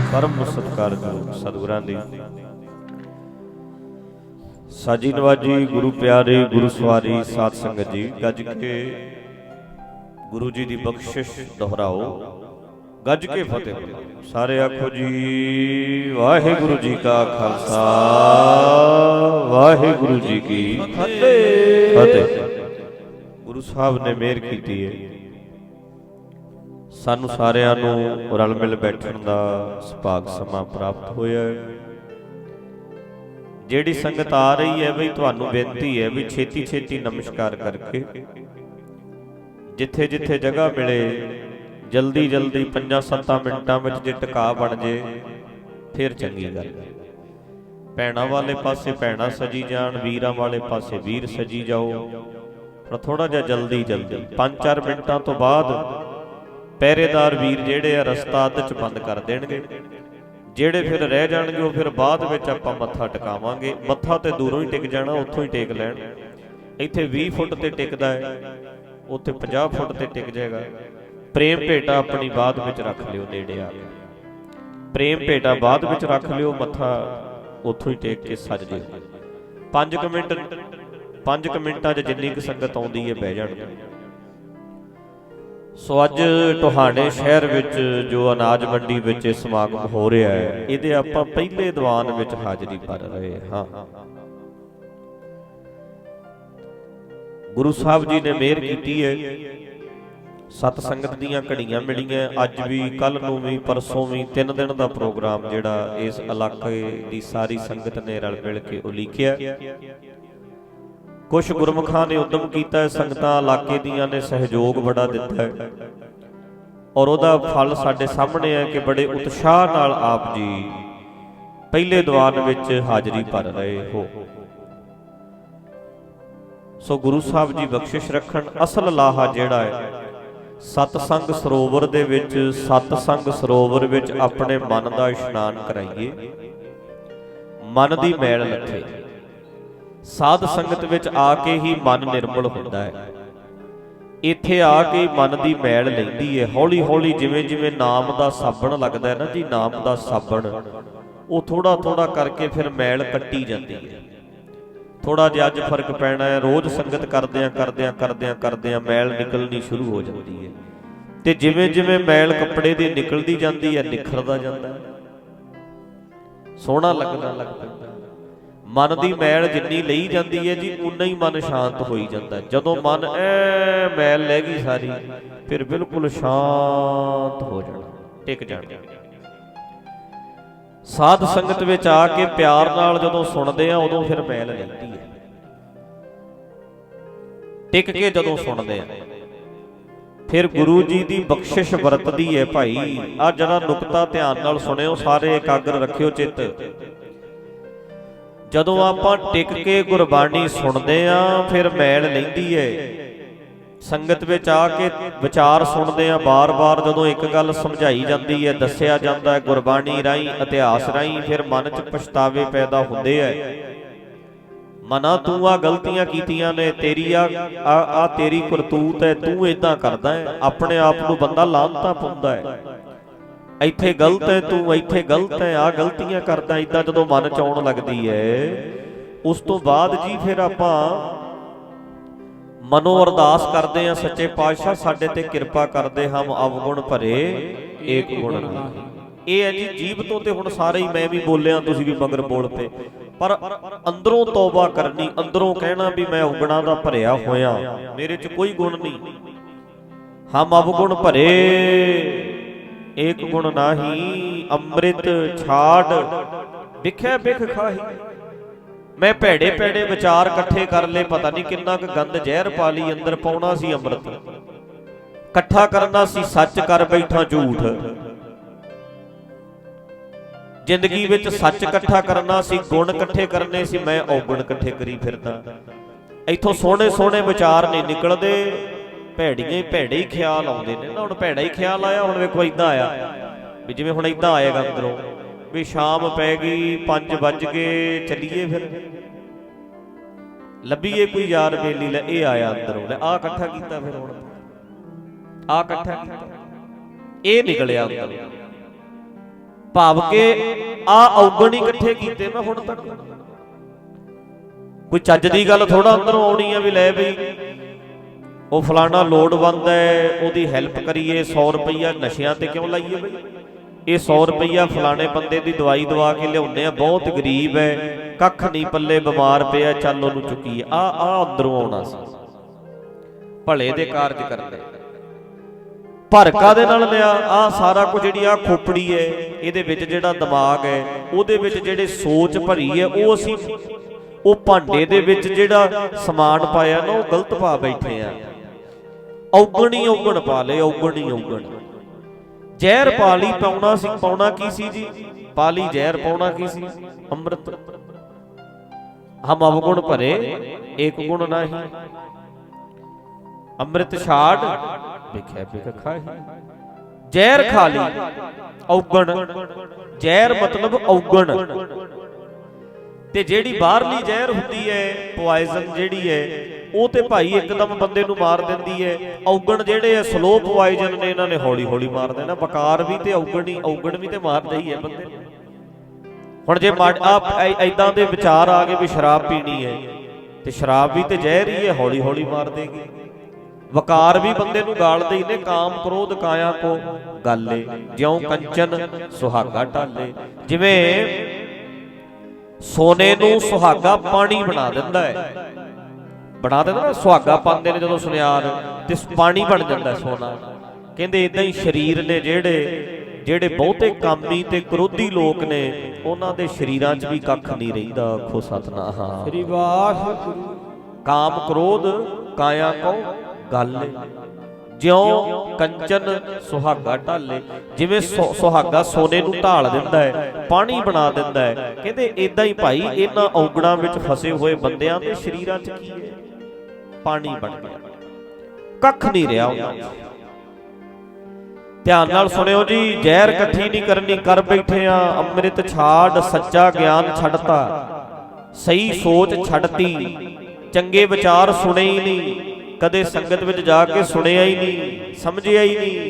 परम सत्कार सतगुरां दी साजी नवाजी गुरु प्यारे गुरु सवारी साध संगत जी गज के गुरु जी की बख्शिश दोहराओ गज के फतेह सारे आखो जी वाहिगुरु जी का खालसा वाहिगुरु जी की फतेह। गुरु साहब ने मेहर की है सानू सारिਆਂ ਨੂੰ रल मिल बैठण ਦਾ ਸੁਭਾਗ ਸਮਾਂ प्राप्त होया है। ਜਿਹੜੀ संगत आ रही है बई ਤੁਹਾਨੂੰ ਬੇਨਤੀ है भी छेती छेती नमस्कार करके जिथे जिथे जगह मिले जल्दी जल्दी 5-7 मिनटां ਵਿੱਚ जे ਟਿਕਾ बन जे फिर चंगी गल। ਭੈਣਾਂ वाले पासे ਭੈਣਾਂ सजी जाण वीरां वाले पासे वीर सजी जाओ पर थोड़ा जिहा जल्दी जल्दी 5-4 मिनटां तो बाद ਪਹਿਰੇਦਾਰ ਵੀਰ ਜਿਹੜੇ ਆ ਰਸਤਾ ਅੱਧ ਚ ਬੰਦ ਕਰ ਦੇਣਗੇ। ਜਿਹੜੇ ਫਿਰ ਰਹਿ ਜਾਣਗੇ ਉਹ ਫਿਰ ਬਾਅਦ ਵਿੱਚ ਆਪਾਂ ਮੱਥਾ ਟਿਕਾਵਾਂਗੇ। ਮੱਥਾ ਤੇ ਦੂਰੋਂ ਹੀ ਟਿਕ ਜਾਣਾ, ਉੱਥੋਂ ਹੀ ਟੇਕ ਲੈਣ। ਇੱਥੇ 20 ਫੁੱਟ ਤੇ ਟਿਕਦਾ ਹੈ, ਉੱਥੇ 50 ਫੁੱਟ ਤੇ ਟਿਕ ਜਾਏਗਾ। ਪ੍ਰੇਮ ਭੇਟਾ ਆਪਣੀ ਬਾਅਦ ਵਿੱਚ ਰੱਖ ਲਿਓ, ਨੇੜੇ ਆ ਕੇ ਪ੍ਰੇਮ ਭੇਟਾ ਬਾਅਦ ਵਿੱਚ ਰੱਖ ਲਿਓ, ਮੱਥਾ ਉੱਥੋਂ ਹੀ ਟੇਕ ਕੇ ਸੱਜ ਜਿਓ। 5 ਮਿੰਟਾਂ 'ਚ ਜਿੰਨੀ ਕੁ ਸੰਗਤ ਆਉਂਦੀ ਹੈ ਬਹਿ ਜਾਣ। ਸੋ ਅੱਜ ਟੋਹਾਣੇ ਸ਼ਹਿਰ ਵਿੱਚ ਜੋ ਅਨਾਜ ਮੰਡੀ ਵਿੱਚ ਇਹ ਸਮਾਗਮ ਹੋ ਰਿਹਾ ਹੈ, ਇਹਦੇ ਆਪਾਂ ਪਹਿਲੇ ਦੀਵਾਨ ਵਿੱਚ ਹਾਜ਼ਰੀ ਭਰ ਰਹੇ ਹਾਂ। ਗੁਰੂ ਸਾਹਿਬ ਜੀ ਨੇ ਮਿਹਰ ਕੀਤੀ ਹੈ, ਸਤ ਸੰਗਤ ਦੀਆਂ ਘੜੀਆਂ ਮਿਲੀਆਂ। ਅੱਜ ਵੀ, ਕੱਲ ਨੂੰ ਵੀ, ਪਰਸੋਂ ਵੀ 3 ਦਿਨ ਦਾ ਪ੍ਰੋਗਰਾਮ ਜਿਹੜਾ ਇਸ ਇਲਾਕੇ ਦੀ ਸਾਰੀ ਸੰਗਤ ਨੇ ਰਲ ਮਿਲ ਕੇ ਉਲੀਕਿਆ। ਕੁਛ ਗੁਰਮੁਖਾਂ ਨੇ ਉਦਮ ਕੀਤਾ ਹੈ, ਸੰਗਤਾਂ ਇਲਾਕੇ ਦੀਆਂ ਨੇ ਸਹਿਯੋਗ ਬੜਾ ਦਿੱਤਾ ਹੈ ਔਰ ਉਹਦਾ ਫਲ ਸਾਡੇ ਸਾਹਮਣੇ ਹੈ ਕਿ ਬੜੇ ਉਤਸ਼ਾਹ ਨਾਲ ਆਪ ਜੀ ਪਹਿਲੇ ਦੀਵਾਨ ਵਿੱਚ ਹਾਜ਼ਰੀ ਭਰ ਰਹੇ ਹੋ। ਸੋ ਗੁਰੂ ਸਾਹਿਬ ਜੀ ਬਖਸ਼ਿਸ਼ ਰੱਖਣ। ਅਸਲ ਲਾਹਾ ਜਿਹੜਾ ਹੈ ਸਤਸੰਗ ਸਰੋਵਰ ਦੇ ਵਿੱਚ, ਸਤਸੰਗ ਸਰੋਵਰ ਵਿੱਚ ਆਪਣੇ ਮਨ ਦਾ ਇਸ਼ਨਾਨ ਕਰਾਈਏ, ਮਨ ਦੀ ਮੈਲ ਲੱਥੇ। ਸਾਧ ਸੰਗਤ ਵਿੱਚ ਆ ਕੇ ਹੀ ਮਨ ਨਿਰਮਲ ਹੁੰਦਾ ਹੈ। ਇੱਥੇ ਆ ਕੇ ਮਨ ਦੀ ਮੈਲ ਲੈਂਦੀ ਹੈ ਹੌਲੀ ਹੌਲੀ। ਜਿਵੇਂ ਜਿਵੇਂ ਨਾਮ ਦਾ ਸਾਬਣ ਲੱਗਦਾ ਹੈ ਨਾ ਜੀ, ਨਾਮ ਦਾ ਸਾਬਣ, ਉਹ ਥੋੜਾ ਥੋੜਾ ਕਰਕੇ ਫਿਰ ਮੈਲ ਕੱਟੀ ਜਾਂਦੀ ਹੈ। ਥੋੜਾ ਜਿਹਾ ਅੱਜ ਫਰਕ ਪੈਣਾ ਹੈ, ਰੋਜ਼ ਸੰਗਤ ਕਰਦਿਆਂ ਮੈਲ ਨਿਕਲਣੀ ਸ਼ੁਰੂ ਹੋ ਜਾਂਦੀ ਹੈ। ਤੇ ਜਿਵੇਂ ਜਿਵੇਂ ਮੈਲ ਕੱਪੜੇ ਦੀ ਨਿਕਲਦੀ ਜਾਂਦੀ ਹੈ, ਨਿਖਰਦਾ ਜਾਂਦਾ ਹੈ, ਸੋਹਣਾ ਲੱਗਣਾ ਲੱਗ ਪੈਂਦਾ। ਮਨ ਦੀ ਮੈਲ ਜਿੰਨੀ ਲਈ ਜਾਂਦੀ ਹੈ ਜੀ, ਉਨਾ ਹੀ ਮਨ ਸ਼ਾਂਤ ਹੋਈ ਜਾਂਦਾ। ਜਦੋਂ ਮਨ ਐ ਮੈਲ ਲੈ ਗਈ ਸਾਰੀ, ਫਿਰ ਬਿਲਕੁਲ ਸ਼ਾਂਤ ਹੋ ਜਾਣਾ, ਟਿਕ ਜਾਣਾ। ਸਾਧ ਸੰਗਤ ਵਿੱਚ ਆ ਕੇ ਪਿਆਰ ਨਾਲ ਜਦੋਂ ਸੁਣਦੇ ਆ, ਉਦੋਂ ਫਿਰ ਮੈਲ ਲੈਂਦੀ ਹੈ। ਟਿਕ ਕੇ ਜਦੋਂ ਸੁਣਦੇ ਆ, ਫਿਰ ਗੁਰੂ ਜੀ ਦੀ ਬਖਸ਼ਿਸ਼ ਵਰਤਦੀ ਹੈ। ਭਾਈ ਆ ਜਰਾ ਨੁਕਤਾ ਧਿਆਨ ਨਾਲ ਸੁਣਿਓ, ਸਾਰੇ ਇਕਾਗਰ ਰੱਖਿਓ ਚਿੱਤ। ਜਦੋਂ ਆਪਾਂ ਟਿਕ ਕੇ ਗੁਰਬਾਣੀ ਸੁਣਦੇ ਆ, ਫਿਰ ਮੈਲ ਲੈਂਦੀ ਹੈ। ਸੰਗਤ ਵਿੱਚ ਆ ਕੇ ਵਿਚਾਰ ਸੁਣਦੇ ਆ, ਬਾਰ-ਬਾਰ ਜਦੋਂ ਇੱਕ ਗੱਲ ਸਮਝਾਈ ਜਾਂਦੀ ਹੈ, ਦੱਸਿਆ ਜਾਂਦਾ ਹੈ ਗੁਰਬਾਣੀ ਰਾਹੀਂ, ਇਤਿਹਾਸ ਰਾਹੀਂ, ਫਿਰ ਮਨ 'ਚ ਪਛਤਾਵੇ ਪੈਦਾ ਹੁੰਦੇ ਆ। ਮਨਾ ਤੂੰ ਆ ਗਲਤੀਆਂ ਕੀਤੀਆਂ ਨੇ, ਤੇਰੀ ਆ ਤੇਰੀ ਕਰਤੂਤ ਹੈ, ਤੂੰ ਏਦਾਂ ਕਰਦਾ ਹੈ। ਆਪਣੇ ਆਪ ਨੂੰ ਬੰਦਾ ਲਾਹਨਤਾਂ ਪਾਉਂਦਾ ਹੈ, ਇੱਥੇ ਗਲਤ ਹੈ ਤੂੰ, ਇੱਥੇ ਗਲਤ ਹੈ, ਆ ਗਲਤੀਆਂ ਕਰਦਾ। ਇਦਾਂ ਜਦੋਂ ਮਨ 'ਚ ਆਉਣ ਲੱਗਦੀ ਹੈ, ਉਸ ਤੋਂ ਬਾਅਦ ਜੀ ਫਿਰ ਆਪਾਂ ਮਨੋਂ ਅਰਦਾਸ ਕਰਦੇ ਹਾਂ, ਸੱਚੇ ਪਾਤਸ਼ਾਹ ਸਾਡੇ ਤੇ ਕਿਰਪਾ ਕਰਦੇ, ਹਮ ਅਵਗੁਣ ਭਰੇ ਏਕ ਗੁਣ ਨਾਹੀ। ਇਹ ਹੈ ਜੀ ਜੀਭ ਤੋਂ ਤੇ ਹੁਣ ਸਾਰੇ ਹੀ, ਮੈਂ ਵੀ ਬੋਲਿਆ, ਤੁਸੀਂ ਵੀ ਮਗਰ ਬੋਲ ਪਏ, ਪਰ ਅੰਦਰੋਂ ਤੌਬਾ ਕਰਨੀ, ਅੰਦਰੋਂ ਕਹਿਣਾ ਵੀ ਮੈਂ ਔਗੁਣਾਂ ਦਾ ਭਰਿਆ ਹੋਇਆ, ਮੇਰੇ 'ਚ ਕੋਈ ਗੁਣ ਨਹੀਂ। ਹਮ ਅਵਗੁਣ ਭਰੇ ਏਕ ਗੁਣ ਨਾਹੀ, ਅੰਮ੍ਰਿਤ ਛਾੜ ਵਿਖੇ ਬਿਖ ਖਾਹੀ। ਮੈਂ ਭੈੜੇ ਭੈੜੇ ਵਿਚਾਰ ਇਕੱਠੇ ਕਰ ਲਏ, ਪਤਾ ਨਹੀਂ ਕਿੰਨਾ ਕੁ ਗੰਦ ਜ਼ਹਿਰ ਪਾ ਲਈ ਅੰਦਰ। ਪਾਉਣਾ ਸੀ ਅੰਮ੍ਰਿਤ, ਇਕੱਠਾ ਕਰਨਾ ਸੀ ਸੱਚ, ਕਰ ਬੈਠਾ ਝੂਠ। ਜ਼ਿੰਦਗੀ ਵਿੱਚ ਸੱਚ ਇਕੱਠਾ ਕਰਨਾ ਸੀ, ਗੁਣ ਇਕੱਠੇ ਕਰਨੇ ਸੀ, ਮੈਂ ਔਗੁਣ ਇਕੱਠੇ ਕਰੀ ਫਿਰਦਾ। ਇੱਥੋਂ ਸੋਹਣੇ ਸੋਹਣੇ ਵਿਚਾਰ ਨਹੀਂ ਨਿਕਲਦੇ, ਭੈੜੀਆਂ ਹੀ ਭੈੜੇ ਹੀ ਖਿਆਲ ਆਉਂਦੇ ਨੇ ਨਾ। ਹੁਣ ਭੈੜਾ ਹੀ ਖਿਆਲ ਆਇਆ, ਹੁਣ ਵੇਖੋ ਇਦਾਂ ਆਇਆ ਵੀ ਜਿਵੇਂ ਹੁਣ ਇਦਾਂ ਆਏਗਾ ਅੰਦਰੋਂ ਵੀ ਸ਼ਾਮ ਪੈ ਗਈ, 5 ਵੱਜ ਗਏ, ਚੱਲੀਏ ਫਿਰ ਲੱਭੀਏ ਕੋਈ ਯਾਰ ਬੇਲੀ। ਲੈ ਇਹ ਆਇਆ ਅੰਦਰੋਂ, ਲੈ ਆਹ ਇਕੱਠਾ ਕੀਤਾ, ਫਿਰ ਹੁਣ ਆਹ ਇਕੱਠਾ ਕੀਤਾ, ਇਹ ਨਿਕਲਿਆ ਅੰਦਰੋਂ। ਭਾਵ ਕਿ ਆ ਔਗਣ ਹੀ ਇਕੱਠੇ ਕੀਤੇ ਮੈਂ ਹੁਣ ਤੱਕ। ਕੋਈ ਚੱਜ ਦੀ ਗੱਲ ਥੋੜਾ ਅੰਦਰੋਂ ਆਉਣੀ ਆ ਵੀ ਲੈ ਬਈ ਉਹ ਫਲਾਣਾ ਲੋੜਵੰਦ ਹੈ, ਉਹਦੀ ਹੈਲਪ ਕਰੀਏ, 100 ਰੁਪਈਆ ਨਸ਼ਿਆਂ ਤੇ ਕਿਉਂ ਲਾਈਏ ਬਈ, ਇਹ 100 ਰੁਪਈਆ ਫਲਾਣੇ ਬੰਦੇ ਦੀ ਦਵਾਈ ਦਵਾ ਕੇ ਲਿਆਉਂਦੇ ਆ, ਬਹੁਤ ਗਰੀਬ ਹੈ, ਕੱਖ ਨਹੀਂ ਪੱਲੇ, ਬਿਮਾਰ ਪਿਆ, ਚੱਲ ਉਹਨੂੰ ਚੁੱਕੀਏ। ਆ ਅੰਦਰੋਂ ਆਉਣਾ ਸੀ, ਭਲੇ ਦੇ ਕਾਰਜ ਕਰਨੇ। ਭਰਕਾ ਦੇ ਨਾਲ ਲਿਆ ਆ ਸਾਰਾ ਕੁਝ, ਜਿਹੜੀ ਆ ਖੋਪੜੀ ਹੈ ਇਹਦੇ ਵਿੱਚ ਜਿਹੜਾ ਦਿਮਾਗ ਹੈ ਉਹਦੇ ਵਿੱਚ ਜਿਹੜੇ ਸੋਚ ਭਰੀ ਹੈ, ਉਹ ਅਸੀਂ ਉਹ ਭਾਂਡੇ ਦੇ ਵਿੱਚ ਜਿਹੜਾ ਸਮਾਨ ਪਾਇਆ ਨਾ ਉਹ ਗਲਤ ਪਾ ਬੈਠੇ ਆ। ਔਗਣ ਹੀ ਔਗਣ ਪਾ ਲਏ, ਔਗਣ ਹੀ ਔਗਣ। ਜ਼ਹਿਰ ਪਾ ਲਈ, ਪਾਉਣਾ ਸੀ, ਪਾਉਣਾ ਕੀ ਸੀ ਜੀ, ਪਾ ਲਈ ਜ਼ਹਿਰ, ਪਾਉਣਾ ਕੀ ਸੀ, ਅੰਮ੍ਰਿਤ। ਹਮ ਅਵਗੁਣ ਭਰੇ ਏਕ ਗੁਣ ਨਾਹੀ, ਅੰਮ੍ਰਿਤ ਛਾੜ ਵੇਖਿਆ ਬਿਖ ਖਾਹੀ। ਜ਼ਹਿਰ ਖਾ ਲਈ, ਔਗਣ। ਜ਼ਹਿਰ ਮਤਲਬ ਔਗਣ। ਤੇ ਜਿਹੜੀ ਬਾਹਰਲੀ ਜ਼ਹਿਰ ਹੁੰਦੀ ਹੈ, ਪੋਇਜ਼ਨ ਜਿਹੜੀ ਹੈ, ਉਹ ਤੇ ਭਾਈ ਇੱਕਦਮ ਬੰਦੇ ਨੂੰ ਮਾਰ ਦਿੰਦੀ ਹੈ। ਔਗਣ ਜਿਹੜੇ ਆ ਸਲੋ ਪੋਇਜ਼ਨ ਨੇ, ਇਹਨਾਂ ਨੇ ਹੌਲੀ ਹੌਲੀ ਮਾਰ ਦੇਣਾ। ਬਕਾਰ ਵੀ ਤੇ ਔਗਣ ਹੀ, ਔਗਣ ਵੀ ਤੇ ਮਾਰਦਾ ਹੀ ਹੈ ਬੰਦੇ ਨੂੰ। ਹੁਣ ਜੇ ਐਦਾਂ ਦੇ ਵਿਚਾਰ ਆ ਗਏ ਵੀ ਸ਼ਰਾਬ ਪੀਣੀ ਹੈ, ਤੇ ਸ਼ਰਾਬ ਵੀ ਤੇ ਜ਼ਹਿਰ ਹੀ ਹੈ, ਹੌਲੀ ਹੌਲੀ ਮਾਰ ਦੇਗੀ। ਵਕਾਰ ਵੀ ਬੰਦੇ ਨੂੰ ਗਾਲਦੇ ਹੀ ਨੇ, ਕਾਮ ਕ੍ਰੋਧ ਕਾਇਆ ਕੋ ਗਾਲੇ, ਜਿਉਂ ਕੰਚਨ ਸੁਹਾਗਾ ਢਾਲੇ। ਜਿਵੇਂ ਸੋਨੇ ਨੂੰ ਸੁਹਾਗਾ ਪਾਣੀ ਬਣਾ ਦਿੰਦਾ ਹੈ, ਬਣਾ ਦਿੰਦਾ ਨਾ, ਸੁਹਾਗਾ ਪਾਉਂਦੇ ਨੇ ਜਦੋਂ ਸੁਨਿਆਰ, ਤੇ ਪਾਣੀ ਬਣ ਜਾਂਦਾ ਸੋਨਾ। ਕਹਿੰਦੇ ਇਦਾਂ ਹੀ ਸਰੀਰ ਨੇ ਜਿਹੜੇ ਬਹੁਤੇ ਕਾਮੀ ਤੇ ਕ੍ਰੋਧੀ ਲੋਕ ਨੇ, ਉਹਨਾਂ ਦੇ ਸਰੀਰਾਂ 'ਚ ਵੀ ਕੱਖ ਨਹੀਂ ਰਹਿੰਦਾ। ਆਖੋ ਸਤਿਨਾਮ ਸ੍ਰੀ ਵਾਹਿਗੁਰੂ। ਕਾਮ ਕ੍ਰੋਧ ਕਾਇਆ ਕੋ ਗਾਲੇ, ਜਿਉਂ ਕੰਚਨ ਸੁਹਾਗਾ ਢਾਲੇ। ਜਿਵੇਂ ਸੁਹਾਗਾ ਸੋਨੇ ਨੂੰ ਢਾਲ ਦਿੰਦਾ ਹੈ, ਪਾਣੀ ਬਣਾ ਦਿੰਦਾ ਹੈ। ਕਹਿੰਦੇ ਇਦਾਂ ਹੀ ਭਾਈ ਇਹਨਾਂ ਔਗਣਾਂ ਵਿੱਚ ਫਸੇ ਹੋਏ ਬੰਦਿਆਂ ਦੇ ਸਰੀਰਾਂ 'ਚ ਕੀ ਹੈ, ਪਾਣੀ ਬਣ ਗਿਆ, ਕੱਖ ਨਹੀਂ ਰਿਹਾ ਉਹਨਾਂ 'ਚ। ਧਿਆਨ ਨਾਲ ਸੁਣਿਓ ਜੀ, ਜ਼ਹਿਰ ਇਕੱਠੀ ਨਹੀਂ ਕਰਨੀ, ਕਰ ਬੈਠੇ ਆ ਅੰਮ੍ਰਿਤ ਛਾੜ। ਸੱਚਾ ਗਿਆਨ ਛੱਡਤਾ, ਸਹੀ ਸੋਚ ਛੱਡਤੀ, ਚੰਗੇ ਵਿਚਾਰ ਸੁਣੇ ਹੀ ਨਹੀਂ, ਕਦੇ ਸੰਗਤ ਵਿੱਚ ਜਾ ਕੇ ਸੁਣਿਆ ਹੀ ਨਹੀਂ, ਸਮਝਿਆ ਹੀ ਨਹੀਂ।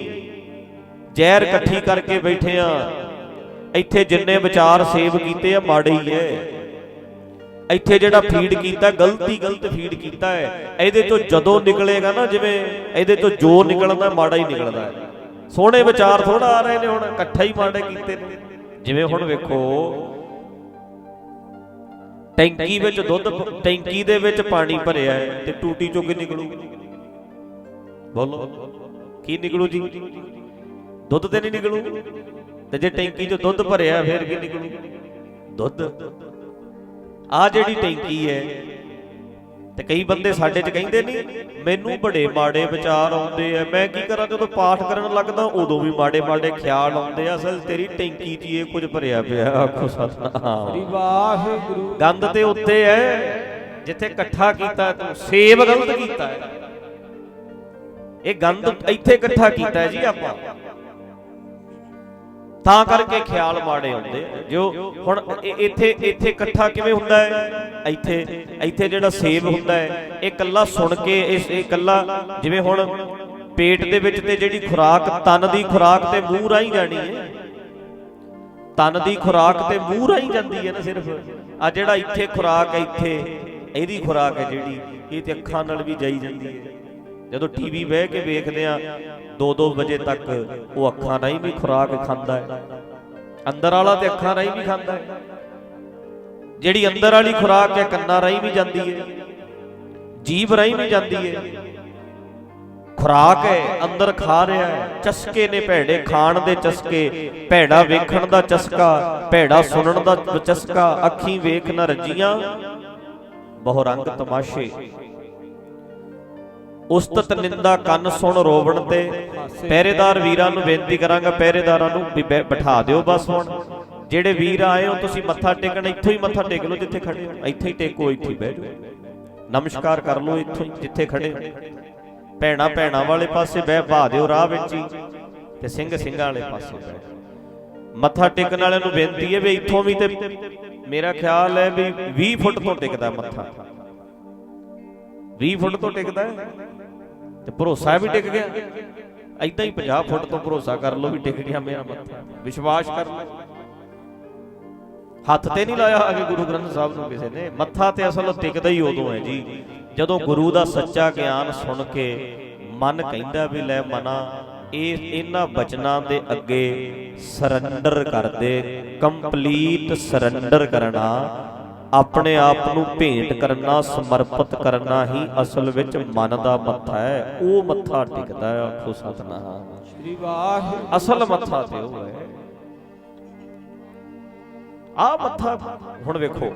ਜ਼ਹਿਰ ਇਕੱਠੀ ਕਰਕੇ ਬੈਠੇ ਆ। ਇੱਥੇ ਜਿੰਨੇ ਵਿਚਾਰ ਸੇਵ ਕੀਤੇ ਆ ਮਾੜੇ ਹੀ ਐ। ਇੱਥੇ ਜਿਹੜਾ ਫੀਡ ਕੀਤਾ ਗਲਤ ਫੀਡ ਕੀਤਾ ਹੈ। ਇਹਦੇ ਤੋਂ ਜਦੋਂ ਨਿਕਲੇਗਾ ਨਾ, ਜਿਵੇਂ ਇਹਦੇ ਤੋਂ ਜੋ ਨਿਕਲਦਾ ਮਾੜਾ ਹੀ ਨਿਕਲਦਾ ਹੈ। ਸੋਹਣੇ ਵਿਚਾਰ ਥੋੜਾ ਆ ਰਹੇ ਨੇ, ਹੁਣ ਇਕੱਠਾ ਹੀ ਮਾੜੇ ਕੀਤੇ ਨੇ। ਜਿਵੇਂ ਹੁਣ ਵੇਖੋ, ਟੈਂਕੀ ਵਿੱਚ ਦੁੱਧ, ਟੈਂਕੀ ਦੇ ਵਿੱਚ ਪਾਣੀ ਭਰਿਆ ਹੈ, ਤੇ ਟੂਟੀ ਚੋਂ ਕੀ ਨਿਕਲੂ, ਬੋਲੋ ਕੀ ਨਿਕਲੂ ਜੀ? ਦੁੱਧ ਤੇ ਨਹੀਂ ਨਿਕਲੂ। ਤੇ ਜੇ ਟੈਂਕੀ 'ਚ ਦੁੱਧ ਭਰਿਆ ਫਿਰ ਕੀ ਨਿਕਲੂ? ਦੁੱਧ। ਆ ਜਿਹੜੀ ਟੈਂਕੀ ਹੈ, ਤੇ ਕਈ ਬੰਦੇ ਸਾਡੇ 'ਚ ਕਹਿੰਦੇ ਨਹੀਂ, ਮੈਨੂੰ ਬੜੇ ਮਾੜੇ ਵਿਚਾਰ ਆਉਂਦੇ ਆ, ਮੈਂ ਕੀ ਕਰਾਂ? ਜਦੋਂ ਪਾਠ ਕਰਨ ਲੱਗਦਾ ਉਦੋਂ ਵੀ ਮਾੜੇ ਖਿਆਲ ਆਉਂਦੇ ਆ। ਅਸਲ ਤੇਰੀ ਟੈਂਕੀ 'ਚ ਇਹ ਕੁਝ ਭਰਿਆ ਪਿਆ। ਆਖੋ ਸਤਿਨਾਮ ਵਾਹਿਗੁਰੂ। ਗੰਦ ਤੇ ਉੱਤੇ ਹੈ ਜਿੱਥੇ ਇਕੱਠਾ ਕੀਤਾ ਤੂੰ, ਸੇਵ ਗਲਤ ਕੀਤਾ ਹੈ। ਇਹ ਗੰਦ ਇੱਥੇ ਇਕੱਠਾ ਕੀਤਾ ਹੈ ਜੀ ਆਪਾਂ, ਤਾਂ ਕਰਕੇ ਖਿਆਲ ਮਾੜੇ ਆਉਂਦੇ। ਜੋ ਹੁਣ ਇੱਥੇ ਇਕੱਠਾ ਕਿਵੇਂ ਹੁੰਦਾ ਹੈ? ਇੱਥੇ ਜਿਹੜਾ ਸੇਬ ਹੁੰਦਾ ਹੈ, ਇਹ ਕੱਲਾ ਸੁਣ ਕੇ, ਇਹ ਕੱਲਾ ਜਿਵੇਂ ਹੁਣ ਪੇਟ ਦੇ ਵਿੱਚ ਤੇ ਜਿਹੜੀ ਖੁਰਾਕ, ਤਨ ਦੀ ਖੁਰਾਕ ਤੇ ਮੂੰਹ ਰਾਹੀਂ ਜਾਣੀ ਹੈ। ਤਨ ਦੀ ਖੁਰਾਕ ਤੇ ਮੂੰਹ ਰਾਹੀਂ ਜਾਂਦੀ ਹੈ ਨਾ ਸਿਰਫ। ਆ ਜਿਹੜਾ ਇੱਥੇ ਖੁਰਾਕ ਹੈ, ਇਹਦੀ ਖੁਰਾਕ ਹੈ ਜਿਹੜੀ, ਇਹ ਤੇ ਅੱਖਾਂ ਨਾਲ ਵੀ ਜਾਈ ਜਾਂਦੀ ਹੈ। ਜਦੋਂ ਟੀਵੀ ਬਹਿ ਕੇ ਵੇਖਦੇ ਆ 2-2 ਵਜੇ ਤੱਕ, ਉਹ ਅੱਖਾਂ ਰਾਹੀਂ ਵੀ ਖੁਰਾਕ ਖਾਂਦਾ ਹੈ। ਅੰਦਰ ਵਾਲਾ ਤੇ ਅੱਖਾਂ ਰਾਹੀਂ ਵੀ ਖਾਂਦਾ ਹੈ। ਜਿਹੜੀ ਅੰਦਰ ਵਾਲੀ ਖੁਰਾਕ ਹੈ, ਕੰਨਾਂ ਰਾਹੀਂ ਵੀ ਜਾਂਦੀ ਹੈ, ਜੀਭ ਰਾਹੀਂ ਵੀ ਜਾਂਦੀ ਹੈ। ਖੁਰਾਕ ਹੈ, ਅੰਦਰ ਖਾ ਰਿਹਾ ਹੈ। ਚਸਕੇ ਨੇ ਭੈੜੇ, ਖਾਣ ਦੇ ਚਸਕੇ, ਭੈੜਾ ਵੇਖਣ ਦਾ ਚਸਕਾ, ਭੈੜਾ ਸੁਣਨ ਦਾ ਚਸਕਾ। ਅੱਖੀਂ ਵੇਖ ਨਾ ਰੱਜੀਆਂ, ਬਹੁ ਰੰਗ ਤਮਾਸ਼ੇ। ਉਸਤਤ ਨਿੰਦਾ ਕੰਨ ਸੁਣ ਰੋਵਣ ਤੇ। ਪਹਿਰੇਦਾਰ ਵੀਰਾਂ ਨੂੰ ਬੇਨਤੀ ਕਰਾਂਗਾ, ਪਹਿਰੇਦਾਰਾਂ ਨੂੰ ਬਿਠਾ ਦਿਓ ਬਸ। ਹੁਣ ਜਿਹੜੇ ਵੀਰ ਆਏ ਹੋ, ਤੁਸੀਂ ਮੱਥਾ ਟੇਕਣ ਇੱਥੋਂ ਹੀ ਮੱਥਾ ਟੇਕ ਲਓ, ਜਿੱਥੇ ਖੜੇ ਹੋ ਇੱਥੇ ਹੀ ਟੇਕੋ, ਇੱਥੇ ਬਹਿ ਜਾਓ, ਨਮਸਕਾਰ ਕਰ ਲਓ ਇੱਥੋਂ ਹੀ ਜਿੱਥੇ ਖੜੇ ਹੋ। ਭੈਣਾ ਵਾਲੇ ਪਾਸੇ ਬਹਾ ਦਿਓ ਰਾਹ ਵਿੱਚ ਹੀ, ਤੇ ਸਿੰਘਾਂ ਵਾਲੇ ਪਾਸੇ ਬਹਿ। ਮੱਥਾ ਟੇਕਣ ਵਾਲਿਆਂ ਨੂੰ ਬੇਨਤੀ ਹੈ ਵੀ ਇੱਥੋਂ ਵੀ, ਤੇ ਮੇਰਾ ਖਿਆਲ ਹੈ ਵੀ 20 ਫੁੱਟ ਤੋਂ ਟਿਕਦਾ ਮੱਥਾ, 20 ਫੁੱਟ ਤੋਂ ਟਿਕਦਾ ਹੈ, ਤੇ ਭਰੋਸਾ ਵੀ ਟਿਕ ਗਿਆ। ਏਦਾਂ ਹੀ 50 ਫੁੱਟ ਤੋਂ ਭਰੋਸਾ ਕਰ ਲਓ ਵੀ ਟਿਕ ਗਿਆ ਮੇਰਾ ਮੱਥਾ, ਵਿਸ਼ਵਾਸ ਕਰ ਲਓ। ਹੱਥ ਤੇ ਨਹੀਂ ਲਾਇਆ ਅਗੇ ਗੁਰੂ ਗ੍ਰੰਥ ਸਾਹਿਬ ਨੂੰ ਕਿਸੇ ਨੇ। ਮੱਥਾ ਤੇ ਅਸਲ ਟਿਕਦਾ ਹੀ ਉਦੋਂ ਹੈ ਜੀ ਜਦੋਂ ਗੁਰੂ ਦਾ ਸੱਚਾ ਗਿਆਨ ਸੁਣ ਕੇ ਮਨ ਕਹਿੰਦਾ ਵੀ ਲੈ ਮਨਾ ਇਹਨਾਂ ਬਚਨਾਂ ਦੇ ਅੱਗੇ ਸਰੈਂਡਰ ਕਰ ਦੇ। ਕੰਪਲੀਟ ਸਰੈਂਡਰ ਕਰਨਾ, ਆਪਣੇ ਆਪ ਨੂੰ ਭੇਂਟ ਕਰਨਾ, ਸਮਰਪਿਤ ਕਰਨਾ ਹੀ ਅਸਲ ਵਿੱਚ ਮਨ ਦਾ ਮੱਥਾ ਹੈ। ਉਹ ਮੱਥਾ ਟਿਕਦਾ ਹੈ। ਆਖੋ ਸਤਿਨਾਮ ਸ੍ਰੀ ਵਾਹਿਗੁਰੂ। ਅਸਲ ਮੱਥਾ ਤੇ ਉਹ ਹੈ। ਆਹ ਮੱਥਾ ਹੁਣ ਵੇਖੋ,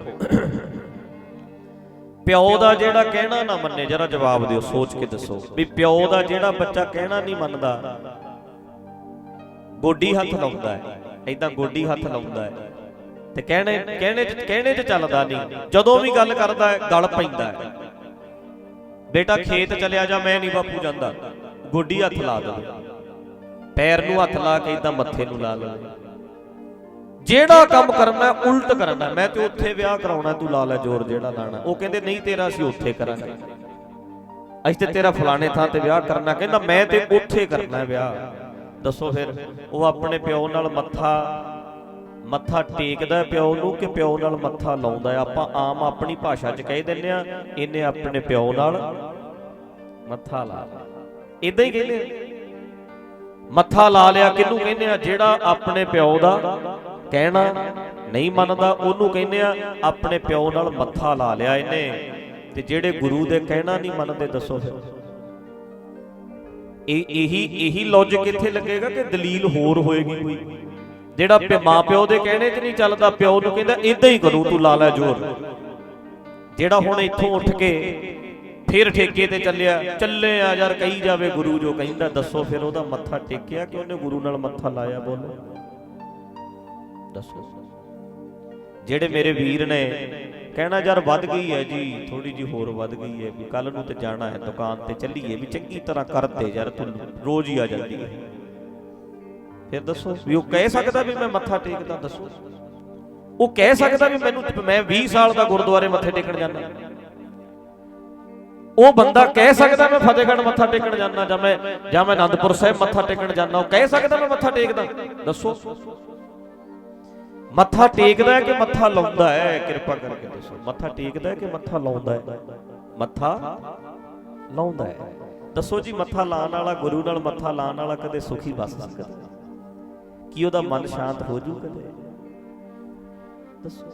ਪਿਓ ਦਾ ਜਿਹੜਾ ਕਹਿਣਾ ਨਾ ਮੰਨੇ, ਜਰਾ ਜਵਾਬ ਦਿਓ, ਸੋਚ ਕੇ ਦੱਸੋ ਵੀ ਪਿਓ ਦਾ ਜਿਹੜਾ ਬੱਚਾ ਕਹਿਣਾ ਨਹੀਂ ਮੰਨਦਾ, ਗੋਡੀ ਹੱਥ ਲਾਉਂਦਾ ਹੈ, ਏਦਾਂ ਗੋਡੀ ਹੱਥ ਲਾਉਂਦਾ ਹੈ ਤੇ ਕਹਿਣੇ 'ਚ ਚੱਲਦਾ ਨਹੀਂ, ਜਦੋਂ ਵੀ ਗੱਲ ਕਰਦਾ ਹੈ ਗਲ ਪੈਂਦਾ ਹੈ। ਬੇਟਾ ਖੇਤ ਚਲਿਆ ਜਾ, ਮੈਂ ਨਹੀਂ ਬਾਪੂ ਜਾਂਦਾ, ਗੋਡੀ ਹੱਥ ਲਾ ਦੇਵੇ, ਪੈਰ ਨੂੰ ਹੱਥ ਲਾ ਕੇ ਏਦਾਂ ਮੱਥੇ ਨੂੰ ਲਾ ਲਵੇ। ਜਿਹੜਾ ਕੰਮ ਕਰਨਾ ਉਲਟ ਕਰਨਾ, ਮੈਂ ਤੇ ਉੱਥੇ ਵਿਆਹ ਕਰਾਉਣਾ, ਤੂੰ ਲਾ ਲੈ ਜ਼ੋਰ ਜਿਹੜਾ ਲਾਣਾ। ਉਹ ਕਹਿੰਦੇ ਨਹੀਂ ਤੇਰਾ ਅਸੀਂ ਉੱਥੇ ਕਰਾਂਗੇ, ਅਸੀਂ ਤੇ ਤੇਰਾ ਫਲਾਣੇ ਥਾਂ ਤੇ ਵਿਆਹ ਕਰਨਾ। ਕਹਿੰਦਾ ਮੈਂ ਤੇ ਉੱਥੇ ਕਰਨਾ ਵਿਆਹ। ਦੱਸੋ ਫਿਰ ਉਹ ਆਪਣੇ ਪਿਓ ਨਾਲ ਮੱਥਾ ਟੇਕਦਾ ਪਿਓ ਨੂੰ ਕਿ ਪਿਓ ਨਾਲ ਮੱਥਾ ਲਾਉਂਦਾ? ਆਪਾਂ ਆਮ ਆਪਣੀ ਭਾਸ਼ਾ 'ਚ ਕਹਿ ਦਿੰਦੇ ਆ ਇਹਨੇ ਆਪਣੇ ਪਿਓ ਨਾਲ ਮੱਥਾ ਲਾ ਲਿਆ, ਇਦਾਂ ਹੀ ਕਹਿੰਦੇ ਮੱਥਾ ਲਾ ਲਿਆ। ਕਿਹਨੂੰ ਕਹਿੰਦੇ ਆ? ਜਿਹੜਾ ਆਪਣੇ ਪਿਓ ਦਾ ਕਹਿਣਾ ਨਹੀਂ ਮੰਨਦਾ ਉਹਨੂੰ ਕਹਿੰਦੇ ਆ ਆਪਣੇ ਪਿਓ ਨਾਲ ਮੱਥਾ ਲਾ ਲਿਆ ਇਹਨੇ। ਤੇ ਜਿਹੜੇ ਗੁਰੂ ਦੇ ਕਹਿਣਾ ਨਹੀਂ ਮੰਨਦੇ, ਦੱਸੋ ਫਿਰ ਇਹੀ ਲੌਜਿਕ ਇੱਥੇ ਲੱਗੇਗਾ ਕਿ ਦਲੀਲ ਹੋਰ ਹੋਏਗੀ ਕੋਈ? ਜਿਹੜਾ ਮਾਂ ਪਿਓ ਦੇ ਕਹਿਣੇ 'ਚ ਨਹੀਂ ਚੱਲਦਾ, ਪਿਓ ਨੂੰ ਕਹਿੰਦਾ ਇਦਾਂ ਹੀ ਕਰੂ, ਤੂੰ ਲਾ ਲੈ ਜ਼ੋਰ। ਜਿਹੜਾ ਹੁਣ ਇੱਥੋਂ ਉੱਠ ਕੇ ਫਿਰ ਠੇਕੇ ਤੇ ਚੱਲੇ ਆ ਯਾਰ ਕਹੀ ਜਾਵੇ ਗੁਰੂ ਜੋ ਕਹਿੰਦਾ, ਦੱਸੋ ਫਿਰ ਉਹਦਾ ਮੱਥਾ ਟੇਕਿਆ ਕਿ ਉਹਨੇ ਗੁਰੂ ਨਾਲ ਮੱਥਾ ਲਾਇਆ? ਬੋਲੋ ਦੱਸੋ। ਜਿਹੜੇ ਮੇਰੇ ਵੀਰ ਨੇ ਕਹਿਣਾ ਯਾਰ ਵੱਧ ਗਈ ਹੈ ਜੀ, ਥੋੜੀ ਜਿਹੀ ਹੋਰ ਵੱਧ ਗਈ ਹੈ, ਵੀ ਕੱਲ ਨੂੰ ਤੇ ਜਾਣਾ ਹੈ ਦੁਕਾਨ ਤੇ ਚੱਲੀਏ, ਵੀ ਚੰਗੀ ਤਰ੍ਹਾਂ ਕਰਦੇ ਯਾਰ, ਤੂੰ ਰੋਜ਼ ਹੀ ਆ ਜਾਂਦੀ ਹੈ। ਫਿਰ ਦੱਸੋ ਵੀ ਉਹ ਕਹਿ ਸਕਦਾ ਵੀ ਮੈਂ ਮੱਥਾ ਟੇਕਦਾ? ਦੱਸੋ ਉਹ ਕਹਿ ਸਕਦਾ ਵੀ ਮੈਂ 20 ਸਾਲ ਦਾ ਗੁਰਦੁਆਰੇ ਮੱਥੇ ਟੇਕਣ ਜਾਂਦਾ? ਉਹ ਬੰਦਾ ਕਹਿ ਸਕਦਾ ਮੈਂ ਫਤਿਹਗੜ੍ਹ ਮੱਥਾ ਟੇਕਣ ਜਾਂਦਾ ਜਾਂ ਮੈਂ ਅਨੰਦਪੁਰ ਸਾਹਿਬ ਮੱਥਾ ਟੇਕਣ ਜਾਂਦਾ? ਉਹ ਕਹਿ ਸਕਦਾ ਮੈਂ ਮੱਥਾ ਟੇਕਦਾ? ਦੱਸੋ ਮੱਥਾ ਟੇਕਦਾ ਹੈ ਕਿ ਮੱਥਾ ਲਾਉਂਦਾ ਹੈ? ਕਿਰਪਾ ਕਰਕੇ ਦੱਸੋ ਮੱਥਾ ਟੇਕਦਾ ਹੈ ਕਿ ਮੱਥਾ ਲਾਉਂਦਾ ਹੈ? ਮੱਥਾ ਲਾਉਂਦਾ ਹੈ। ਦੱਸੋ ਜੀ ਮੱਥਾ ਲਾਉਣ ਵਾਲਾ, ਗੁਰੂ ਨਾਲ ਮੱਥਾ ਲਾਉਣ ਵਾਲਾ ਕਦੇ ਸੁਖੀ ਬਸ ਸਕਦਾ? ਕੀ ਉਹਦਾ ਮਨ ਸ਼ਾਂਤ ਹੋ ਜੂ ਕਦੇ? ਦੱਸੋ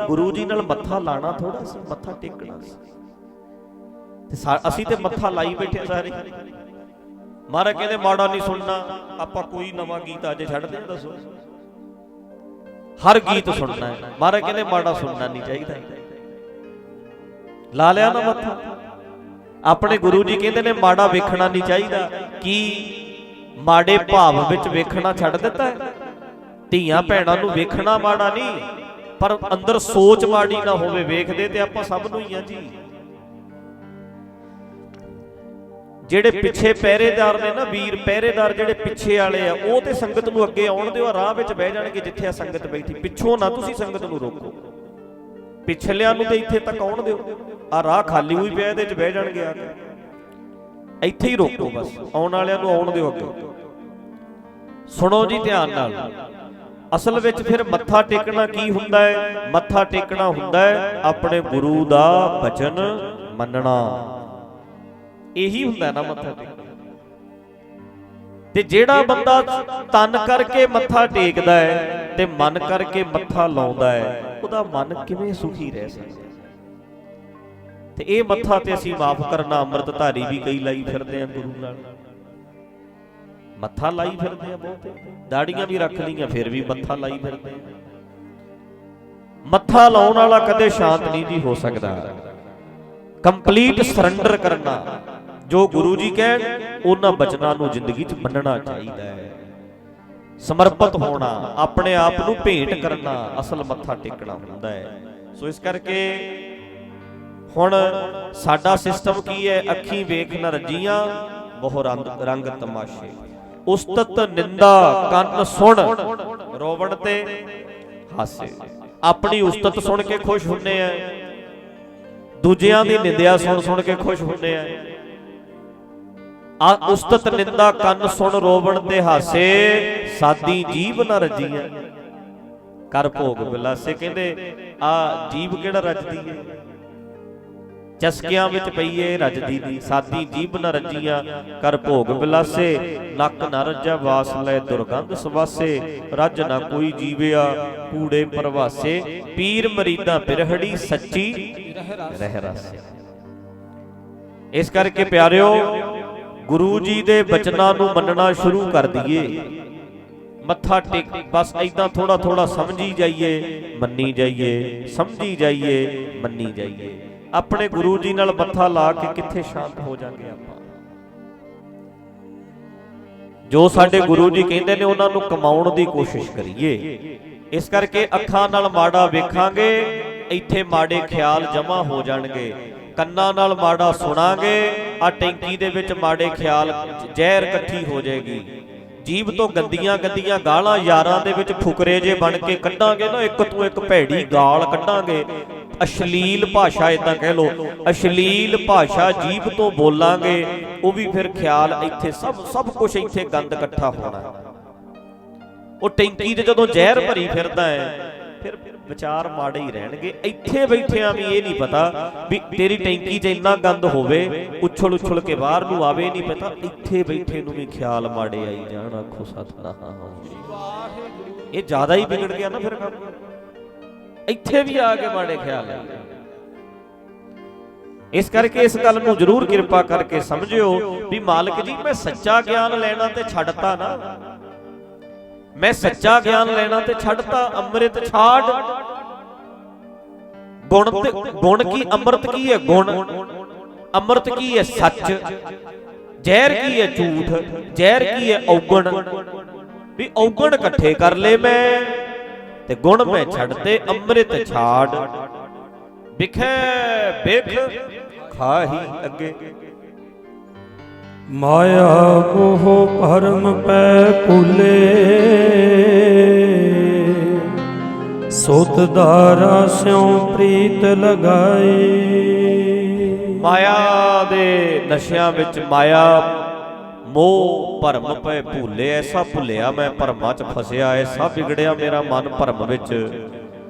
ਗੁਰੂ ਜੀ ਨਾਲ ਮੱਥਾ ਲਾਣਾ ਥੋੜਾ ਸੀ, ਮੱਥਾ ਟੇਕਣਾ ਸੀ। ਤੇ ਅਸੀਂ ਤੇ ਮੱਥਾ ਲਾਈ ਬੈਠੇ ਸਾਰੇ। ਮਹਾਰਾਜ ਕਹਿੰਦੇ ਮਾੜਾ ਨਹੀਂ ਸੁਣਨਾ, ਆਪਾਂ ਕੋਈ ਨਵਾਂ ਗੀਤ ਅੱਜ ਛੱਡਦੇ ਹਾਂ? ਦੱਸੋ ਹਰ ਗੀਤ ਸੁਣਨਾ ਹੈ। ਮਹਾਰਾਜ ਕਹਿੰਦੇ ਮਾੜਾ ਸੁਣਨਾ ਨਹੀਂ ਚਾਹੀਦਾ। ਲਾ ਲਿਆ ਨਾ ਮੱਥਾ। ਆਪਣੇ ਗੁਰੂ ਜੀ ਕਹਿੰਦੇ ਨੇ ਮਾੜਾ ਵੇਖਣਾ ਨਹੀਂ ਚਾਹੀਦਾ। ਕੀ ਮਾੜੇ ਭਾਵ ਵਿੱਚ ਵੇਖਣਾ ਛੱਡ ਦਿੱਤਾ ਹੈ? ਧੀਆਂ ਭੈਣਾਂ ਨੂੰ ਵੇਖਣਾ ਮਾੜਾ ਨਹੀਂ, ਪਰ ਅੰਦਰ ਸੋਚ ਮਾੜੀ ਨਾ ਹੋਵੇ। ਵੇਖਦੇ ਤੇ ਆਪਾਂ ਸਭ ਨੂੰ ਹੀ ਆ ਜੀ। ਜਿਹੜੇ ਪਿੱਛੇ ਪਹਿਰੇਦਾਰ ਨੇ ਨਾ, ਵੀਰ ਪਹਿਰੇਦਾਰ ਜਿਹੜੇ ਪਿੱਛੇ ਵਾਲੇ ਆ, ਉਹ ਤੇ ਸੰਗਤ ਨੂੰ ਅੱਗੇ ਆਉਣ ਦਿਓ, ਰਾਹ ਵਿੱਚ ਬਹਿ ਜਾਣਗੇ ਜਿੱਥੇ ਆ ਸੰਗਤ ਬੈਠੀ। ਪਿੱਛੋਂ ਨਾ ਤੁਸੀਂ ਸੰਗਤ ਨੂੰ ਰੋਕੋ, ਪਿਛਲਿਆਂ ਨੂੰ ਤੇ ਇੱਥੇ ਤੱਕ ਆਉਣ ਦਿਓ। ਆ ਰਾਹ ਖਾਲੀ ਹੋਈ ਪਿਆ, ਇਹਦੇ 'ਚ ਬਹਿ ਜਾਣਗੇ ਆ ਕੇ, ਇੱਥੇ ਹੀ ਰੋਕੋ ਬਸ। ਆਉਣ ਵਾਲਿਆਂ ਨੂੰ ਆਉਣ ਦਿਓ ਅੱਗੇ। ਸੁਣੋ ਜੀ ਧਿਆਨ ਨਾਲ। ਅਸਲ ਵਿੱਚ ਫਿਰ ਮੱਥਾ ਟੇਕਣਾ ਕੀ ਹੁੰਦਾ ਹੈ? ਮੱਥਾ ਟੇਕਣਾ ਹੁੰਦਾ ਹੈ ਆਪਣੇ ਗੁਰੂ ਦਾ ਬਚਨ ਮੰਨਣਾ। ਇਹੀ ਹੁੰਦਾ ਨਾ ਮੱਥਾ ਟੇਕਣਾ। ਤੇ ਜਿਹੜਾ ਬੰਦਾ ਤਨ ਕਰਕੇ ਮੱਥਾ ਟੇਕਦਾ ਹੈ ਤੇ ਮਨ ਕਰਕੇ ਮੱਥਾ ਲਾਉਂਦਾ ਹੈ, ਉਹਦਾ ਮਨ ਕਿਵੇਂ ਸੁਖੀ ਰਹਿ ਸਕਦਾ? ਤੇ ਇਹ ਮੱਥਾ ਤੇ ਅਸੀਂ ਮਾਫ ਕਰਨਾ ਅੰਮ੍ਰਿਤਧਾਰੀ ਵੀ ਕਈ ਲਾਈ ਫਿਰਦੇ ਆ, ਗੁਰੂ ਨਾਲ ਮੱਥਾ ਲਾਈ ਫਿਰਦੇ ਆ ਬਹੁਤੇ। ਦਾੜੀਆਂ ਵੀ ਰੱਖ ਲਈਆਂ ਫਿਰ ਵੀ ਮੱਥਾ ਲਾਈ ਫਿਰਦੇ ਆ। ਮੱਥਾ ਲਾਉਣ ਵਾਲਾ ਕਦੇ ਸ਼ਾਂਤ ਨਹੀਂ ਜੀ ਹੋ ਸਕਦਾ। ਕੰਪਲੀਟ ਸਰੈਂਡਰ ਕਰਨਾ, ਜੋ ਗੁਰੂ ਜੀ ਕਹਿਣ ਉਹਨਾਂ ਬਚਨਾਂ ਨੂੰ ਜ਼ਿੰਦਗੀ 'ਚ ਮੰਨਣਾ ਚਾਹੀਦਾ ਹੈ। ਸਮਰਪਿਤ ਹੋਣਾ, ਆਪਣੇ ਆਪ ਨੂੰ ਭੇਂਟ ਕਰਨਾ ਅਸਲ ਮੱਥਾ ਟੇਕਣਾ ਹੁੰਦਾ ਹੈ। ਸੋ ਇਸ ਕਰਕੇ ਹੁਣ ਸਾਡਾ ਸਿਸਟਮ ਕੀ ਹੈ? ਅੱਖੀਂ ਵੇਖ ਨ ਰੱਜੀਆਂ ਬਹੁ ਰੰਗ ਤਮਾਸ਼ੇ, ਉਸਤਤ ਨਿੰਦਾ ਕੰਨ ਸੁਣ ਰੋਵਣ ਤੇ ਹਾਸੇ। ਆਪਣੀ ਉਸਤਤ ਸੁਣ ਕੇ ਖੁਸ਼ ਹੁੰਦੇ ਆ, ਦੂਜਿਆਂ ਦੀ ਨਿੰਦਿਆ ਸੁਣ ਕੇ ਖੁਸ਼ ਹੁੰਦੇ ਆ। ਉਸਤਤ ਨਿੰਦਾ ਕੰਨ ਸੁਣ ਰੋਵਣ ਤੇ ਹਾਸੇ, ਸਾਦੀ ਜੀਭ ਨਾ ਰੱਜੀਆਂ, ਕਰ ਭੋਗ ਵਿਲਾਸੇ। ਕਹਿੰਦੇ ਆ ਜੀਭ ਕਿਹੜਾ ਰੱਜਦੀ ਏ, ਚਸਕਿਆਂ ਵਿੱਚ ਪਈਏ ਰੱਜਦੀ ਦੀ। ਸਾਦੀ ਜੀਭ ਨਾ ਰੱਜੀਆਂ, ਕਰ ਭੋਗ ਵਿਲਾਸੇ। ਨੱਕ ਨਾ ਰੱਜਾ ਵਾਸ ਲੈ ਦੁਰਗੰਧ ਸਵਾਸੇ। ਰੱਜ ਨਾ ਕੋਈ ਜੀਵਿਆ ਕੂੜੇ ਪ੍ਰਵਾਸੇ। ਪੀਰ ਮਰੀਦਾਂ ਬਿਰਹੜੀ ਸੱਚੀ ਰਹਿ ਰਾਸੇ। ਇਸ ਕਰਕੇ ਪਿਆਰਿਓ, ਗੁਰੂ ਜੀ ਦੇ ਬਚਨਾਂ ਨੂੰ ਮੰਨਣਾ ਸ਼ੁਰੂ ਕਰ ਦਈਏ। ਮੱਥਾ ਟੇਕ ਬਸ ਏਦਾਂ ਥੋੜਾ ਥੋੜਾ ਸਮਝੀ ਜਾਈਏ, ਮੰਨੀ ਜਾਈਏ, ਸਮਝੀ ਜਾਈਏ, ਮੰਨੀ ਜਾਈਏ। ਆਪਣੇ ਗੁਰੂ ਜੀ ਨਾਲ ਮੱਥਾ ਲਾ ਕੇ ਕਿੱਥੇ ਸ਼ਾਂਤ ਹੋ ਜਾਾਂਗੇ ਆਪਾਂ। ਜੋ ਸਾਡੇ ਗੁਰੂ ਜੀ ਕਹਿੰਦੇ ਨੇ ਉਹਨਾਂ ਨੂੰ ਕਮਾਉਣ ਦੀ ਕੋਸ਼ਿਸ਼ ਕਰੀਏ। ਇਸ ਕਰਕੇ ਅੱਖਾਂ ਨਾਲ ਮਾੜਾ ਵੇਖਾਂਗੇ, ਇੱਥੇ ਮਾੜੇ ਖਿਆਲ ਜਮ੍ਹਾਂ ਹੋ ਜਾਣਗੇ। ਕੰਨਾਂ ਨਾਲ ਮਾੜਾ ਸੁਣਾਂਗੇ, ਆ ਟੈਂਕੀ ਦੇ ਵਿੱਚ ਮਾੜੇ ਖਿਆਲ ਜ਼ਹਿਰ ਇਕੱਠੀ ਹੋ ਜਾਏਗੀ। ਜੀਭ ਤੋਂ ਗੰਦੀਆਂ ਗੰਦੀਆਂ ਗਾਲਾਂ ਯਾਰਾਂ ਦੇ ਵਿੱਚ ਫੁਕਰੇ ਜੇ ਬਣ ਕੇ ਕੱਢਾਂਗੇ ਨਾ, ਇੱਕ ਤੋਂ ਇੱਕ ਭੈੜੀ ਗਾਲ ਕੱਢਾਂਗੇ, ਅਸ਼ਲੀਲ ਭਾਸ਼ਾ ਇਦਾਂ ਕਹਿ ਲੋ, ਅਸ਼ਲੀਲ ਭਾਸ਼ਾ ਜੀਭ ਤੋਂ ਬੋਲਾਂਗੇ, ਉਹ ਵੀ ਫਿਰ ਖਿਆਲ ਇੱਥੇ ਸਭ ਕੁਝ ਇੱਥੇ ਗੰਦ ਇਕੱਠਾ ਹੋਣਾ। ਉਹ ਟੈਂਕੀ ਤੇ ਜਦੋਂ ਜ਼ਹਿਰ ਭਰੀ ਫਿਰਦਾ ਹੈ, ਫਿਰ ਵਿਚਾਰ ਮਾੜੇ ਹੀ ਰਹਿਣਗੇ। ਇੱਥੇ ਬੈਠਿਆਂ ਵੀ ਇਹ ਨਹੀਂ ਪਤਾ ਵੀ ਤੇਰੀ ਟੈਂਕੀ 'ਚ ਇੰਨਾ ਗੰਦ ਹੋਵੇ, ਉਛਲ ਉਛਲ ਕੇ ਬਾਹਰ ਨੂੰ ਆਵੇ, ਨਹੀਂ ਪਤਾ ਇੱਥੇ ਬੈਠੇ ਨੂੰ ਵੀ ਖਿਆਲ ਮਾੜੇ ਆਈ ਜਾਣ। ਆਖੋ ਸਤਿਨਾਮ। ਇਹ ਜ਼ਿਆਦਾ ਹੀ ਵਿਗੜ ਗਿਆ ਨਾ ਫਿਰ ਕੰਮ, ਇੱਥੇ ਵੀ ਆ ਕੇ ਮਾੜੇ ਖਿਆਲ ਆ। ਇਸ ਕਰਕੇ ਇਸ ਗੱਲ ਨੂੰ ਜ਼ਰੂਰ ਕਿਰਪਾ ਕਰਕੇ ਸਮਝਿਓ ਵੀ ਮਾਲਕ ਜੀ ਮੈਂ ਸੱਚਾ ਗਿਆਨ ਲੈਣਾ ਤੇ ਛੱਡਤਾ ਨਾ, ਮੈਂ ਸੱਚਾ ਗਿਆਨ ਲੈਣਾ ਤੇ ਛੱਡਤਾ, ਅੰਮ੍ਰਿਤ ਛਾੜ। ਗੁਣ ਕੀ ਅੰਮ੍ਰਿਤ ਕੀ ਹੈ? ਗੁਣ। ਅੰਮ੍ਰਿਤ ਕੀ ਹੈ? ਸੱਚ। ਜ਼ਹਿਰ ਕੀ ਹੈ? ਝੂਠ। ਜ਼ਹਿਰ ਕੀ ਹੈ? ਔਗਣ। ਵੀ ਔਗਣ ਇਕੱਠੇ ਕਰ ਲਏ ਮੈਂ ਤੇ ਗੁਣ ਮੈਂ ਛੱਡਤੇ, ਅੰਮ੍ਰਿਤ ਛਾੜ। ਵਿਖੇ ਬਿਖ ਖਾਹੀ ਅੱਗੇ। ਮਾਇਆ ਮੋਹ ਭਰਮ ਪੈ ਭੁਲੇ, ਸੁਤ ਦਾਰਾ ਸਿਉ ਪ੍ਰੀਤ ਲਗਾਈ। ਮਾਇਆ ਦੇ ਨਸ਼ਿਆਂ ਵਿੱਚ, ਮਾਇਆ ਮੋਹ ਭਰਮ ਪੈ ਭੁੱਲੇ, ਐਸਾ ਭੁੱਲਿਆ ਮੈਂ ਭਰਮਾਂ 'ਚ ਫਸਿਆ, ਐਸਾ ਵਿਗੜਿਆ ਮੇਰਾ ਮਨ ਭਰਮ ਵਿੱਚ।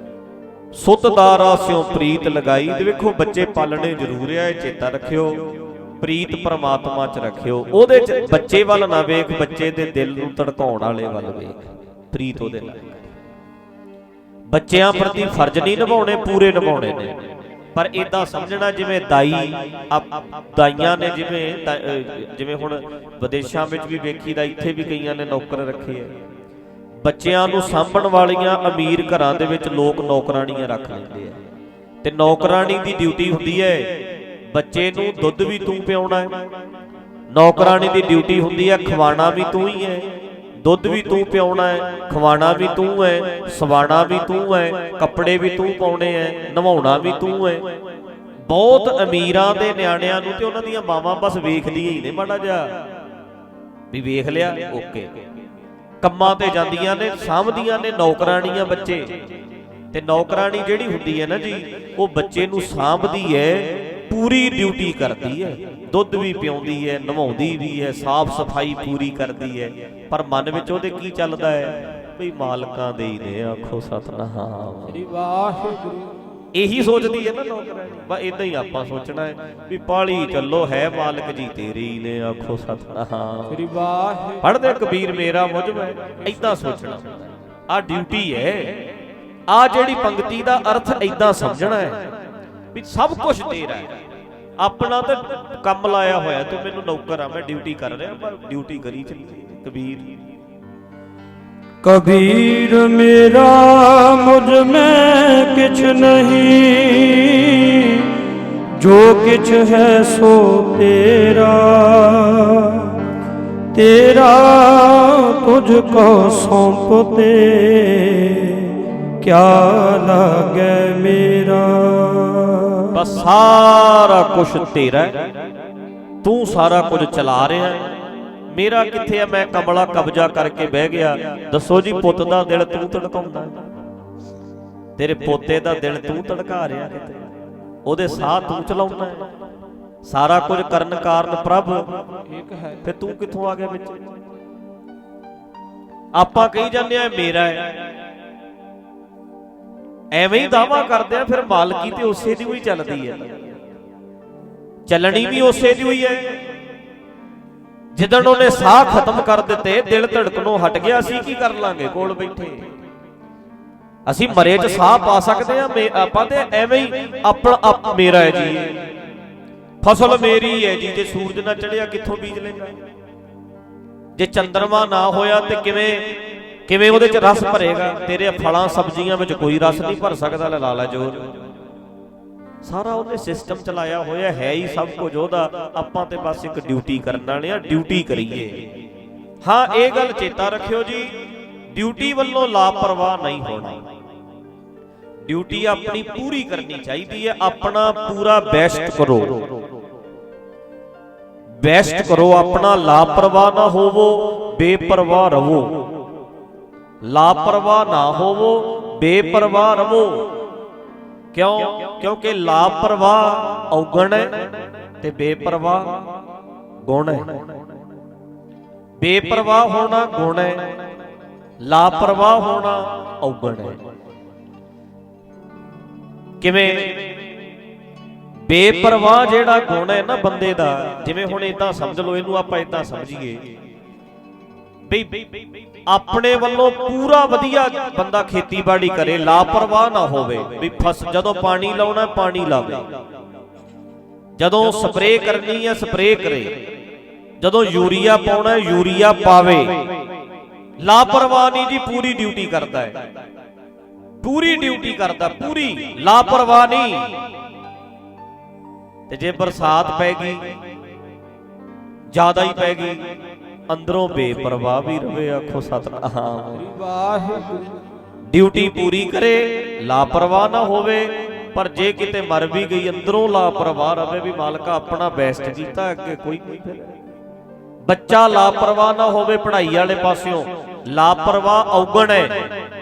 ਸੁਤ ਦਾਰਾ ਸਿਉ ਪ੍ਰੀਤ ਲਗਾਈ। ਤੇ ਵੇਖੋ ਬੱਚੇ ਪਾਲਣੇ ਜ਼ਰੂਰ ਆ, ਇਹ ਚੇਤਾ ਰੱਖਿਓ। ਪ੍ਰੀਤ ਪਰਮਾਤਮਾ 'ਚ ਰੱਖਿਓ, ਉਹਦੇ 'ਚ ਬੱਚੇ ਵੱਲ ਨਾ ਵੇਖ, ਬੱਚੇ ਦੇ ਦਿਲ ਨੂੰ ਧੜਕਾਉਣ ਵਾਲੇ ਵੱਲ ਵੇਖ। ਪ੍ਰੀਤ ਉਹਦੇ ਨਾਲ। ਬੱਚਿਆਂ ਪ੍ਰਤੀ ਫਰਜ਼ ਨਹੀਂ ਨਿਭਾਉਣੇ, ਪੂਰੇ ਨਿਭਾਉਣੇ ਨੇ, ਪਰ ਇਦਾਂ ਸਮਝਣਾ ਜਿਵੇਂ ਦਾਈਆਂ ਨੇ, ਜਿਵੇਂ ਹੁਣ ਵਿਦੇਸ਼ਾਂ ਵਿੱਚ ਵੀ ਵੇਖੀਦਾ, ਇੱਥੇ ਵੀ ਕਈਆਂ ਨੇ ਨੌਕਰ ਰੱਖੇ ਆ। ਬੱਚਿਆਂ ਨੂੰ ਸਾਂਭਣ ਵਾਲੀਆਂ ਅਮੀਰ ਘਰਾਂ ਦੇ ਵਿੱਚ ਲੋਕ ਨੌਕਰਾਣੀਆਂ ਰੱਖ ਲੈਂਦੇ ਆ, ਤੇ ਨੌਕਰਾਣੀ ਦੀ ਡਿਊਟੀ ਹੁੰਦੀ ਹੈ ਬੱਚੇ ਨੂੰ ਦੁੱਧ ਵੀ ਤੂੰ ਪਿਆਉਣਾ ਹੈ। ਨੌਕਰਾਣੀ ਦੀ ਡਿਊਟੀ ਹੁੰਦੀ ਹੈ ਖਵਾਣਾ ਵੀ ਤੂੰ ਹੀ ਹੈ, ਦੁੱਧ ਵੀ ਤੂੰ ਪਿਆਉਣਾ ਹੈ, ਖਵਾਣਾ ਵੀ ਤੂੰ ਹੈ, ਸਵਾਣਾ ਵੀ ਤੂੰ ਹੈ, ਕੱਪੜੇ ਵੀ ਤੂੰ ਪਾਉਣੇ ਹੈ, ਨਵਾਉਣਾ ਵੀ ਤੂੰ ਹੈ। ਬਹੁਤ ਅਮੀਰਾਂ ਦੇ ਨਿਆਣਿਆਂ ਨੂੰ ਤੇ ਉਹਨਾਂ ਦੀਆਂ ਮਾਵਾਂ ਬਸ ਵੇਖਦੀਆਂ ਹੀ ਨੇ, ਮਾੜਾ ਜਿਹਾ ਵੀ ਵੇਖ ਲਿਆ, ਓਕੇ। ਕੰਮਾਂ ਤੇ ਜਾਂਦੀਆਂ ਨੇ, ਸਾਂਭਦੀਆਂ ਨੇ ਨੌਕਰਾਣੀਆਂ ਬੱਚੇ। ਤੇ ਨੌਕਰਾਣੀ ਜਿਹੜੀ ਹੁੰਦੀ ਹੈ ਨਾ ਜੀ, ਉਹ ਬੱਚੇ ਨੂੰ ਸਾਂਭਦੀ ਹੈ, ਪੂਰੀ ਡਿਊਟੀ ਕਰਦੀ ਹੈ, ਦੁੱਧ ਵੀ ਪਿਆਉਂਦੀ ਹੈ, ਨਵਾਉਂਦੀ ਵੀ ਹੈ, ਸਾਫ਼ ਸਫਾਈ ਪੂਰੀ ਕਰਦੀ ਹੈ, ਪਰ ਮਨ ਵਿੱਚ ਉਹਦੇ ਕੀ ਚੱਲਦਾ ਹੈ? ਬਈ ਮਾਲਕਾਂ ਦੇ ਹੀ ਨੇ। ਆਖੋ ਸਤਿਨਾਮ। ਸ੍ਰੀ ਵਾਹਿਗੁਰੂ। ਇਹੀ ਸੋਚਦੀ ਹੈ ਨਾ ਨੌਕਰਾਣੀ। ਬਸ ਇਦਾਂ ਹੀ ਆਪਾਂ ਸੋਚਣਾ ਹੈ ਵੀ ਪਾਲੀ ਚੱਲੋ, ਹੈ ਮਾਲਕ ਜੀ ਤੇਰੇ ਹੀ ਨੇ। ਆਖੋ ਸਤਿਨਾਮ। ਸ੍ਰੀ ਵਾਹਿਗੁਰੂ। ਪੜ੍ਹਦੇ ਕਬੀਰ ਮੇਰਾ ਮੁਝਮ ਹੈ, ਇਦਾਂ ਸੋਚਣਾ। ਆਹ ਡਿਊਟੀ ਹੈ। ਆਹ ਜਿਹੜੀ ਪੰਕਤੀ ਦਾ ਅਰਥ ਇਦਾਂ ਸਮਝਣਾ ਹੈ ਵੀ ਸਭ ਕੁਝ ਤੇਰਾ ਹੈ, ਆਪਣਾ ਤਾਂ ਕੰਮ ਲਾਇਆ ਹੋਇਆ, ਤੂੰ ਮੈਨੂੰ ਨੌਕਰ ਆ, ਮੈਂ ਡਿਊਟੀ ਕਰ ਰਿਹਾ, ਪਰ ਡਿਊਟੀ ਕਰੀ ਚੱਲੀ। ਕਬੀਰ ਕਬੀਰ ਮੇਰਾ ਮੁਝ ਮੈਂ ਕਿਛ ਨਹੀਂ, ਜੋ ਕਿਛ ਹੈ ਸੋ ਤੇਰਾ, ਤੇਰਾ ਤੁਝ ਕੋ ਸੌਂਪਤੇ, ਕਿਆ ਲਾਗੈ ਮੇਰਾ। ਬਸ ਸਾਰਾ ਕੁਝ ਤੇਰਾ, ਤੂੰ ਸਾਰਾ ਕੁਝ ਚਲਾ ਰਿਹਾ, ਮੇਰਾ ਕਿੱਥੇ ਆ? ਮੈਂ ਕਮਲਾ ਕਬਜ਼ਾ ਕਰਕੇ ਬਹਿ ਗਿਆ। ਦੱਸੋ ਜੀ, ਪੁੱਤ ਦਾ ਦਿਲ ਤੂੰ ਧੜਕਾਉਂਦਾ, ਤੇਰੇ ਪੋਤੇ ਦਾ ਦਿਲ ਤੂੰ ਧੜਕਾ ਰਿਹਾ, ਕਿਤੇ ਉਹਦੇ ਸਾਹ ਤੂੰ ਚਲਾਉਂਦਾ, ਸਾਰਾ ਕੁਝ ਕਰਨ ਕਾਰਨ ਪ੍ਰਭ ਇੱਕ ਹੈ, ਫਿਰ ਤੂੰ ਕਿੱਥੋਂ ਆ ਗਿਆ ਵਿੱਚ? ਆਪਾਂ ਕਹੀ ਜਾਂਦੇ ਆ ਮੇਰਾ ਹੈ, ਐਵੇਂ ਹੀ ਦਾਵਾ ਕਰਦੇ ਆ, ਫਿਰ ਮਾਲਕੀ ਤੇ ਉਸੇ ਦੀ ਹੋਈ ਚੱਲਦੀ ਹੈ, ਚੱਲਣੀ ਵੀ ਉਸੇ ਦੀ ਹੋਈ ਹੈ। ਜਿੱਦਣ ਉਹਨੇ ਸਾਹ ਖਤਮ ਕਰ ਦਿੱਤੇ, ਦਿਲ ਧੜਕਣੋਂ ਹਟ ਗਿਆ, ਅਸੀਂ ਕੀ ਕਰ ਲਾਂਗੇ ਕੋਲ ਬੈਠੇ? ਅਸੀਂ ਮਰੇ 'ਚ ਸਾਹ ਪਾ ਸਕਦੇ ਆ? ਆਪਾਂ ਤੇ ਐਵੇਂ ਹੀ ਆਪਣਾ ਮੇਰਾ ਹੈ ਜੀ, ਫਸਲ ਮੇਰੀ ਹੈ ਜੀ। ਜੇ ਸੂਰਜ ਨਾ ਚੜਿਆ ਕਿੱਥੋਂ ਬੀਜ ਲੈਂਦਾ? ਜੇ ਚੰਦਰਮਾ ਨਾ ਹੋਇਆ ਤੇ ਕਿਵੇਂ ਉਹਦੇ 'ਚ ਰਸ ਭਰੇਗਾ? ਤੇਰੇ ਫਲਾਂ ਸਬਜ਼ੀਆਂ ਵਿੱਚ ਕੋਈ ਰਸ ਨਹੀਂ ਭਰ ਸਕਦਾ। ਲਾਲਾ ਜੋਰ ਸਾਰਾ ਉਹਨੇ ਸਿਸਟਮ ਚਲਾਇਆ ਹੋਇਆ ਹੈ ਹੀ ਸਭ ਕੁਝ ਉਹਦਾ। ਆਪਾਂ ਤੇ ਬਸ ਇੱਕ ਡਿਊਟੀ ਕਰਨ ਵਾਲੇ ਆ, ਡਿਊਟੀ ਕਰੀਏ। ਹਾਂ, ਇਹ ਗੱਲ ਚੇਤਾ ਰੱਖਿਓ ਜੀ, ਡਿਊਟੀ ਵੱਲੋਂ ਲਾਪਰਵਾਹ ਨਹੀਂ ਹੋਣਾ। ਡਿਊਟੀ ਆਪਣੀ ਪੂਰੀ ਕਰਨੀ ਚਾਹੀਦੀ ਹੈ, ਆਪਣਾ ਪੂਰਾ ਬੈਸਟ ਕਰੋ, ਬੈਸਟ ਕਰੋ ਆਪਣਾ। ਲਾਪਰਵਾਹ ਨਾ ਹੋਵੋ, ਬੇਪਰਵਾਹ ਰਹੋ। ਲਾਪਰਵਾਹ ਨਾ ਹੋਵੋ, ਬੇਪਰਵਾਹ ਰਹੋ। ਕਿਉਂ? ਕਿਉਂਕਿ ਲਾਪਰਵਾਹ ਔਗਣ ਹੈ ਤੇ ਬੇਪਰਵਾਹ ਗੁਣ ਹੈ। ਬੇਪਰਵਾਹ ਹੋਣਾ ਗੁਣ ਹੈ, ਲਾਪਰਵਾਹ ਹੋਣਾ ਔਗਣ ਹੈ। ਕਿਵੇਂ? ਬੇਪਰਵਾਹ ਜਿਹੜਾ ਗੁਣ ਹੈ ਨਾ ਬੰਦੇ ਦਾ, ਜਿਵੇਂ ਹੁਣ ਇਦਾਂ ਸਮਝ ਲਓ, ਇਹਨੂੰ ਆਪਾਂ ਇਦਾਂ ਸਮਝੀਏ ਬਈ ਆਪਣੇ ਵੱਲੋਂ ਪੂਰਾ ਵਧੀਆ ਬੰਦਾ ਖੇਤੀਬਾੜੀ ਕਰੇ, ਲਾਪਰਵਾਹ ਨਾ ਹੋਵੇ। ਵੀ ਜਦੋਂ ਪਾਣੀ ਲਾਉਣਾ ਪਾਣੀ ਲਾਵੇ, ਜਦੋਂ ਸਪਰੇਅ ਕਰਨੀ ਹੈ ਸਪਰੇਅ ਕਰੇ, ਜਦੋਂ ਯੂਰੀਆ ਪਾਉਣਾ ਯੂਰੀਆ ਪਾਵੇ। ਲਾਪਰਵਾਹ ਨਹੀਂ ਜੀ, ਪੂਰੀ ਡਿਊਟੀ ਕਰਦਾ ਹੈ, ਪੂਰੀ ਡਿਊਟੀ ਕਰਦਾ, ਪੂਰੀ ਲਾਪਰਵਾਹ ਨਹੀਂ। ਤੇ ਜੇ ਬਰਸਾਤ ਪੈ ਗਈ, ਜ਼ਿਆਦਾ ਹੀ ਪੈ ਗਈ, ਅੰਦਰੋਂ ਬੇਪਰਵਾਹ ਵੀ ਰਵੇ। ਆਖੋ ਸਤਿਨਾਮ ਵਾਹਿਗੁਰੂ। ਡਿਊਟੀ ਪੂਰੀ ਕਰੇ, ਲਾਪਰਵਾਹ ਨਾ ਹੋਵੇ। ਪਰ ਜੇ ਕਿਤੇ ਮਰ ਵੀ ਗਈ, ਅੰਦਰੋਂ ਲਾਪਰਵਾਹ ਰਵੇ ਵੀ ਮਾਲਕਾ ਆਪਣਾ ਬੈਸਟ ਕੀਤਾ, ਅੱਗੇ ਕੋਈ ਨਹੀਂ। ਫਿਰ ਬੱਚਾ ਲਾਪਰਵਾਹ ਨਾ ਹੋਵੇ ਪੜ੍ਹਾਈ ਵਾਲੇ ਪਾਸਿਓਂ, ਲਾਪਰਵਾਹ ਔਗਣ ਹੈ।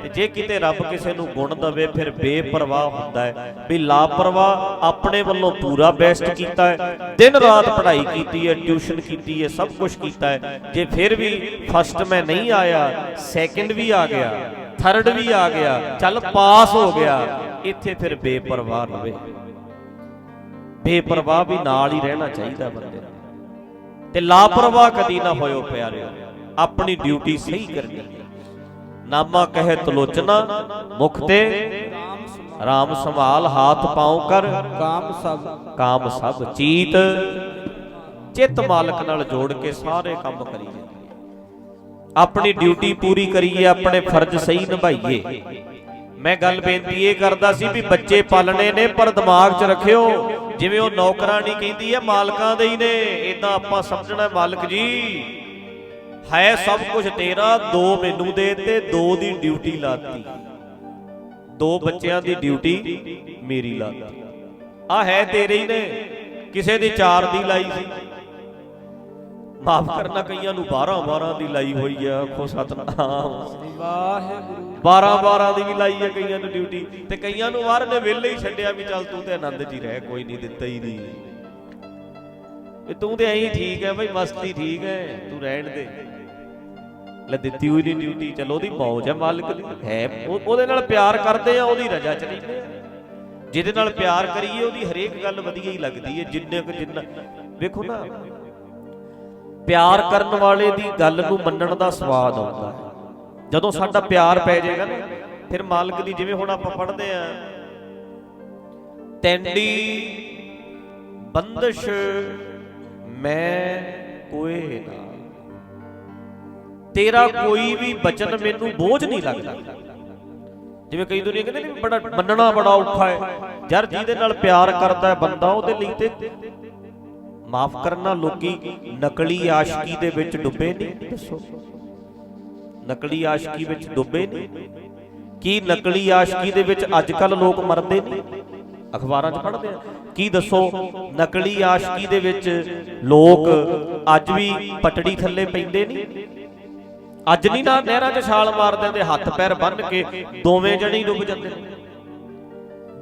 ਤੇ ਜੇ ਕਿਤੇ ਰੱਬ ਕਿਸੇ ਨੂੰ ਗੁਣ ਦਵੇ, ਫਿਰ ਬੇਪਰਵਾਹ ਹੁੰਦਾ ਹੈ ਵੀ ਲਾਪਰਵਾਹ ਆਪਣੇ ਵੱਲੋਂ ਪੂਰਾ ਬੈਸਟ ਕੀਤਾ ਹੈ, ਦਿਨ ਰਾਤ ਪੜ੍ਹਾਈ ਕੀਤੀ ਹੈ, ਟਿਊਸ਼ਨ ਕੀਤੀ ਹੈ, ਸਭ ਕੁਝ ਕੀਤਾ ਹੈ। ਜੇ ਫਿਰ ਵੀ ਫਸਟ ਮੈਂ ਨਹੀਂ ਆਇਆ, ਸੈਕਿੰਡ ਵੀ ਆ ਗਿਆ, ਥਰਡ ਵੀ ਆ ਗਿਆ, ਚੱਲ ਪਾਸ ਹੋ ਗਿਆ, ਇੱਥੇ ਫਿਰ ਬੇਪਰਵਾਹ ਰਵੇ। ਬੇਪਰਵਾਹ ਵੀ ਨਾਲ ਹੀ ਰਹਿਣਾ ਚਾਹੀਦਾ ਬੰਦੇ ਨੂੰ, ਤੇ ਲਾਪਰਵਾਹ ਕਦੀ ਨਾ ਹੋਇਓ ਪਿਆਰਿਓ। ਆਪਣੀ ਡਿਊਟੀ ਸਹੀ ਕਰਨੀ। ਨਾਮਾ ਕਹੇ ਤਲੋਚਨਾ, ਮੁਖ ਤੇ ਰਾਮ ਸੰਭਾਲ, ਹਾਥ ਪਾਉ ਕਰ ਕਾਮ ਸਭ ਚੀਤ। ਚਿੱਤ ਮਾਲਕ ਨਾਲ ਜੋੜ ਕੇ ਸਾਰੇ ਕੰਮ ਕਰੀਏ, ਆਪਣੀ ਡਿਊਟੀ ਪੂਰੀ ਕਰੀਏ, ਆਪਣੇ ਫਰਜ਼ ਸਹੀ ਨਿਭਾਈਏ। ਮੈਂ ਗੱਲ ਬੇਨਤੀ ਇਹ ਕਰਦਾ ਸੀ ਵੀ ਬੱਚੇ ਪਾਲਣੇ ਨੇ, ਪਰ ਦਿਮਾਗ 'ਚ ਰੱਖਿਓ ਜਿਵੇਂ ਉਹ ਨੌਕਰਾਨੀ ਕਹਿੰਦੀ ਹੈ ਮਾਲਕਾਂ ਦੇ ਹੀ ਨੇ, ਇਦਾਂ ਆਪਾਂ ਸਮਝਣਾ ਮਾਲਕ ਜੀ ਹੈ ਸਭ ਕੁਝ ਤੇਰਾ, 2 ਮੈਨੂੰ ਦੇ ਤੇ 2 ਦੀ ਡਿਊਟੀ ਲਾਤੀ, 2 ਬੱਚਿਆਂ ਦੀ ਡਿਊਟੀ ਮੇਰੀ ਲਾਤੀ। ਆ ਹੈ ਤੇਰੇ ਹੀ ਨੇ, ਕਿਸੇ ਦੀ 4 ਦੀ ਲਾਈ ਸੀ, ਮਾਫ ਕਰਨਾ ਕਈਆਂ ਨੂੰ 12 ਦੀ ਲਾਈ ਹੋਈ ਆ। ਆਖੋ ਸਤਿਨਾਮ ਵਾਹਿਗੁਰੂ। 12 ਦੀ ਵੀ ਲਾਈ ਹੈ ਕਈਆਂ ਨੂੰ ਡਿਊਟੀ, ਤੇ ਕਈਆਂ ਨੂੰ ਵਾਰ ਨੇ ਵਿਹਲੇ ਹੀ ਛੱਡਿਆ ਵੀ ਚੱਲ ਤੂੰ ਤੇ ਆਨੰਦ 'ਚ ਹੀ ਰਹਿ, ਕੋਈ ਨਹੀਂ, ਦਿੱਤਾ ਹੀ ਨਹੀਂ, ਤੂੰ ਤੇ ਐਂ ਠੀਕ ਹੈ ਬਈ, ਮਸਤੀ ਠੀਕ ਹੈ, ਤੂੰ ਰਹਿਣ ਦੇ। ਲੈ ਦਿੱਤੀ ਹੋਈ ਨਹੀਂ ਡਿਊਟੀ, ਚਲੋ ਉਹਦੀ ਮੌਜ ਹੈ ਮਾਲਕ ਦੀ, ਹੈ ਉਹਦੇ ਨਾਲ ਪਿਆਰ ਕਰਦੇ ਆ, ਉਹਦੀ ਰਜਾ ਚ ਰਹਿੰਦੇ ਆ। ਜਿਹਦੇ ਨਾਲ ਪਿਆਰ ਕਰੀਏ ਉਹਦੀ ਹਰੇਕ ਗੱਲ ਵਧੀਆ ਹੀ ਲੱਗਦੀ ਹੈ। ਜਿੰਨਾ ਵੇਖੋ ਨਾ, ਪਿਆਰ ਕਰਨ ਵਾਲੇ ਦੀ ਗੱਲ ਨੂੰ ਮੰਨਣ ਦਾ ਸਵਾਦ ਆਉਂਦਾ ਹੈ। ਜਦੋਂ ਸਾਡਾ ਪਿਆਰ ਪੈ ਜਾਏਗਾ ਨਾ, ਫਿਰ ਮਾਲਕ ਦੀ, ਜਿਵੇਂ ਹੁਣ ਆਪਾਂ ਪੜ੍ਹਦੇ ਆ, ਤੈਂਡੀ ਬੰਦਸ਼ ਮੈਂ ਕੋਏ ਨਾ, ਤੇਰਾ ਕੋਈ ਵੀ ਬਚਨ ਮੈਨੂੰ ਬੋਝ ਨਹੀਂ ਲੱਗਦਾ। ਜਿਵੇਂ ਕਈ ਦੁਨੀਆ ਕਹਿੰਦੇ ਨੇ ਬੜਾ ਮੰਨਣਾ ਬੜਾ ਔਖਾ ਹੈ, ਯਾਰ ਜਿਹਦੇ ਨਾਲ ਪਿਆਰ ਕਰਦਾ ਹੈ ਬੰਦਾ, ਉਹਦੇ ਲਈ ਤੇ ਮਾਫ ਕਰਨਾ, ਲੋਕੀ ਨਕਲੀ ਆਸ਼ਕੀ ਦੇ ਵਿੱਚ ਡੁੱਬੇ ਨਹੀਂ। ਦੱਸੋ, ਨਕਲੀ ਆਸ਼ਕੀ ਵਿੱਚ ਡੁੱਬੇ ਨਹੀਂ? ਕੀ ਨਕਲੀ ਆਸ਼ਕੀ ਦੇ ਵਿੱਚ ਅੱਜ ਕੱਲ ਲੋਕ ਮਰਦੇ ਨਹੀਂ? ਅਖਬਾਰਾਂ 'ਚ ਪੜ੍ਹਦੇ ਆ। ਕੀ ਦੱਸੋ, ਨਕਲੀ ਆਸ਼ਕੀ ਦੇ ਵਿੱਚ ਲੋਕ ਅੱਜ ਵੀ ਪਟੜੀ ਥੱਲੇ ਪੈਂਦੇ ਨਹੀਂ? ਅੱਜ ਨਹੀਂ ਨਾ ਨਹਿਰਾਂ 'ਚ ਛਾਲ ਮਾਰਦੇ ਤੇ ਹੱਥ ਪੈਰ ਬੰਨ੍ਹ ਕੇ ਦੋਵੇਂ ਜਣੇ ਡੁੱਬ ਜਾਂਦੇ ਨੇ,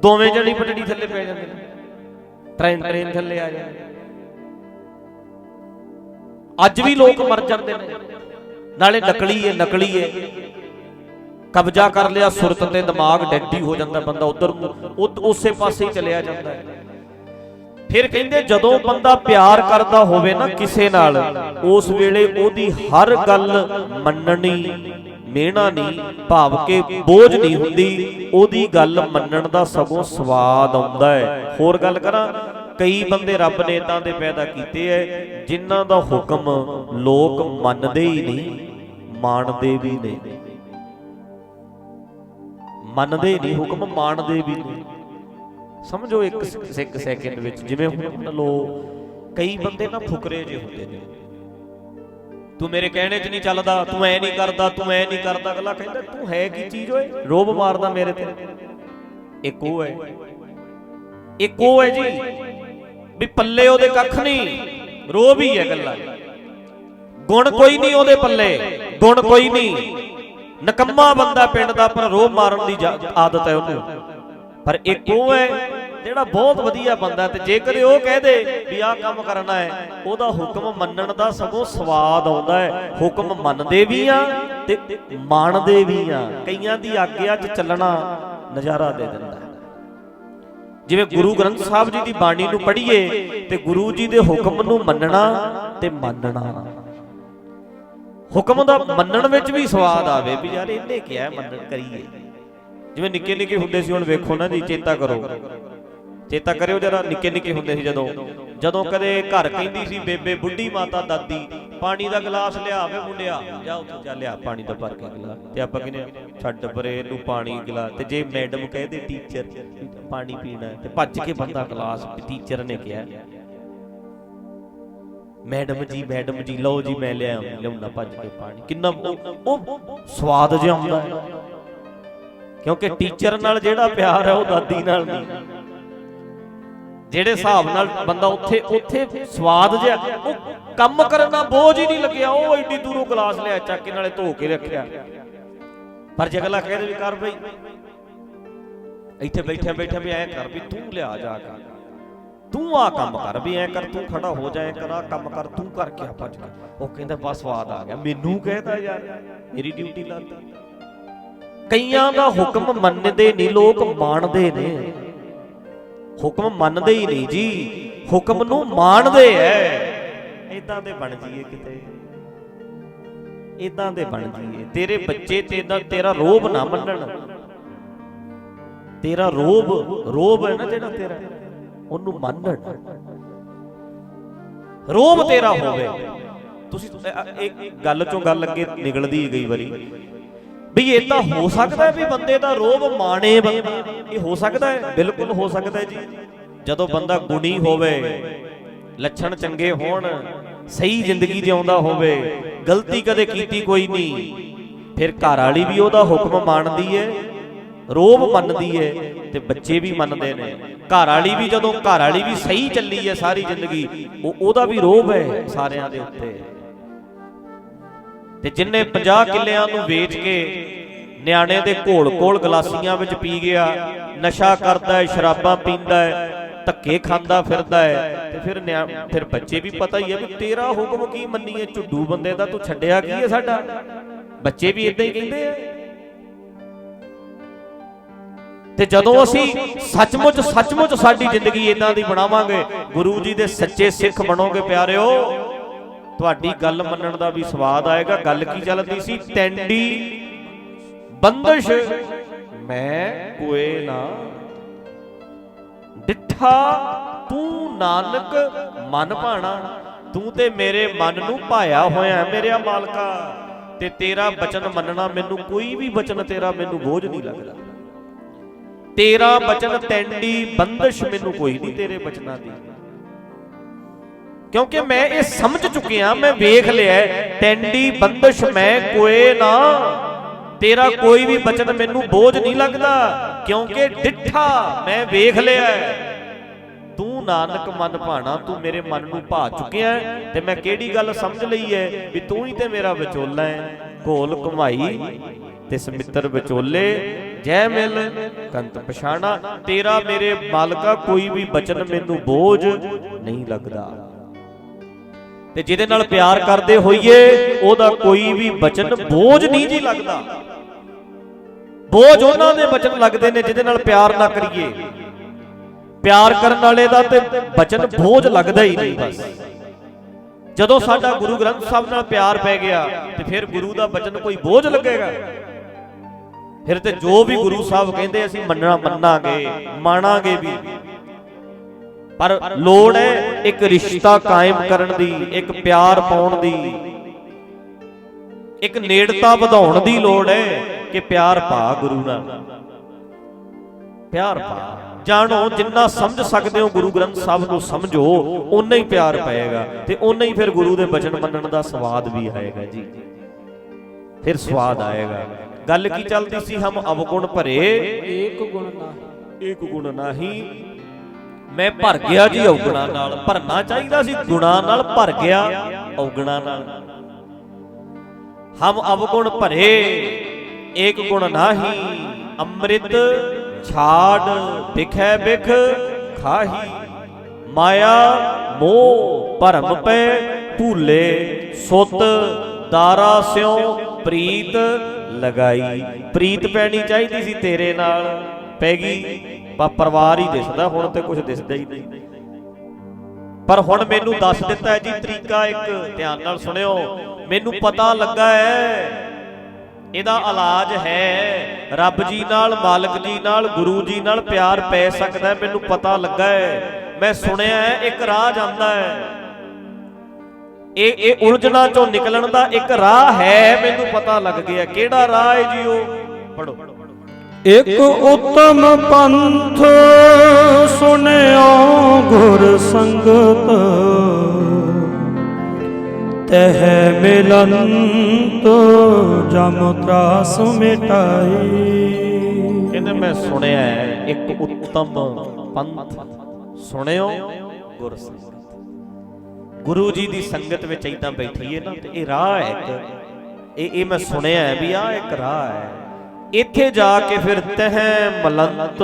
ਦੋਵੇਂ ਜਣੇ ਪਟੜੀ ਥੱਲੇ ਪੈ ਜਾਂਦੇ ਨੇ, ਟ੍ਰੇਨ ਥੱਲੇ ਆ ਜਾਂਦੇ। ਅੱਜ ਵੀ ਲੋਕ ਮਰ ਜਾਂਦੇ ਨੇ। ਨਾਲੇ ਨਕਲੀ ਹੈ ਕਬਜ਼ਾ ਕਰ ਲਿਆ ਸੁਰਤ ਤੇ ਦਿਮਾਗ ਡੈਡੀ ਹੋ ਜਾਂਦਾ ਬੰਦਾ, ਉਧਰ ਉਸੇ ਪਾਸੇ ਹੀ ਚਲਿਆ ਜਾਂਦਾ ਹੈ। ਫਿਰ ਕਹਿੰਦੇ ਜਦੋਂ ਬੰਦਾ ਪਿਆਰ ਕਰਦਾ ਹੋਵੇ ਨਾ ਕਿਸੇ ਨਾਲ, ਉਸ ਵੇਲੇ ਉਹਦੀ ਹਰ ਗੱਲ ਮੰਨਣੀ ਮਿਹਣਾ ਨਹੀਂ, ਭਾਵ ਕਿ ਬੋਝ ਨਹੀਂ ਹੁੰਦੀ, ਉਹਦੀ ਗੱਲ ਮੰਨਣ ਦਾ ਸਗੋਂ ਸਵਾਦ ਆਉਂਦਾ ਹੈ। ਹੋਰ ਗੱਲ ਕਰਾਂ, ਕਈ ਬੰਦੇ ਰੱਬ ਨੇ ਇਦਾਂ ਦੇ ਪੈਦਾ ਕੀਤੇ ਐ ਜਿਨ੍ਹਾਂ ਦਾ ਹੁਕਮ ਲੋਕ ਮੰਨਦੇ ਹੀ ਨਹੀਂ, ਮੰਨਦੇ ਵੀ ਨਹੀਂ। ਮੰਨਦੇ ਨਹੀਂ ਹੁਕਮ, ਮੰਨਦੇ ਵੀ ਨਹੀਂ। ਸਮਝੋ ਇੱਕ ਸੈਕਿੰਡ ਵਿੱਚ, ਜਿਵੇਂ ਹੁਣ ਲੋ ਕਈ ਬੰਦੇ ਨਾ ਫੁਕਰੇ ਜਿਹੇ ਹੁੰਦੇ ਨੇ, ਤੂੰ ਮੇਰੇ ਕਹਿਣੇ 'ਚ ਨਹੀਂ ਚੱਲਦਾ, ਤੂੰ ਐ ਨਹੀਂ ਕਰਦਾ, ਤੂੰ ਐ ਨਹੀਂ ਕਰਦਾ। ਅਗਲਾ ਕਹਿੰਦਾ ਤੂੰ ਹੈ ਕੀ ਚੀਜ਼ ਓਏ, ਰੋਬ ਮਾਰਦਾ ਮੇਰੇ ਤੇ। ਇੱਕ ਉਹ ਹੈ, ਇੱਕ ਉਹ ਹੈ ਜੀ ਵੀ ਪੱਲੇ ਉਹਦੇ ਕੱਖ ਨਹੀਂ, ਰੋਬ ਹੀ ਹੈ ਗੱਲਾਂ, ਗੁਣ ਕੋਈ ਨਹੀਂ ਉਹਦੇ ਪੱਲੇ, ਗੁਣ ਕੋਈ ਨਹੀਂ, ਨਕੰਮਾ ਬੰਦਾ ਪਿੰਡ ਦਾ, ਪਰ ਰੋਬ ਮਾਰਨ ਦੀ ਆਦਤ ਹੈ ਉਹਨੂੰ। ਪਰ ਇੱਕ ਉਹ ਹੈ ਜਿਹੜਾ ਬਹੁਤ ਵਧੀਆ ਬੰਦਾ, ਤੇ ਜੇ ਕਦੇ ਉਹ ਕਹਿ ਦੇ ਵੀ ਆਹ ਕੰਮ ਕਰਨਾ ਹੈ, ਉਹਦਾ ਹੁਕਮ ਮੰਨਣ ਦਾ ਸਗੋਂ ਸਵਾਦ ਆਉਂਦਾ ਹੈ। ਹੁਕਮ ਮੰਨਦੇ ਵੀ ਆ ਤੇ ਮੰਨਦੇ ਵੀ ਆ, ਕਈਆਂ ਦੀ ਆਗਿਆ 'ਚ ਚੱਲਣਾ ਨਜ਼ਾਰਾ ਦੇ ਦਿੰਦਾ। ਜਿਵੇਂ ਗੁਰੂ ਗ੍ਰੰਥ ਸਾਹਿਬ ਜੀ ਦੀ ਬਾਣੀ ਨੂੰ ਪੜ੍ਹੀਏ ਤੇ ਗੁਰੂ ਜੀ ਦੇ ਹੁਕਮ ਨੂੰ ਮੰਨਣਾ ਤੇ ਮੰਨਣਾ, ਹੁਕਮ ਦਾ ਮੰਨਣ ਵਿੱਚ ਵੀ ਸਵਾਦ ਆਵੇ ਵੀ ਯਾਰ ਇਹਨੇ ਕਿਹਾ ਮੰਨਣ ਕਰੀਏ। ਜਿਵੇਂ ਨਿੱਕੇ ਨਿੱਕੇ ਹੁੰਦੇ ਸੀ, ਹੁਣ ਵੇਖੋ ਨਾ ਜੀ, ਚੇਤਾ ਕਰੋ, ਚੇਤਾ ਕਰਿਓ ਜਰਾ, ਨਿੱਕੇ ਨਿੱਕੇ ਹੁੰਦੇ ਸੀ ਜਦੋਂ ਕਦੇ ਘਰ ਕਹਿੰਦੀ ਸੀ ਬੇਬੇ ਬੁੱਢੀ ਮਾਤਾ ਦਾਦੀ, ਪਾਣੀ ਦਾ ਗਲਾਸ ਲਿਆ ਵੇ ਮੁੰਡਿਆ, ਜਾ ਉੱਥੇ ਜਾ ਲਿਆ ਪਾਣੀ ਦਾ ਭਰ ਕੇ ਗਲਾਸ, ਤੇ ਆਪਾਂ ਕਹਿੰਦੇ ਛੱਡ ਪਰੇ ਇਹਨੂੰ ਪਾਣੀ ਗਲਾਸ। ਤੇ ਜੇ ਮੈਡਮ ਕਹਦੇ ਟੀਚਰ ਪਾਣੀ ਪੀਣਾ ਤੇ ਭੱਜ ਕੇ ਬੰਦਾ ਗਲਾਸ, ਟੀਚਰ ਨੇ ਕਿਹਾ ਮੈਡਮ ਜੀ ਲਓ ਜੀ ਮੈਂ ਲਿਆਉਣਾ ਭੱਜ ਕੇ ਪਾਣੀ। ਕਿੰਨਾ ਉਹ ਸਵਾਦ ਜਿਹਾ ਆਉਂਦਾ ਹੈ, ਕਿਉਂਕਿ ਟੀਚਰ ਨਾਲ ਜਿਹੜਾ ਪਿਆਰ ਹੈ ਉਹ ਦਾਦੀ ਨਾਲ ਨਹੀਂ। ਜਿਹੜੇ ਹਿਸਾਬ ਨਾਲ ਬੰਦਾ ਉੱਥੇ ਸਵਾਦ ਜਿਹਾ, ਉਹ ਕੰਮ ਕਰਨਾ ਬੋਝ ਹੀ ਨਹੀਂ ਲੱਗਿਆ, ਉਹ ਐਡੀ ਦੂਰੋਂ ਗਲਾਸ ਲਿਆ ਚੱਕ ਕੇ, ਨਾਲੇ ਧੋ ਕੇ ਰੱਖਿਆ। ਪਰ ਜੇ ਅਗਲਾ ਕਹਿੰਦੇ ਵੀ ਕਰ ਬਈ, ਇੱਥੇ ਬੈਠਿਆ ਵੀ ਐਂ ਕਰ ਵੀ ਤੂੰ ਲਿਆ ਜਾ ਕੇ, ਤੂੰ ਆਹ ਕੰਮ ਕਰ ਵੀ ਐਂ ਕਰ, ਤੂੰ ਖੜਾ ਹੋ ਜਾਏ ਕਰ, ਆਹ ਕੰਮ ਕਰ, ਤੂੰ ਕਰਕੇ ਆ ਭੱਜ ਕੇ, ਉਹ ਕਹਿੰਦਾ ਬਸ ਸਵਾਦ ਆ ਗਿਆ, ਮੈਨੂੰ ਕਹਿਦਾ ਯਾਰ ਮੇਰੀ ਡਿਊਟੀ ਲਾਤੀ। ਕਈਆਂ ਦਾ ਹੁਕਮ ਮੰਨਦੇ ਨਹੀਂ ਲੋਕ, ਮੰਨਦੇ ਨੇ। ਹੁਕਮ ਮੰਨਦੇ ਹੀ ਨਹੀਂ ਜੀ, ਹੁਕਮ ਨੂੰ ਮੰਨਦੇ ਐ। ਇਦਾਂ ਦੇ ਬਣ ਜੀਏ ਕਿਤੇ, ਇਦਾਂ ਦੇ ਬਣ ਜੀਏ। ਤੇਰੇ ਬੱਚੇ ਤੇਰਾ ਰੋਬ ਨਾ ਮੰਨਣ, ਤੇਰਾ ਰੋਬ ਹੈ ਨਾ ਜਿਹੜਾ ਤੇਰਾ, ਉਹਨੂੰ ਮੰਨਣ, ਰੋਬ ਤੇਰਾ ਹੋਵੇ। ਤੁਸੀਂ ਇੱਕ ਗੱਲ ਚੋਂ ਗੱਲ ਅੱਗੇ ਨਿਕਲਦੀ ਕਈ ਵਾਰੀ ਵੀ ਇਹ ਤਾਂ ਹੋ ਸਕਦਾ ਹੈ ਵੀ ਬੰਦੇ ਦਾ ਰੋਬ ਮਾਣੇ ਬੰਦਾ, ਇਹ ਹੋ ਸਕਦਾ ਹੈ, ਬਿਲਕੁਲ ਹੋ ਸਕਦਾ ਹੈ ਜੀ। ਜਦੋਂ ਬੰਦਾ ਗੁਣੀ ਹੋਵੇ, ਲੱਛਣ ਚੰਗੇ ਹੋਣ, ਸਹੀ ਜ਼ਿੰਦਗੀ ਜਿਉਂਦਾ ਹੋਵੇ, ਗਲਤੀ ਕਦੇ ਕੀਤੀ ਕੋਈ ਨਹੀਂ, ਫਿਰ ਘਰ ਵਾਲੀ ਵੀ ਉਹਦਾ ਹੁਕਮ ਮੰਨਦੀ ਹੈ, ਰੋਬ ਮੰਨਦੀ ਹੈ, ਤੇ ਬੱਚੇ ਵੀ ਮੰਨਦੇ ਨੇ। ਘਰ ਵਾਲੀ ਵੀ, ਜਦੋਂ ਘਰ ਵਾਲੀ ਵੀ ਸਹੀ ਚੱਲੀ ਹੈ ਸਾਰੀ ਜ਼ਿੰਦਗੀ, ਉਹਦਾ ਵੀ ਰੋਬ ਹੈ ਸਾਰਿਆਂ ਦੇ ਉੱਤੇ। ਤੇ ਜਿੰਨੇ 50 ਕਿੱਲਿਆਂ ਨੂੰ ਵੇਚ ਕੇ ਨਿਆਣੇ ਦੇ ਘੋਲ ਗਲਾਸੀਆਂ ਵਿੱਚ ਪੀ ਗਿਆ, ਨਸ਼ਾ ਕਰਦਾ ਹੈ, ਸ਼ਰਾਬਾਂ ਪੀਂਦਾ ਹੈ, ਧੱਕੇ ਖਾਂਦਾ ਫਿਰਦਾ ਹੈ, ਤੇ ਫਿਰ ਬੱਚੇ ਵੀ ਪਤਾ ਹੀ ਹੈ ਵੀ ਤੇਰਾ ਹੁਕਮ ਕੀ ਮੰਨੀਏ, ਝੁੱਡੂ ਬੰਦੇ ਦਾ ਤੂੰ ਛੱਡਿਆ ਕੀ ਹੈ ਸਾਡਾ। ਬੱਚੇ ਵੀ ਇਦਾਂ ਹੀ ਕਹਿੰਦੇ ਆ। ਤੇ ਜਦੋਂ ਅਸੀਂ ਸੱਚਮੁੱਚ ਸਾਡੀ ਜ਼ਿੰਦਗੀ ਇਦਾਂ ਦੀ ਬਣਾਵਾਂਗੇ, ਗੁਰੂ ਜੀ ਦੇ ਸੱਚੇ ਸਿੱਖ ਬਣੋਗੇ ਪਿਆਰਿਓ, ਤੁਹਾਡੀ ਗੱਲ ਮੰਨਣ ਦਾ ਵੀ ਸਵਾਦ ਆਏਗਾ। ਗੱਲ ਕੀ ਚੱਲਦੀ ਸੀ? ਟੈਂਡੀ ਬੰਦਸ਼ ਮੈਂ ਕੋਏ ਨਾ ਡਿੱਠਾ, ਤੂੰ ਨਾਨਕ ਮਨ ਭਾਣਾ। ਤੂੰ ਤੇ ਮੇਰੇ ਮਨ ਨੂੰ ਭਾਇਆ ਹੋਇਆ ਮੇਰਿਆ ਮਾਲਕਾ, ਤੇ ਤੇਰਾ ਬਚਨ ਮੰਨਣਾ, ਮੈਨੂੰ ਕੋਈ ਵੀ ਬਚਨ ਤੇਰਾ ਮੈਨੂੰ ਬੋਝ ਨਹੀਂ ਲੱਗਦਾ। ਤੇਰਾ ਬਚਨ ਟੈਂਡੀ ਬੰਦਸ਼ ਮੈਨੂੰ ਕੋਈ ਨਹੀਂ ਤੇਰੇ ਬਚਨਾਂ ਦੀ, ਕਿਉਂਕਿ ਮੈਂ ਇਹ ਸਮਝ ਚੁੱਕਿਆ, ਮੈਂ ਵੇਖ ਲਿਆ, ਟੈਂਡੀ ਬੰਦਸ਼ ਮੈਂ ਕੋਏ ਨਾ, ਤੇਰਾ ਕੋਈ ਵੀ ਬਚਨ ਮੈਨੂੰ ਬੋਝ ਨਹੀਂ ਲੱਗਦਾ, ਕਿਉਂਕਿ ਡਿੱਠਾ ਮੈਂ ਵੇਖ ਲਿਆ, ਤੂੰ ਨਾਨਕ ਮਨ ਭਾਣਾ, ਤੂੰ ਮੇਰੇ ਮਨ ਨੂੰ ਭਾ ਚੁੱਕਿਆ। ਤੇ ਮੈਂ ਕਿਹੜੀ ਗੱਲ ਸਮਝ ਲਈ ਹੈ ਵੀ ਤੂੰ ਹੀ ਤੇ ਮੇਰਾ ਵਿਚੋਲਾ ਹੈ। ਘੋਲ ਘੁਮਾਈ ਤਿਸ ਮਿੱਤਰ ਵਿਚੋਲੇ, ਜੈ ਮਿਲ ਕੰਤ ਪਛਾਣਾ। ਤੇਰਾ ਮੇਰੇ ਮਾਲਕਾ ਕੋਈ ਵੀ ਬਚਨ ਮੈਨੂੰ ਬੋਝ ਨਹੀਂ ਲੱਗਦਾ। ਤੇ ਜਿਹਦੇ ਨਾਲ ਪਿਆਰ ਕਰਦੇ ਹੋਈਏ ਉਹਦਾ ਕੋਈ ਵੀ ਬਚਨ ਬੋਝ ਨਹੀਂ ਜੀ ਲੱਗਦਾ। ਬੋਝ ਉਹਨਾਂ ਦੇ ਬਚਨ ਲੱਗਦੇ ਨੇ ਜਿਹਦੇ ਨਾਲ ਪਿਆਰ ਨਾ ਕਰੀਏ। ਪਿਆਰ ਕਰਨ ਵਾਲੇ ਦਾ ਤੇ ਬਚਨ ਬੋਝ ਲੱਗਦਾ ਹੀ ਨਹੀਂ। ਬਸ ਜਦੋਂ ਸਾਡਾ ਗੁਰੂ ਗ੍ਰੰਥ ਸਾਹਿਬ ਨਾਲ ਪਿਆਰ ਪੈ ਗਿਆ ਤੇ ਫਿਰ ਗੁਰੂ ਦਾ ਬਚਨ ਕੋਈ ਬੋਝ ਲੱਗੇਗਾ? ਫਿਰ ਤੇ ਜੋ ਵੀ ਗੁਰੂ ਸਾਹਿਬ ਕਹਿੰਦੇ ਅਸੀਂ ਮੰਨਾਂਗੇ, ਮਾਣਾਂਗੇ ਵੀ। ਪਰ ਲੋੜ ਹੈ ਇੱਕ ਰਿਸ਼ਤਾ ਕਾਇਮ ਕਰਨ ਦੀ, ਇੱਕ ਪਿਆਰ ਪਾਉਣ ਦੀ, ਇੱਕ ਨੇੜਤਾ ਵਧਾਉਣ ਦੀ ਲੋੜ ਹੈ ਕਿ ਪਿਆਰ ਪਾ ਗੁਰੂ ਨਾਲ। ਪਿਆਰ ਪਾ, ਜਾਣੋ ਜਿੰਨਾ ਸਮਝ ਸਕਦੇ ਹੋ ਗੁਰੂ ਗ੍ਰੰਥ ਸਾਹਿਬ ਨੂੰ ਸਮਝੋ, ਓਨਾ ਹੀ ਪਿਆਰ ਪਏਗਾ ਤੇ ਓਨਾ ਹੀ ਫਿਰ ਗੁਰੂ ਦੇ ਬਚਨ ਮੰਨਣ ਦਾ ਸਵਾਦ ਵੀ ਆਏਗਾ ਜੀ। ਫਿਰ ਸਵਾਦ ਆਏਗਾ। ਗੱਲ ਕੀ ਚੱਲਦੀ ਸੀ? ਹਮ ਅਵਗੁਣ ਭਰੇ ਏਕ ਗੁਣ ਨਾਹੀ। ਮੈਂ ਭਰ ਗਿਆ ਜੀ ਔਗਣਾ ਨਾਲ। ਭਰਨਾ ਚਾਹੀਦਾ ਸੀ ਗੁਣਾ ਨਾਲ, ਭਰ ਗਿਆ ਔਗਣਾ ਨਾਲ। ਹਮ ਅਵਗੁਣ ਭਰੇ ਏਕ ਗੁਣ ਨਾਹੀ, ਅੰਮ੍ਰਿਤ ਛਾੜ ਬਿਖੈ ਬਿਖ ਖਾਹੀ। ਮਾਇਆ ਮੋਹ ਭਰਮ ਪੈ ਭੂਲੇ, ਸੁਤ ਦਾਰਾ ਸਿਉ ਪ੍ਰੀਤ ਲਗਾਈ। ਪ੍ਰੀਤ ਪੈਣੀ ਚਾਹੀਦੀ ਸੀ ਤੇਰੇ ਨਾਲ, ਪੈ ਗਈ। ਪਰਿਵਾਰ ਹੀ ਦਿਸਦਾ ਹੁਣ ਤੇ ਕੁਝ ਦਿਸਦਾ ਹੀ ਨਹੀਂ। ਪਰ ਹੁਣ ਮੈਨੂੰ ਦੱਸ ਦਿੱਤਾ ਹੈ ਜੀ ਤਰੀਕਾ ਇੱਕ, ਧਿਆਨ ਨਾਲ ਸੁਣਿਓ। ਮੈਨੂੰ ਪਤਾ ਲੱਗਾ ਹੈ ਇਹਦਾ ਇਲਾਜ ਹੈ। ਰੱਬ ਜੀ ਨਾਲ, ਮਾਲਕ ਜੀ ਨਾਲ, ਗੁਰੂ ਜੀ ਨਾਲ ਪਿਆਰ ਪੈ ਸਕਦਾ। ਮੈਨੂੰ ਪਤਾ ਲੱਗਾ ਹੈ, ਮੈਂ ਸੁਣਿਆ ਹੈ ਇੱਕ ਰਾਹ ਜਾਂਦਾ ਹੈ। ਇਹ ਉਲਝਣਾਂ ਚੋਂ ਨਿਕਲਣ ਦਾ ਇੱਕ ਰਾਹ ਹੈ, ਮੈਨੂੰ ਪਤਾ ਲੱਗ ਗਿਆ। ਕਿਹੜਾ ਰਾਹ ਹੈ ਜੀ ਉਹ? ਪੜੋ। ਇੱਕ ਉਤਮ ਪੰਥ ਸੁਣਿਓ ਗੁਰ ਸੰਗਤ, ਤਹ ਮਿਲੰਤ ਜਮ ਤਰਾਸ ਮਿਟਾਈ। ਕਹਿੰਦੇ ਮੈਂ ਸੁਣਿਆ ਹੈ ਇੱਕ ਉਤਮ ਪੰਥ ਸੁਣਿਓ ਗੁਰ ਸੰਗਤ। ਗੁਰੂ ਜੀ ਦੀ ਸੰਗਤ ਵਿੱਚ ਏਦਾਂ ਬੈਠੀਏ ਨਾ ਤੇ ਇਹ ਰਾਹ ਹੈ ਇੱਕ। ਇਹ ਮੈਂ ਸੁਣਿਆ ਹੈ ਵੀ ਆਹ ਇੱਕ ਰਾਹ ਹੈ। ਇੱਥੇ ਜਾ ਕੇ ਫਿਰ ਤਹ ਮਲੰਤ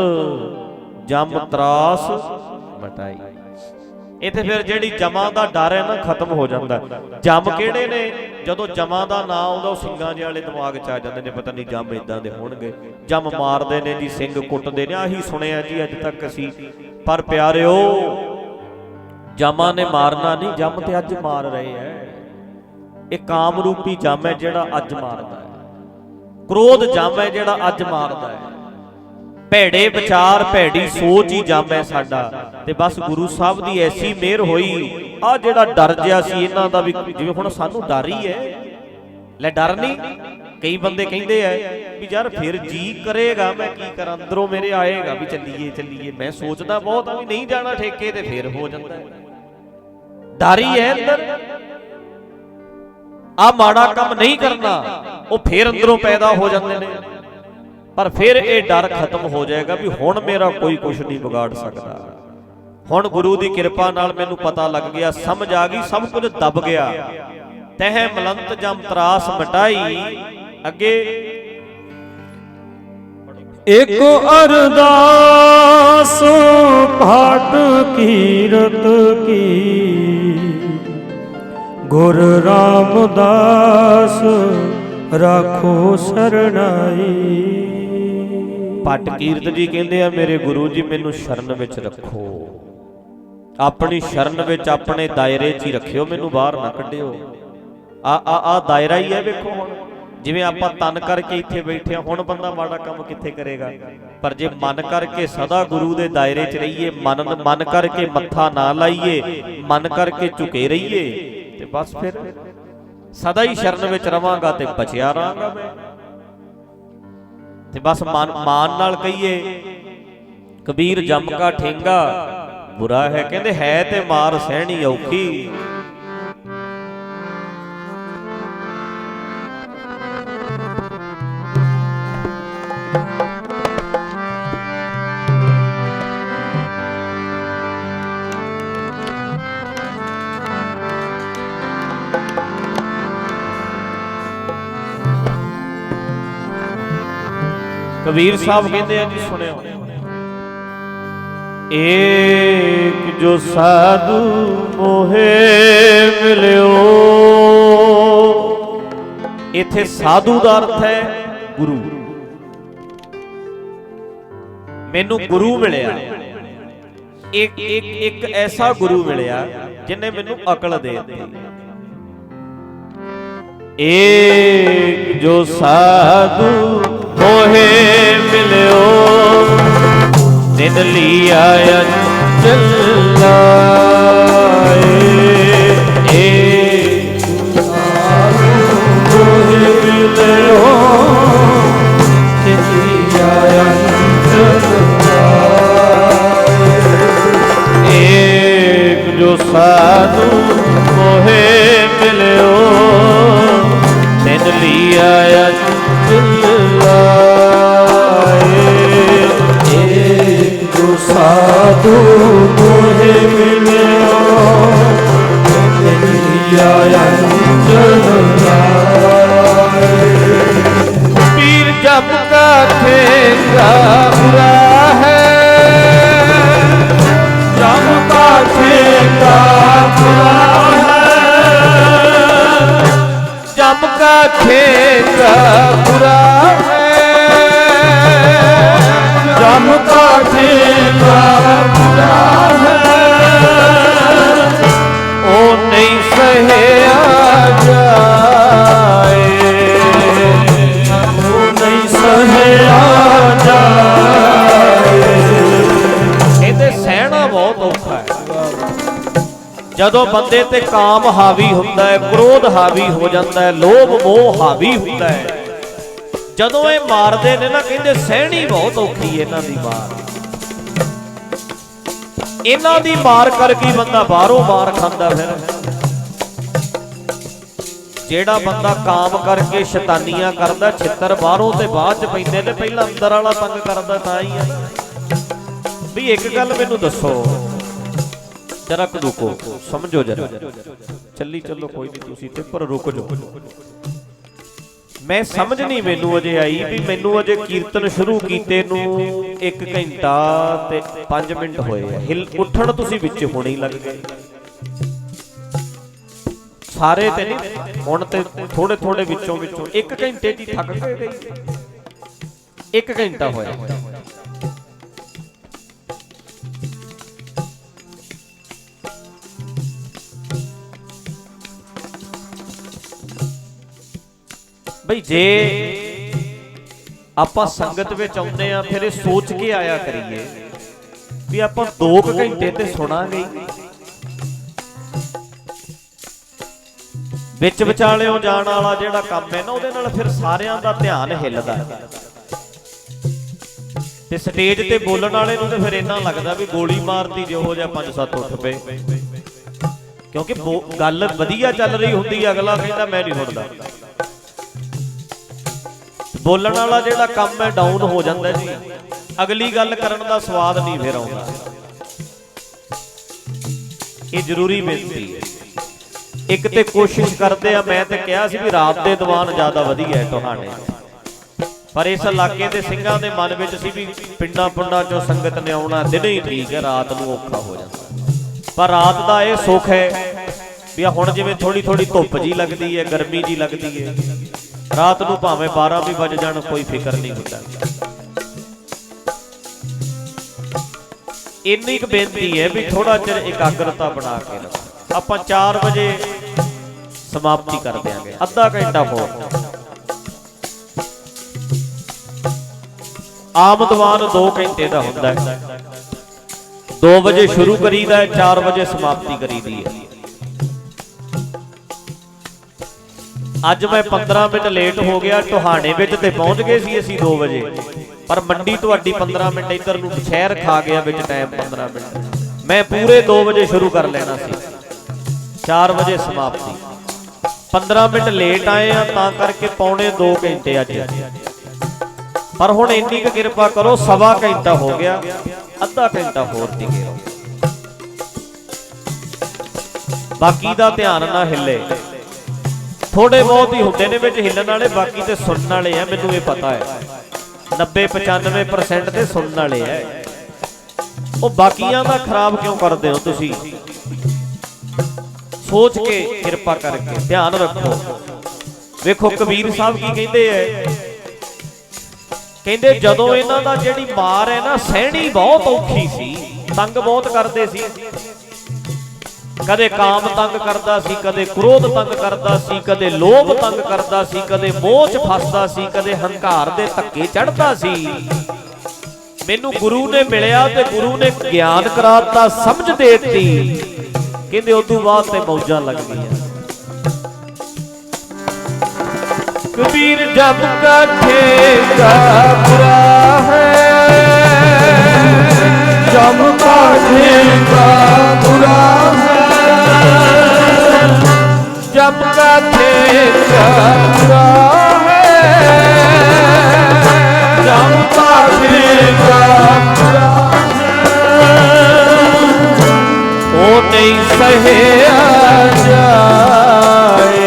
ਜਮ ਤਰਾਸ ਮਟਾਈ। ਇੱਥੇ ਫਿਰ ਜਿਹੜੀ ਜਮਾਂ ਦਾ ਡਰ ਹੈ ਨਾ ਖਤਮ ਹੋ ਜਾਂਦਾ। ਜਮ ਕਿਹੜੇ ਨੇ? ਜਦੋਂ ਜਮਾਂ ਦਾ ਨਾਂ ਆਉਂਦਾ ਉਹ ਸਿੰਘਾਂ ਜਿਹੇ ਵਾਲੇ ਦਿਮਾਗ 'ਚ ਆ ਜਾਂਦੇ ਨੇ, ਪਤਾ ਨਹੀਂ ਜਮ ਇਦਾਂ ਦੇ ਹੋਣਗੇ, ਜਮ ਮਾਰਦੇ ਨੇ ਜੀ, ਸਿੰਘ ਕੁੱਟਦੇ ਨੇ। ਆਹੀ ਸੁਣਿਆ ਜੀ ਅੱਜ ਤੱਕ ਅਸੀਂ। ਪਰ ਪਿਆਰਿਓ, ਜਮਾਂ ਨੇ ਮਾਰਨਾ ਨਹੀਂ, ਜਮ ਤੇ ਅੱਜ ਮਾਰ ਰਹੇ ਐ। ਇਹ ਕਾਮ ਰੂਪੀ ਜਮ ਹੈ ਜਿਹੜਾ ਅੱਜ ਮਾਰਦਾ ਹੈ। ਕ੍ਰੋਧ ਜਮ ਹੈ ਜਿਹੜਾ ਅੱਜ ਮਾਰਦਾ ਹੈ। ਭੈੜੇ ਵਿਚਾਰ, ਭੈੜੀ ਸੋਚ ਹੀ ਜਮ ਹੈ ਸਾਡਾ। ਤੇ ਬਸ ਗੁਰੂ ਸਾਹਿਬ ਦੀ ਐਸੀ ਮਿਹਰ ਹੋਈ, ਆ ਜਿਹੜਾ ਡਰ ਜਿਹਾ ਸੀ ਇਹਨਾਂ ਦਾ ਵੀ, ਜਿਵੇਂ ਹੁਣ ਸਾਨੂੰ ਡਰ ਹੀ ਹੈ। ਲੈ ਡਰ ਨਹੀਂ। ਕਈ ਬੰਦੇ ਕਹਿੰਦੇ ਆ ਵੀ ਯਾਰ ਫਿਰ ਜੀ ਕਰੇਗਾ, ਮੈਂ ਕੀ ਕਰਾਂ, ਅੰਦਰੋਂ ਮੇਰੇ ਆਏਗਾ ਵੀ ਚੱਲੀਏ ਚੱਲੀਏ। ਮੈਂ ਸੋਚਦਾ ਬਹੁਤ ਆ ਵੀ ਨਹੀਂ ਜਾਣਾ ਠੇਕੇ ਤੇ, ਫਿਰ ਹੋ ਜਾਂਦਾ। ਡਰ ਹੀ ਹੈ ਅੰਦਰ। ਆ ਮਾੜਾ ਕੰਮ ਨਹੀਂ ਕਰਨਾ, ਉਹ ਫਿਰ ਅੰਦਰੋਂ ਪੈਦਾ ਹੋ ਜਾਂਦੇ ਨੇ। ਪਰ ਫਿਰ ਇਹ ਡਰ ਖਤਮ ਹੋ ਜਾਏਗਾ ਵੀ ਹੁਣ ਮੇਰਾ ਕੋਈ ਕੁਝ ਨਹੀਂ ਵਿਗਾੜ ਸਕਦਾ। ਹੁਣ ਗੁਰੂ ਦੀ ਕਿਰਪਾ ਨਾਲ ਮੈਨੂੰ ਪਤਾ ਲੱਗ ਗਿਆ, ਸਮਝ ਆ ਗਈ, ਸਭ ਕੁਝ ਦਬ ਗਿਆ। ਤਹ ਮਲੰਤ ਜਮ ਤਰਾਸ ਮਟਾਈ। ਅੱਗੇ ਇੱਕ ਅਰਦਾਸ ਭਾਟ ਕੀਰਤ ਕੀ, ਗੁਰ ਰਾਮਦਾਸ ਰਾਖੋ ਸਰਣਾਈ। ਭੱਟ ਕੀਰਤ ਜੀ ਕਹਿੰਦੇ ਆ, ਮੇਰੇ ਗੁਰੂ ਜੀ ਮੈਨੂੰ ਸ਼ਰਨ ਵਿੱਚ ਰੱਖੋ, ਆਪਣੀ ਸ਼ਰਨ ਵਿੱਚ, ਆਪਣੇ ਦਾਇਰੇ 'ਚ ਹੀ ਰੱਖਿਓ, ਮੈਨੂੰ ਬਾਹਰ ਨਾ ਕੱਢਿਓ। ਆ ਦਾਇਰਾ ਹੀ ਹੈ। ਵੇਖੋ ਹੁਣ ਜਿਵੇਂ ਆਪਾਂ ਤਨ ਕਰਕੇ ਇੱਥੇ ਬੈਠੇ ਆ, ਹੁਣ ਬੰਦਾ ਮਾੜਾ ਕੰਮ ਕਿੱਥੇ ਕਰੇਗਾ। ਪਰ ਜੇ ਮਨ ਕਰਕੇ ਸਦਾ ਗੁਰੂ ਦੇ ਦਾਇਰੇ 'ਚ ਰਹੀਏ, ਮਨ ਕਰਕੇ ਮੱਥਾ ਨਾ ਲਾਈਏ, ਮਨ ਕਰਕੇ ਝੁਕੇ ਰਹੀਏ, ਤੇ ਬਸ ਫਿਰ ਸਦਾ ਹੀ ਸ਼ਰਨ ਵਿੱਚ ਰਵਾਂਗਾ ਤੇ ਬਚਿਆ ਰਹਾਂਗਾ ਮੈਂ। ਤੇ ਬਸ ਮਾਨ ਨਾਲ ਕਹੀਏ, ਕਬੀਰ ਜਮ ਕਾ ਠੇਂਗਾ ਬੁਰਾ ਹੈ। ਕਹਿੰਦੇ ਹੈ ਤੇ ਮਾਰ ਸਹਿਣੀ ਔਖੀ। ਕਬੀਰ ਸਾਹਿਬ ਕਹਿੰਦੇ ਆ ਜੀ, ਸੁਣਿਓ, ਏਕ ਜੋ ਸਾਧੂ ਮੋਹੇ ਮਿਲਿਓ। ਇੱਥੇ ਸਾਧੂ ਦਾ ਅਰਥ ਹੈ ਗੁਰੂ। ਮੈਨੂੰ ਗੁਰੂ ਮਿਲਿਆ, ਇੱਕ ਐਸਾ ਗੁਰੂ ਮਿਲਿਆ ਜਿਨੇ ਮੈਨੂੰ ਅਕਲ ਦੇ ਦਿੱਤੀ। ਏਕ ਜੋ ਸਾਧੂ ਮੋਹੇ ਮਿਲਿਓ, ਤਿਨ ਲੀਆ ਅੰਚਲ ਲਾਏ। ਏਕ ਸਾਧੂ ਮੋਹੇ ਮਿਲਿਓ, ਤਿਨ ਲੀਆ ਅੰਚਲ ਲਾਏ। ਏਕ ਜੋ ਸਾਧੂ ਮੋਹੇ ਮਿਲਿਓ, ਤਿਨ ਲੀਆ ਅੰਚਲ ਲਾਏ। ਏਕ ਜੋ ਸਾਧੂ ਮੋਹੇ ਮਿਲਿਓ, ਤਿਨ ਲੀਆ ਅੰਚਲ ਲਾਏ। ਪੀਰ ਜਪ ਕਾ ਠੇਕਾ ਬੁਰਾ ਹੈ, ਜਪ ਕਾ ਠੇਕਾ ਬੁਰਾ ਹੈ, जप का ठेका बुरा है, जप का ठेका बुरा है। ओ नहीं सहया जाए, ओ नहीं सहया जाए। कहते सहना बहुत औखा है। ਜਦੋਂ ਬੰਦੇ ਤੇ ਕਾਮ ਹਾਵੀ ਹੁੰਦਾ ਹੈ, ਕ੍ਰੋਧ ਹਾਵੀ ਹੋ ਜਾਂਦਾ ਹੈ, ਲੋਭ ਮੋਹ ਹਾਵੀ ਹੁੰਦਾ ਹੈ, ਜਦੋਂ ਇਹ ਮਾਰਦੇ ਨੇ ਨਾ, ਕਹਿੰਦੇ ਸਹਿਣੀ ਬਹੁਤ ਔਖੀ ਹੈ ਇਹਨਾਂ ਦੀ ਮਾਰ। ਇਹਨਾਂ ਦੀ ਮਾਰ ਕਰਕੇ ਬੰਦਾ ਬਾਹਰੋਂ ਮਾਰ ਖਾਂਦਾ। ਫਿਰ ਜਿਹੜਾ ਬੰਦਾ ਕਾਮ ਕਰਕੇ ਸ਼ੈਤਾਨੀਆਂ ਕਰਦਾ, ਛਿੱਤਰ ਬਾਹਰੋਂ ਤੇ ਬਾਅਦ ਚ ਪੈਂਦੇ ਨੇ, ਪਹਿਲਾਂ ਅੰਦਰ ਵਾਲਾ ਤੰਗ ਕਰਦਾ ਤਾਂ ਹੀ ਆ। ਵੀ ਇੱਕ ਗੱਲ ਮੈਨੂੰ ਦੱਸੋ, जरा रुको, समझो जरा, चली चलो कोई नहीं, तुसी ते पर रुक जाओ। मैं समझ नहीं मैनू अजे आई भी मैनू अजे कीर्तन शुरू कीते नू 1 घंटा ते 5 मिनट होए, हिल उठण तुसी विच होणे ही लग गए सारे ते नहीं, हुण ते थोड़े थोड़े विचों 1 घंटे दी थक गए। 1 घंटा होया ਬਈ। ਜੇ ਆਪਾਂ ਸੰਗਤ ਵਿੱਚ ਆਉਂਦੇ ਆ, ਫਿਰ ਇਹ ਸੋਚ ਕੇ ਆਇਆ ਕਰੀਏ ਵੀ ਆਪਾਂ 2 ਘੰਟੇ ਤੇ ਸੁਣਾਂਗੇ। ਵਿੱਚ ਵਿਚਾਲਿਓਂ ਜਾਣ ਵਾਲਾ ਜਿਹੜਾ ਕੰਮ ਹੈ ਨਾ, ਉਹਦੇ ਨਾਲ ਫਿਰ ਸਾਰਿਆਂ ਦਾ ਧਿਆਨ ਹਿੱਲਦਾ ਤੇ ਸਟੇਜ ਤੇ ਬੋਲਣ ਵਾਲੇ ਨੂੰ ਤੇ ਫਿਰ ਇੰਨਾ ਲੱਗਦਾ ਵੀ ਗੋਲੀ ਮਾਰਤੀ ਜਿਹੋ ਜਿਹਾ 5-7 ਉੱਠ ਪਏ, ਕਿਉਂਕਿ ਗੱਲ ਵਧੀਆ ਚੱਲ ਰਹੀ ਹੁੰਦੀ, ਅਗਲਾ ਕਹਿੰਦਾ ਮੈਂ ਨਹੀਂ ਸੁਣਦਾ। ਬੋਲਣ ਵਾਲਾ ਜਿਹੜਾ ਕੰਮ ਹੈ ਡਾਊਨ ਹੋ ਜਾਂਦਾ ਜੀ, ਅਗਲੀ ਗੱਲ ਕਰਨ ਦਾ ਸਵਾਦ ਨਹੀਂ ਫਿਰ ਆਉਂਦਾ। ਇਹ ਜ਼ਰੂਰੀ ਬੇਨਤੀ ਹੈ। ਇੱਕ ਤੇ ਕੋਸ਼ਿਸ਼ ਕਰਦੇ ਆ, ਮੈਂ ਤੇ ਕਿਹਾ ਸੀ ਵੀ ਰਾਤ ਦੇ ਦੀਵਾਨ ਜ਼ਿਆਦਾ ਵਧੀਆ ਹੈ ਤੁਹਾਡੇ, ਪਰ ਇਸ ਇਲਾਕੇ ਦੇ ਸਿੰਘਾਂ ਦੇ ਮਨ ਵਿੱਚ ਸੀ ਵੀ ਪਿੰਡਾਂ ਪੁੰਡਾਂ ਚੋਂ ਸੰਗਤ ਨੇ ਆਉਣਾ, ਦਿਨੇ ਹੀ ਠੀਕ ਹੈ, ਰਾਤ ਨੂੰ ਔਖਾ ਹੋ ਜਾਂਦਾ। ਪਰ ਰਾਤ ਦਾ ਇਹ ਸੁੱਖ ਹੈ ਵੀ ਹੁਣ ਜਿਵੇਂ ਥੋੜੀ ਥੋੜੀ ਧੁੱਪ ਜੀ ਲੱਗਦੀ ਹੈ, ਗਰਮੀ ਜੀ ਲੱਗਦੀ ਹੈ, ਰਾਤ ਨੂੰ ਭਾਵੇਂ 12 ਵੀ ਵੱਜ ਜਾਣ ਕੋਈ ਫਿਕਰ ਨਹੀਂ ਹੁੰਦਾ। ਇੰਨੀ ਕੁ ਬੇਨਤੀ ਹੈ ਵੀ ਥੋੜਾ ਚਿਰ ਇਕਾਗਰਤਾ ਬਣਾ ਕੇ ਰੱਖੋ। ਆਪਾਂ 4 ਵਜੇ ਸਮਾਪਤੀ ਕਰ ਦਿਆਂਗੇ, ਅੱਧਾ ਘੰਟਾ ਹੋਰ। ਆਮ ਦੀਵਾਨ 2 ਘੰਟੇ ਦਾ ਹੁੰਦਾ ਹੈ, 2 ਵਜੇ ਸ਼ੁਰੂ ਕਰੀਦਾ ਹੈ, 4 ਵਜੇ ਸਮਾਪਤੀ ਕਰੀਦੀ ਹੈ। ਅੱਜ ਮੈਂ 15 ਮਿੰਟ ਲੇਟ ਹੋ ਗਿਆ, ਟੋਹਾਣੇ ਵਿੱਚ ਤੇ ਪਹੁੰਚ ਗਏ ਸੀ ਅਸੀਂ 2 ਵਜੇ, ਪਰ ਮੰਡੀ ਤੁਹਾਡੀ 15 ਮਿੰਟ ਇੱਧਰ ਨੂੰ ਸ਼ਹਿਰ ਖਾ ਗਿਆ ਵਿੱਚ ਟਾਈਮ 15 ਮਿੰਟ। ਮੈਂ ਪੂਰੇ 2 ਵਜੇ ਸ਼ੁਰੂ ਕਰ ਲੈਣਾ ਸੀ, 4 ਵਜੇ ਸਮਾਪਤੀ। 15 ਮਿੰਟ ਲੇਟ ਆਏ ਆ ਤਾਂ ਕਰਕੇ ਪੌਣੇ 2 ਘੰਟੇ ਅੱਜ। ਪਰ ਹੁਣ ਇੰਨੀ ਕੁ ਕਿਰਪਾ ਕਰੋ, 1.25 ਘੰਟਾ ਹੋ ਗਿਆ, ਅੱਧਾ ਘੰਟਾ ਹੋਰ ਟਿਕੇ ਰਹੋ। ਬਾਕੀ ਦਾ ਧਿਆਨ ਨਾ ਹਿੱਲੇ, ਥੋੜੇ ਬਹੁਤ ਹੀ ਹੁੰਦੇ ਨੇ ਵਿੱਚ ਹਿੱਲਣ ਵਾਲੇ, ਬਾਕੀ ਤੇ ਸੁਣਨ ਵਾਲੇ ਆ। ਮੈਨੂੰ ਇਹ ਪਤਾ ਹੈ 90-95% ਤੇ ਸੁਣਨ ਵਾਲੇ ਆ। ਉਹ ਬਾਕੀਆਂ ਦਾ ਖਰਾਬ ਕਿਉਂ ਕਰਦੇ ਹੋ ਤੁਸੀਂ? ਸੋਚ ਕੇ ਕਿਰਪਾ ਕਰਕੇ ਧਿਆਨ ਰੱਖੋ। ਵੇਖੋ ਕਬੀਰ ਸਾਹਿਬ ਕੀ ਕਹਿੰਦੇ ਐ, ਕਹਿੰਦੇ ਜਦੋਂ ਇਹਨਾਂ ਦਾ ਜਿਹੜੀ ਮਾਰ ਹੈ ਨਾ ਸਹਿਣੀ ਬਹੁਤ ਔਖੀ ਸੀ, ਤੰਗ ਬਹੁਤ ਕਰਦੇ ਸੀ। ਕਦੇ ਕਾਮ ਤੰਗ ਕਰਦਾ ਸੀ, ਕਦੇ ਕ੍ਰੋਧ ਤੰਗ ਕਰਦਾ ਸੀ, ਕਦੇ ਲੋਭ ਤੰਗ ਕਰਦਾ ਸੀ, ਕਦੇ ਮੋਹ 'ਚ ਫਸਦਾ ਸੀ, ਕਦੇ ਹੰਕਾਰ ਦੇ ਧੱਕੇ ਚੜ੍ਹਦਾ ਸੀ। ਮੈਨੂੰ ਗੁਰੂ ਨੇ ਮਿਲਿਆ ਤੇ ਗੁਰੂ ਨੇ ਗਿਆਨ ਕਰਾਤਾ, ਸਮਝ ਦੇਤੀ। ਕਹਿੰਦੇ ਉਦੋਂ ਬਾਅਦ ਤੇ ਮੌਜਾਂ ਲੱਗ ਗਈਆਂ। कबीर जब का ठेका बुरा है, जब का ठेका बुरा है, जब का ठेका बुरा है, जब का ठेका बुरा है, वो नहीं सहे जाए,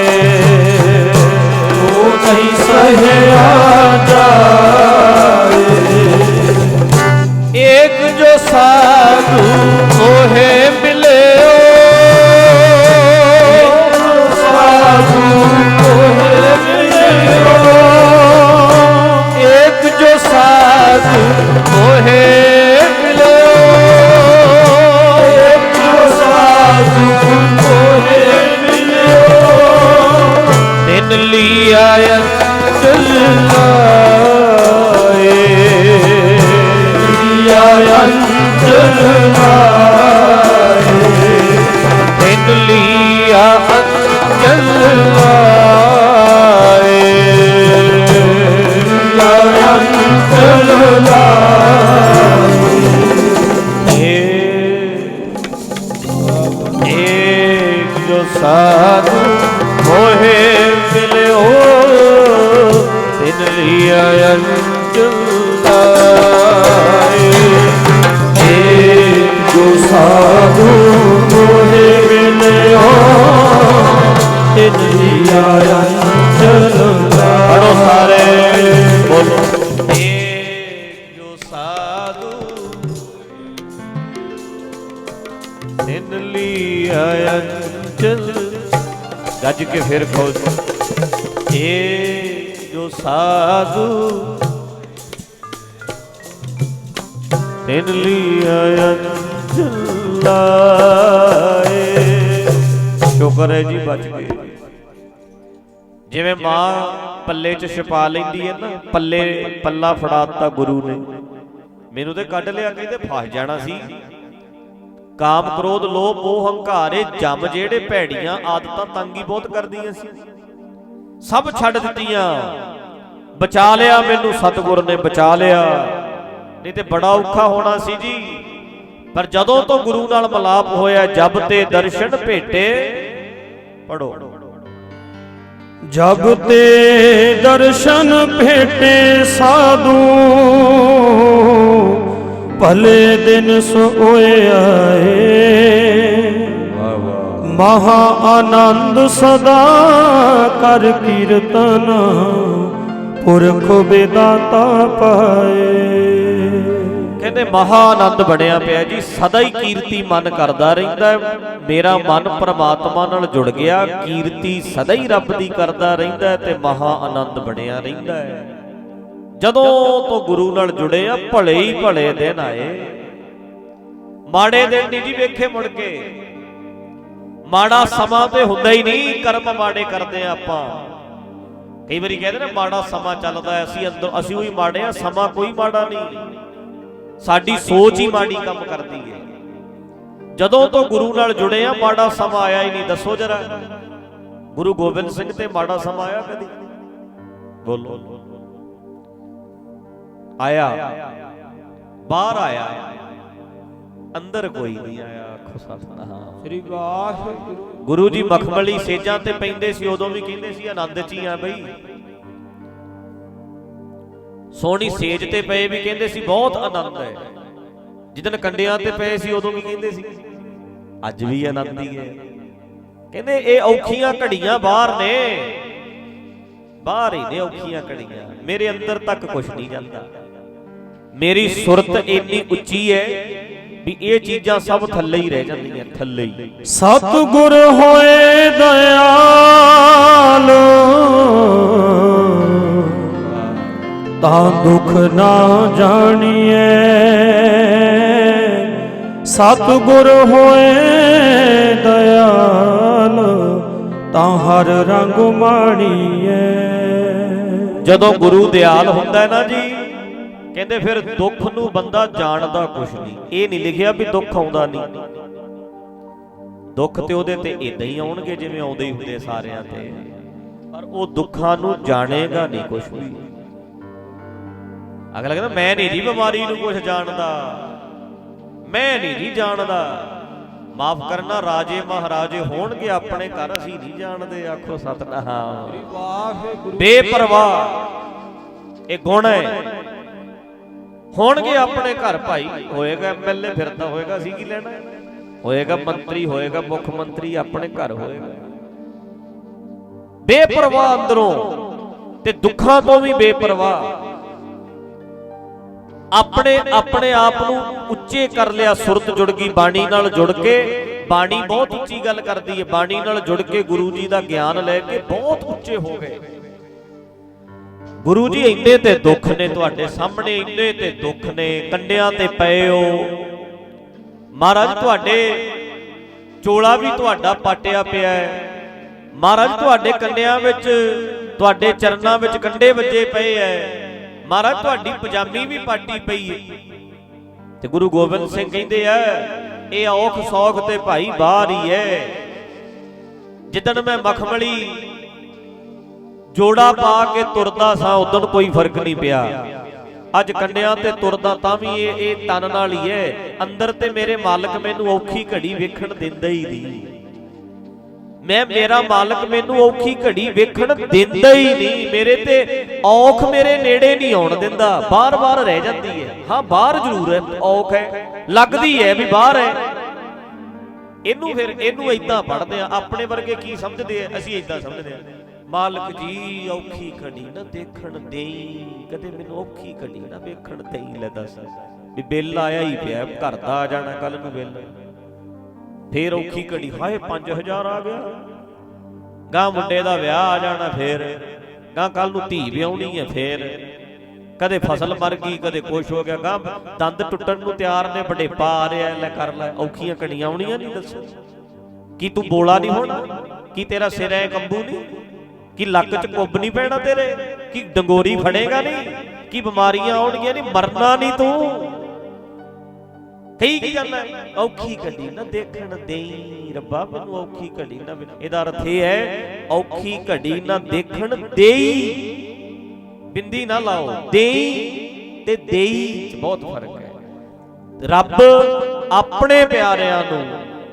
नहीं सहे जाए। एक जो साधु मोहे मिले, साधु मोहे मिले, एक जो साधु मोहे मिले, एक जो साधु मोहे मिले, दिन लिया अंचल लाए, लिया अंचल लाए, दिन लिया अंचल लाए, लिया अंचल लाए। एक जो साधु मोहे मिले हो, तिन लिया अंचल लाए। एक जो साधु मोहे मिले हो, तिन लिया अंचल लाए। पढ़ो सारे बोलो। एक जो साधु तिन लिया अंचल, गज के फिर खोज। एक जो साधु तिन लिया अंचल लाए। शुक्र है जी बच गए। जिवें मां पल्ले च छुपा लैंदी है ना, पल्ले पल्ला फड़ाता गुरु ने, मैनू ते कढ लिया, कहते फस जाना सी। ਕਾਮ ਕ੍ਰੋਧ ਲੋਭ ਮੋਹ ਹੰਕਾਰੇ ਜਮ ਜਿਹੜੇ ਭੈੜੀਆਂ ਆਦਤਾਂ ਤੰਗੀ ਬਹੁਤ ਕਰਦੀਆਂ ਸੀ, ਸਭ ਛੱਡ ਦਿੱਤੀਆਂ। ਬਚਾ ਲਿਆ ਮੈਨੂੰ ਸਤਿਗੁਰ ਨੇ, ਬਚਾ ਲਿਆ, ਨਹੀਂ ਤੇ ਬੜਾ ਔਖਾ ਹੋਣਾ ਸੀ ਜੀ। ਪਰ ਜਦੋਂ ਤੋਂ ਗੁਰੂ ਨਾਲ ਮਿਲਾਪ ਹੋਇਆ, ਜਬ ਤੇ ਦਰਸ਼ਨ ਭੇਟੇ। ਪੜੋ। जब ते दर्शन भेटे साधु, भले दिन सोए आए। महा आनंद सदा कर कीर्तन, पुरख बेदाता पाए। ਕਹਿੰਦੇ ਮਹਾ ਆਨੰਦ ਬਣਿਆ ਪਿਆ ਜੀ, ਸਦਾ ਹੀ ਕੀਰਤੀ ਮਨ ਕਰਦਾ ਰਹਿੰਦਾ। ਮੇਰਾ ਮਨ ਪ੍ਰਮਾਤਮਾ ਨਾਲ ਜੁੜ ਗਿਆ, ਕੀਰਤੀ ਸਦਾ ਹੀ ਰੱਬ ਦੀ ਕਰਦਾ ਰਹਿੰਦਾ ਤੇ ਮਹਾ ਆਨੰਦ ਬਣਿਆ ਰਹਿੰਦਾ ਹੈ। ਜਦੋਂ ਤੋਂ ਗੁਰੂ ਨਾਲ ਜੁੜੇ ਆ, ਭਲੇ ਹੀ ਭਲੇ ਦਿਨ ਆਏ। ਮਾੜੇ ਦਿਨ ਨਹੀਂ ਜੀ ਵੇਖੇ ਮੁੜ ਕੇ। ਮਾੜਾ ਸਮਾਂ ਤੇ ਹੁੰਦਾ ਹੀ ਨਹੀਂ, ਕਰਮ ਮਾੜੇ ਕਰਦੇ ਆ ਆਪਾਂ। ਕਈ ਵਾਰੀ ਕਹਿੰਦੇ ਨਾ ਮਾੜਾ ਸਮਾਂ ਚੱਲਦਾ ਹੈ, ਅਸੀਂ ਅੰਦਰ ਅਸੀਂ ਉਹੀ ਮਾੜੇ ਆ, ਸਮਾਂ ਕੋਈ ਮਾੜਾ ਨਹੀਂ, ਸਾਡੀ ਸੋਚ ਹੀ ਮਾੜੀ ਕੰਮ ਕਰਦੀ ਹੈ। ਜਦੋਂ ਤੋਂ ਗੁਰੂ ਨਾਲ ਜੁੜੇ ਆ, ਮਾੜਾ ਸਮਾਂ ਆਇਆ ਹੀ ਨਹੀਂ। ਦੱਸੋ ਜਰਾ, ਗੁਰੂ ਗੋਬਿੰਦ ਸਿੰਘ ਤੇ ਮਾੜਾ ਸਮਾਂ ਆਇਆ ਕਦੀ? ਬੋਲੋ। ਆਇਆ, ਬਾਹਰ ਆਇਆ, ਅੰਦਰ ਕੋਈ ਨਹੀਂ ਆਇਆ। ਆਖੋ ਸਤਿਨਾਮ ਸ੍ਰੀ ਵਾਹਿਗੁਰੂ। ਗੁਰੂ ਜੀ ਮਖਮਲੀ ਸੇਜਾਂ ਤੇ ਪੈਂਦੇ ਸੀ, ਉਦੋਂ ਵੀ ਕਹਿੰਦੇ ਸੀ ਆਨੰਦ ਚ ਹੀ ਆ ਬਈ। ਸੋਹਣੀ ਸੇਜ ਤੇ ਪਏ ਵੀ ਕਹਿੰਦੇ ਸੀ ਬਹੁਤ ਆਨੰਦ ਹੈ। ਜਿੱਦਣ ਕੰਡਿਆਂ ਤੇ ਪਏ ਸੀ ਉਦੋਂ ਵੀ ਕਹਿੰਦੇ ਸੀ ਅੱਜ ਵੀ ਆਨੰਦ ਹੀ ਹੈ। ਕਹਿੰਦੇ ਇਹ ਔਖੀਆਂ ਘੜੀਆਂ ਬਾਹਰ ਨੇ, ਬਾਹਰ ਹੀ ਨੇ ਔਖੀਆਂ ਘੜੀਆਂ, ਮੇਰੇ ਅੰਦਰ ਤੱਕ ਕੁਝ ਨਹੀਂ ਜਾਂਦਾ। ਮੇਰੀ ਸੁਰਤ ਇੰਨੀ ਉੱਚੀ ਹੈ ਵੀ ਇਹ ਚੀਜ਼ਾਂ ਸਭ ਥੱਲੇ ਹੀ ਰਹਿ ਜਾਂਦੀਆਂ, ਥੱਲੇ ਹੀ। ਸਤਿਗੁਰ ਹੋਏ ਦਇਆਲ ਤਾਂ ਦੁਖ ਨਾ ਜਾਣੀਏ, ਸਤਿਗੁਰ ਹੋਏ ਦਇਆਲ ਤਾਂ ਹਰ ਰੰਗ ਮਾਣੀਏ। ਜਦੋਂ ਗੁਰੂ ਦਿਆਲ ਹੁੰਦਾ ਨਾ ਜੀ, ਕਹਿੰਦੇ ਫਿਰ ਦੁੱਖ ਨੂੰ ਬੰਦਾ ਜਾਣਦਾ ਕੁਛ ਨਹੀਂ। ਇਹ ਨਹੀਂ ਲਿਖਿਆ ਵੀ ਦੁੱਖ ਆਉਂਦਾ ਨਹੀਂ, ਦੁੱਖ ਤੇ ਉਹਦੇ ਤੇ ਇਦਾਂ ਹੀ ਆਉਣਗੇ ਜਿਵੇਂ ਆਉਂਦੇ ਹੀ ਹੁੰਦੇ ਸਾਰਿਆਂ ਤੇ, ਪਰ ਉਹ ਦੁੱਖਾਂ ਨੂੰ ਜਾਣੇਗਾ ਨਹੀਂ ਕੁਛ ਵੀ। ਅਗਲਾ ਕਹਿੰਦਾ ਮੈਂ ਨਹੀਂ ਜੀ ਬਿਮਾਰੀ ਨੂੰ ਕੁਛ ਜਾਣਦਾ, ਮੈਂ ਨਹੀਂ ਜੀ ਜਾਣਦਾ। ਮਾਫ ਕਰਨਾ, ਰਾਜੇ ਮਹਾਰਾਜੇ ਹੋਣਗੇ ਆਪਣੇ ਘਰ, ਅਸੀਂ ਨਹੀਂ ਜਾਣਦੇ। ਆਖੋ ਸਤਿਨਾਮ ਵਾਹਿਗੁਰੂ। ਬੇਪਰਵਾਹ ਇਹ ਗੁਣ ਹੈ। ਹੋਣਗੇ ਆਪਣੇ ਘਰ ਭਾਈ, ਹੋਏਗਾ ਐਮਐਲਏ ਫਿਰਦਾ ਹੋਏਗਾ, ਅਸੀਂ ਕੀ ਲੈਣਾ, ਹੋਏਗਾ ਮੰਤਰੀ, ਹੋਏਗਾ ਮੁੱਖ ਮੰਤਰੀ, ਆਪਣੇ ਘਰ ਹੋਏਗਾ। ਬੇਪਰਵਾਹ ਅੰਦਰੋਂ ਤੇ ਦੁੱਖਾਂ ਤੋਂ ਵੀ ਬੇਪਰਵਾਹ। ਆਪਣੇ ਆਪ ਨੂੰ ਉੱਚੇ ਕਰ ਲਿਆ, ਸੁਰਤ ਜੁੜ ਗਈ ਬਾਣੀ ਨਾਲ ਜੁੜ ਕੇ। ਬਾਣੀ ਬਹੁਤ ਉੱਚੀ ਗੱਲ ਕਰਦੀ ਹੈ, ਬਾਣੀ ਨਾਲ ਜੁੜ ਕੇ ਗੁਰੂ ਜੀ ਦਾ ਗਿਆਨ ਲੈ ਕੇ ਬਹੁਤ ਉੱਚੇ ਹੋ ਗਏ। ਗੁਰੂ ਜੀ ਇੰਨੇ ਤੇ ਦੁੱਖ ਨੇ ਤੁਹਾਡੇ ਸਾਹਮਣੇ, ਇੰਨੇ ਤੇ ਦੁੱਖ ਨੇ, ਕੰਡਿਆਂ ਤੇ ਪਏ ਹੋ ਮਹਾਰਾਜ, ਤੁਹਾਡੇ ਚੋਲਾ ਵੀ ਤੁਹਾਡਾ ਪਾਟਿਆ ਪਿਆ ਹੈ ਮਹਾਰਾਜ, ਤੁਹਾਡੇ ਕੰਡਿਆਂ ਵਿੱਚ, ਤੁਹਾਡੇ ਚਰਨਾਂ ਵਿੱਚ ਕੰਡੇ ਵੱਜੇ ਪਏ ਐ ਮਹਾਰਾਜ, ਤੁਹਾਡੀ ਪਜਾਮੀ ਵੀ ਪਾਟੀ ਪਈ ਹੈ। ਤੇ ਗੁਰੂ ਗੋਬਿੰਦ ਸਿੰਘ ਕਹਿੰਦੇ ਆ ਇਹ ਔਖ ਸੌਖ ਤੇ ਭਾਈ ਬਾਹਰ ਹੀ ਹੈ। ਜਿੱਦਣ ਮੈਂ ਮਖਮਲੀ ਜੋੜਾ ਪਾ ਕੇ ਤੁਰਦਾ ਸਾਂ ਉਦੋਂ ਕੋਈ ਫਰਕ ਨਹੀਂ ਪਿਆ। ਅੱਜ ਕੰਡਿਆਂ ਤੇ ਤੁਰਦਾ ਤਾਂ ਵੀ ਇਹ ਤਨ ਨਾਲ ਹੀ ਹੈ। ਅੰਦਰ ਤੇ ਮੇਰੇ ਮਾਲਕ ਮੈਨੂੰ ਔਖੀ ਘੜੀ ਵੇਖਣ ਦਿੰਦਾ ਹੀ ਨਹੀਂ। ਮੇਰਾ ਮਾਲਕ ਮੈਨੂੰ ਔਖੀ ਘੜੀ ਵੇਖਣ ਦਿੰਦਾ ਹੀ ਨਹੀਂ। ਮੇਰੇ ਤੇ ਔਖ ਮੇਰੇ ਨੇੜੇ ਨਹੀਂ ਆਉਣ ਦਿੰਦਾ, ਬਾਰ-ਬਾਰ ਰਹਿ ਜਾਂਦੀ ਹੈ। ਹਾਂ ਬਾਹਰ ਜ਼ਰੂਰ ਹੈ ਔਖ, ਹੈ ਲੱਗਦੀ ਹੈ ਵੀ ਬਾਹਰ ਹੈ। ਇਹਨੂੰ ਏਦਾਂ ਪੜ੍ਹਦੇ ਆ। ਆਪਣੇ ਵਰਗੇ ਕੀ ਸਮਝਦੇ ਆ, ਅਸੀਂ ਏਦਾਂ ਸਮਝਦੇ ਆ, ਮਾਲਕ ਜੀ ਔਖੀ ਘੜੀ ਨਾ ਦੇਖਣ ਦੇਈ, ਕਦੇ ਮੈਨੂੰ ਔਖੀ ਘੜੀ ਨਾ ਵੇਖਣ ਦੇਈ। ਲੈ ਦੱਸ ਵੀ ਬਿੱਲ ਆਇਆ ਹੀ ਪਿਆ, ਘਰ ਦਾ ਆ ਜਾਣਾ ਕੱਲ ਨੂੰ ਬਿੱਲ, ਫੇਰ ਔਖੀ ਘੜੀ, ਹਾਏ 5000 ਆ ਗਿਆ, ਗਾਂ ਮੁੰਡੇ ਦਾ ਵਿਆਹ ਆ ਜਾਣਾ, ਫੇਰ ਗਾਂ ਕੱਲ ਨੂੰ ਧੀ ਵਿਆਹੁਣੀ ਹੈ, ਫੇਰ ਕਦੇ ਫਸਲ ਮਰ ਗਈ, ਕਦੇ ਕੁਛ ਹੋ ਗਿਆ, ਗਾਂ ਦੰਦ ਟੁੱਟਣ ਨੂੰ ਤਿਆਰ ਨੇ, ਵਡੇਪਾ ਆ ਰਿਹਾ, ਲੈ ਕਰ ਲੈ। ਔਖੀਆਂ ਘੜੀਆਂ ਆਉਣੀਆਂ ਨਹੀਂ। ਦੱਸੋ ਕੀ ਤੂੰ ਬੋਲਾ ਨਹੀਂ ਹੋਣਾ, ਕੀ ਤੇਰਾ ਸਿਰ ਐ ਕੰਬੂ ਨਹੀਂ, ਕੀ ਲੱਕ 'ਚ ਕੁੱਬ ਨਹੀਂ ਪੈਣਾ ਤੇਰੇ, ਕੀ ਡੰਗੋਰੀ ਫੜੇਗਾ ਨਹੀਂ, ਕੀ ਬਿਮਾਰੀਆਂ ਆਉਣਗੀਆਂ ਨਹੀਂ, ਮਰਨਾ ਨਹੀਂ ਤੂੰ। ਕਹੀ ਕੀ ਜਾਂਦਾ, ਔਖੀ ਘੜੀ ਨਾ ਦੇਖਣ ਦੇਈ ਰੱਬਾ, ਮੈਨੂੰ ਔਖੀ ਘੜੀ ਨਾ। ਇਹਦਾ ਅਰਥ ਇਹ ਹੈ ਔਖੀ ਘੜੀ ਨਾ ਦੇਖਣ ਦੇਈ, ਬਿੰਦੀ ਨਾ ਲਾਓ, ਦੇਈ ਤੇ ਦੇਈ 'ਚ ਬਹੁਤ ਫਰਕ ਹੈ। ਰੱਬ ਆਪਣੇ ਪਿਆਰਿਆਂ ਨੂੰ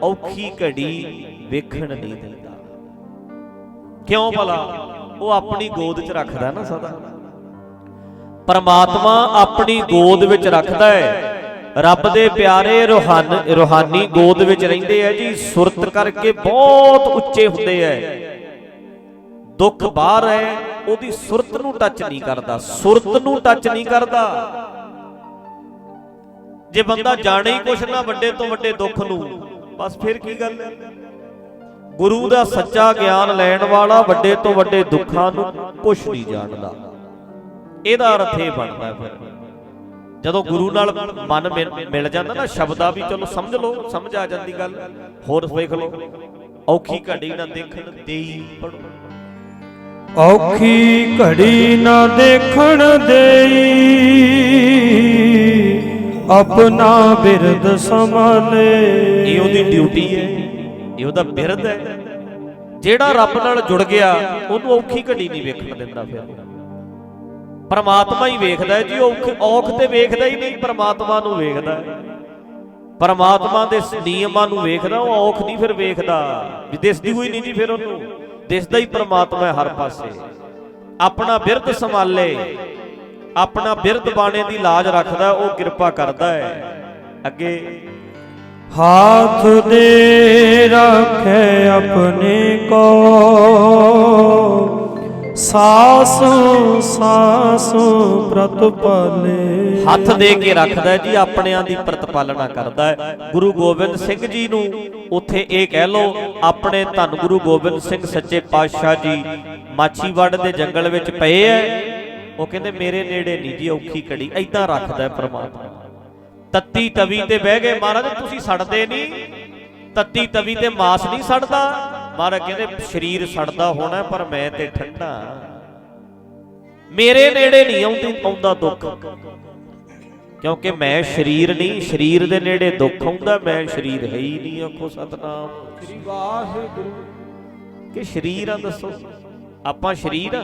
ਔਖੀ ਘੜੀ ਵੇਖਣ ਨਹੀਂ ਦਿੰਦਾ। ਕਿਉਂ ਭਲਾ? ਉਹ ਆਪਣੀ ਗੋਦ 'ਚ ਰੱਖਦਾ ਨਾ ਸਦਾ। ਪਰਮਾਤਮਾ ਆਪਣੀ ਗੋਦ ਵਿੱਚ ਰੱਖਦਾ ਹੈ। ਰੱਬ ਦੇ ਪਿਆਰੇ ਰੂਹਾਨੀ ਗੋਦ ਵਿੱਚ ਰਹਿੰਦੇ ਆ ਜੀ। ਸੁਰਤ ਕਰਕੇ ਬਹੁਤ ਉੱਚੇ ਹੁੰਦੇ ਐ। ਦੁੱਖ ਬਾਹਰ ਹੈ, ਉਹਦੀ ਸੁਰਤ ਨੂੰ ਟੱਚ ਨਹੀਂ ਕਰਦਾ, ਸੁਰਤ ਨੂੰ ਟੱਚ ਨਹੀਂ ਕਰਦਾ। ਜੇ ਬੰਦਾ ਜਾਣੇ ਹੀ ਕੁਛ ਨਾ ਵੱਡੇ ਤੋਂ ਵੱਡੇ ਦੁੱਖ ਨੂੰ, ਬਸ ਫਿਰ ਕੀ ਗੱਲ ਹੈ। ਗੁਰੂ ਦਾ ਸੱਚਾ ਗਿਆਨ ਲੈਣ ਵਾਲਾ ਵੱਡੇ ਤੋਂ ਵੱਡੇ ਦੁੱਖਾਂ ਨੂੰ ਕੁਛ ਨਹੀਂ ਜਾਣਦਾ। ਇਹਦਾ ਅਰਥ ਇਹ ਬਣਦਾ ਫਿਰ ਜਦੋਂ ਗੁਰੂ ਨਾਲ ਮਨ ਮਿਲ ਜਾਂਦਾ ਨਾ, ਸ਼ਬਦਾਂ ਵੀ ਚਲੋ ਸਮਝ ਲਓ, ਸਮਝ ਆ ਜਾਂਦੀ ਗੱਲ। ਹੋਰ ਵੇਖ ਲਓ, ਔਖੀ ਘੜੀ ਨਾ ਦੇਖਣ ਦੇਈ, ਪੜੋ ਔਖੀ ਘੜੀ ਨਾ ਦੇਖਣ ਦੇਈ, ਆਪਣਾ ਬਿਰਦ ਸੰਭਾਲੇ। ਇਹ ਉਹਦੀ ਡਿਊਟੀ ਹੈ, ਇਹ ਉਹਦਾ ਬਿਰਦ ਹੈ। ਜਿਹੜਾ ਰੱਬ ਨਾਲ ਜੁੜ ਗਿਆ ਉਹਨੂੰ ਔਖੀ ਘੜੀ ਨਹੀਂ ਵੇਖਣ ਦਿੰਦਾ। ਫਿਰ ਪਰਮਾਤਮਾ ਹੀ ਵੇਖਦਾ ਜੀ। ਔਖ ਤੇ ਵੇਖਦਾ ਹੀ ਨਹੀਂ, ਪਰਮਾਤਮਾ ਨੂੰ ਵੇਖਦਾ, ਪਰਮਾਤਮਾ ਦੇ ਨਿਯਮਾਂ ਨੂੰ ਵੇਖਦਾ। ਉਹ ਔਖ ਨਹੀਂ ਫਿਰ ਵੇਖਦਾ, ਵੀ ਦਿਸਦੀ ਹੋਈ ਨਹੀਂ ਜੀ। ਫਿਰ ਉਹਨੂੰ ਦਿਸਦਾ ਹੀ ਪਰਮਾਤਮਾ ਹੈ ਹਰ ਪਾਸੇ। ਆਪਣਾ ਬਿਰਦ ਸੰਭਾਲੇ, ਆਪਣਾ ਬਿਰਦ ਬਾਣੇ ਦੀ ਲਾਜ ਰੱਖਦਾ, ਉਹ ਕਿਰਪਾ ਕਰਦਾ ਹੈ। ਅੱਗੇ हाथ दे रखे अपने को, ਸਾਸ ਸਾਸ ਪ੍ਰਤਪਾਲੇ। ਹੱਥ ਦੇ ਕੇ ਰੱਖਦਾ ਜੀ, ਆਪਣਿਆਂ ਦੀ ਪ੍ਰਤਪਾਲਣਾ ਕਰਦਾ ਹੈ। ਗੁਰੂ ਗੋਬਿੰਦ ਸਿੰਘ ਜੀ ਨੂੰ ਉੱਥੇ ਇਹ ਕਹਿ ਲੋ, ਆਪਣੇ ਧੰਨ ਗੁਰੂ ਗੋਬਿੰਦ ਸਿੰਘ ਸੱਚੇ ਪਾਤਸ਼ਾਹ ਜੀ ਮਾਛੀਵਾੜਾ ਦੇ ਜੰਗਲ ਵਿੱਚ ਪਏ ਐ। ਉਹ ਕਹਿੰਦੇ ਮੇਰੇ ਨੇੜੇ ਨਹੀਂ ਜੀ ਔਖੀ ਘੜੀ, ਏਦਾਂ ਰੱਖਦਾ ਪ੍ਰਮਾਤਮਾ। ਤੱਤੀ ਤਵੀ ਤੇ ਬਹਿ ਗਏ, ਮਹਾਰਾਜ ਤੁਸੀਂ ਸੜਦੇ ਨਹੀਂ, ਤੱਤੀ ਤਵੀ ਤੇ ਮਾਸ ਨਹੀਂ ਸੜਦਾ। ਮਹਾਰਾਜ ਕਹਿੰਦੇ ਸਰੀਰ ਸੜਦਾ ਹੋਣਾ ਪਰ ਮੈਂ ਤੇ ਠੰਡਾ, ਮੇਰੇ ਨੇੜੇ ਨਹੀਂ ਆਉਂਦਾ ਦੁੱਖ, ਕਿਉਂਕਿ ਮੈਂ ਸਰੀਰ ਨਹੀਂ, ਸਰੀਰ ਦੇ ਨੇੜੇ ਦੁੱਖ ਆਉਂਦਾ, ਮੈਂ ਸਰੀਰ ਹੈ ਹੀ ਨਹੀਂ। ਆਖੋ ਸਤਨਾਮ ਸ੍ਰੀ ਵਾਹਿਗੁਰੂ। ਕਿ ਸਰੀਰ ਆ, ਦੱਸੋ ਆਪਾਂ ਸਰੀਰ ਆ?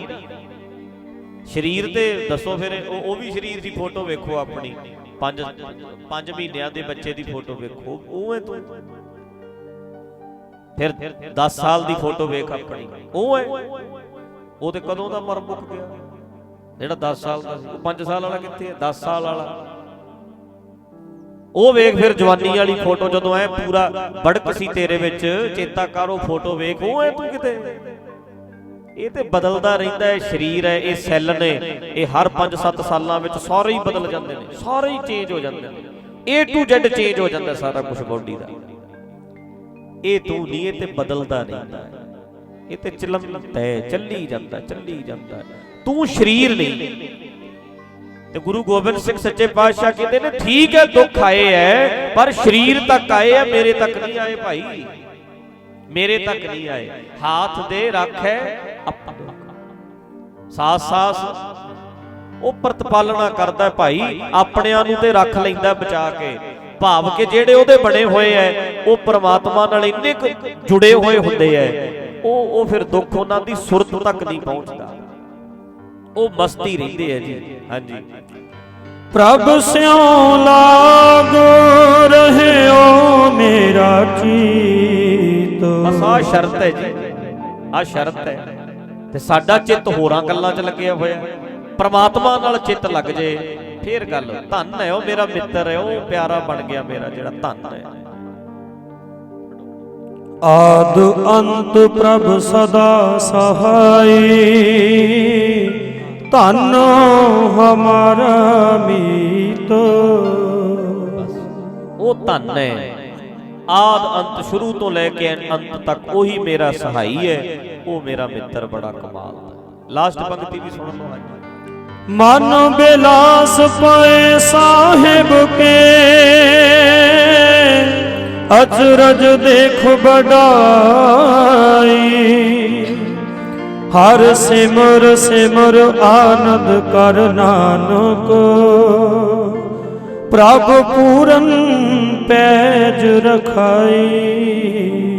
ਸਰੀਰ ਤੇ ਦੱਸੋ ਫਿਰ ਉਹ ਵੀ ਸਰੀਰ ਦੀ ਫੋਟੋ ਵੇਖੋ ਆਪਣੀ, 5 ਮਹੀਨਿਆਂ ਦੇ ਬੱਚੇ ਦੀ ਫੋਟੋ ਵੇਖੋ, ਉਹ ਹੈ ਤੂੰ। ਫਿਰ 10 ਸਾਲ ਦੀ ਫੋਟੋ ਵੇਖ ਆਪਣੀ, ਉਹ ਹੈ। ਉਹ ਤੇ ਕਦੋਂ ਦਾ ਮਰ ਮੁੱਕ ਗਿਆ, ਜਿਹੜਾ 10 ਸਾਲ ਦਾ ਸੀ। 5 ਸਾਲ ਵਾਲਾ ਕਿੱਥੇ ਹੈ? 10 ਸਾਲ ਵਾਲਾ ਉਹ ਵੇਖ। ਫਿਰ ਜਵਾਨੀ ਵਾਲੀ ਫੋਟੋ ਜਦੋਂ ਐ ਪੂਰਾ ਬੜਕ ਸੀ ਤੇਰੇ ਵਿੱਚ, ਚੇਤਾ ਕਰ ਉਹ ਫੋਟੋ ਵੇਖ, ਉਹ ਹੈ ਤੂੰ ਕਿਤੇ। ਇਹ ਤੇ ਬਦਲਦਾ ਰਹਿੰਦਾ ਹੈ ਸਰੀਰ ਹੈ, ਇਹ ਸੈੱਲ ਨੇ, ਇਹ ਹਰ 5-7 ਸਾਲਾਂ ਵਿੱਚ ਸਾਰੇ ਹੀ ਬਦਲ ਜਾਂਦੇ ਨੇ, ਸਾਰੇ ਹੀ ਚੇਂਜ ਹੋ ਜਾਂਦੇ ਨੇ। A to Z ਚੇਂਜ ਹੋ ਜਾਂਦਾ ਸਾਰਾ ਕੁਝ ਬੋਡੀ ਦਾ। ਇਹ ਤੂੰ ਨਹੀਂ, ਇਹ ਤੇ ਬਦਲਦਾ ਰਹਿੰਦਾ ਹੈ, ਇਹ ਤੇ ਚੱਲਦਾ ਹੈ, ਚੱਲੀ ਜਾਂਦਾ ਚੱਲੀ ਜਾਂਦਾ। ਤੂੰ ਸਰੀਰ ਨਹੀਂ। ਤੇ ਗੁਰੂ ਗੋਬਿੰਦ ਸਿੰਘ ਸੱਚੇ ਪਾਤਸ਼ਾਹ ਕਹਿੰਦੇ ਨੇ ਠੀਕ ਹੈ ਦੁੱਖ ਆਏ ਐ, ਪਰ ਸਰੀਰ ਤੱਕ ਆਏ ਐ, ਮੇਰੇ ਤੱਕ ਨਹੀਂ ਆਏ ਭਾਈ, ਮੇਰੇ ਤੱਕ ਨਹੀਂ ਆਏ। ਹਾਥ ਦੇ ਰੱਖੈ ਆਪਣਾ, ਸਾਸ ਸਾਸ ਉਹ ਪ੍ਰਤਪਾਲਣਾ ਕਰਦਾ ਭਾਈ, ਆਪਣਿਆਂ ਨੂੰ ਤੇ ਰੱਖ ਲੈਂਦਾ ਬਚਾ ਕੇ। ਭਾਵ ਕਿ ਜਿਹੜੇ ਉਹਦੇ ਬਣੇ ਹੋਏ ਐ ਉਹ ਪ੍ਰਮਾਤਮਾ ਨਾਲ ਇੰਨੇ ਕੁ ਜੁੜੇ ਹੋਏ ਹੁੰਦੇ ਐ, ਉਹ ਫਿਰ ਦੁੱਖ ਉਹਨਾਂ ਦੀ ਸੁਰਤ ਤੱਕ ਨਹੀਂ ਪਹੁੰਚਦਾ, ਉਹ ਮਸਤੀ ਰਹਿੰਦੇ ਐ ਜੀ। ਹਾਂਜੀ, ਪ੍ਰਭ ਸਿਉ ਲਾਗ ਰਹਿਓ ਮੇਰਾ ਚੀਤ। ਬਸ ਆਹ ਸ਼ਰਤ ਹੈ ਜੀ, ਆਹ ਸ਼ਰਤ ਹੈ। ਤੇ ਸਾਡਾ ਚਿੱਤ ਹੋਰਾਂ ਗੱਲਾਂ 'ਚ ਲੱਗਿਆ ਹੋਇਆ, ਪ੍ਰਮਾਤਮਾ ਨਾਲ ਚਿੱਤ ਲੱਗ ਜੇ ਫੇਰ ਗੱਲ। ਧੰਨ ਹੈ ਉਹ ਮੇਰਾ ਮਿੱਤਰ ਹੈ, ਉਹ ਪਿਆਰਾ ਬਣ ਗਿਆ ਮੇਰਾ, ਜਿਹੜਾ ਧੰਨ ਹੈ। ਆਦ ਅੰਤ ਪ੍ਰਭ ਸਦਾ ਸਹਾਈ, ਧੰਨ ਹਮਾਰਾ ਮੀਤ। ਉਹ ਧੰਨ ਹੈ, ਆਦ ਅੰਤ ਸ਼ੁਰੂ ਤੋਂ ਲੈ ਕੇ ਅੰਤ ਤੱਕ ਉਹੀ ਮੇਰਾ ਸਹਾਈ ਹੈ, ਉਹ ਮੇਰਾ ਮਿੱਤਰ ਬੜਾ ਕਮਾਲ ਦਾ। ਲਾਸਟ ਪੰਕਤੀ ਵੀ ਸੁਣ ਲਓ। ਮਨ ਬਿਲਾਸ ਪਏ ਸਾਹਿਬ ਕੇ, ਅਚਰਜ ਦੇਖ ਬੜਾਈ। ਹਰ ਸਿਮਰ ਸਿਮਰ ਆਨੰਦ ਕਰ ਨਾਨਕ, ਪ੍ਰਭ ਪੂਰਨ ਪੈਜ ਰਖਾਈ।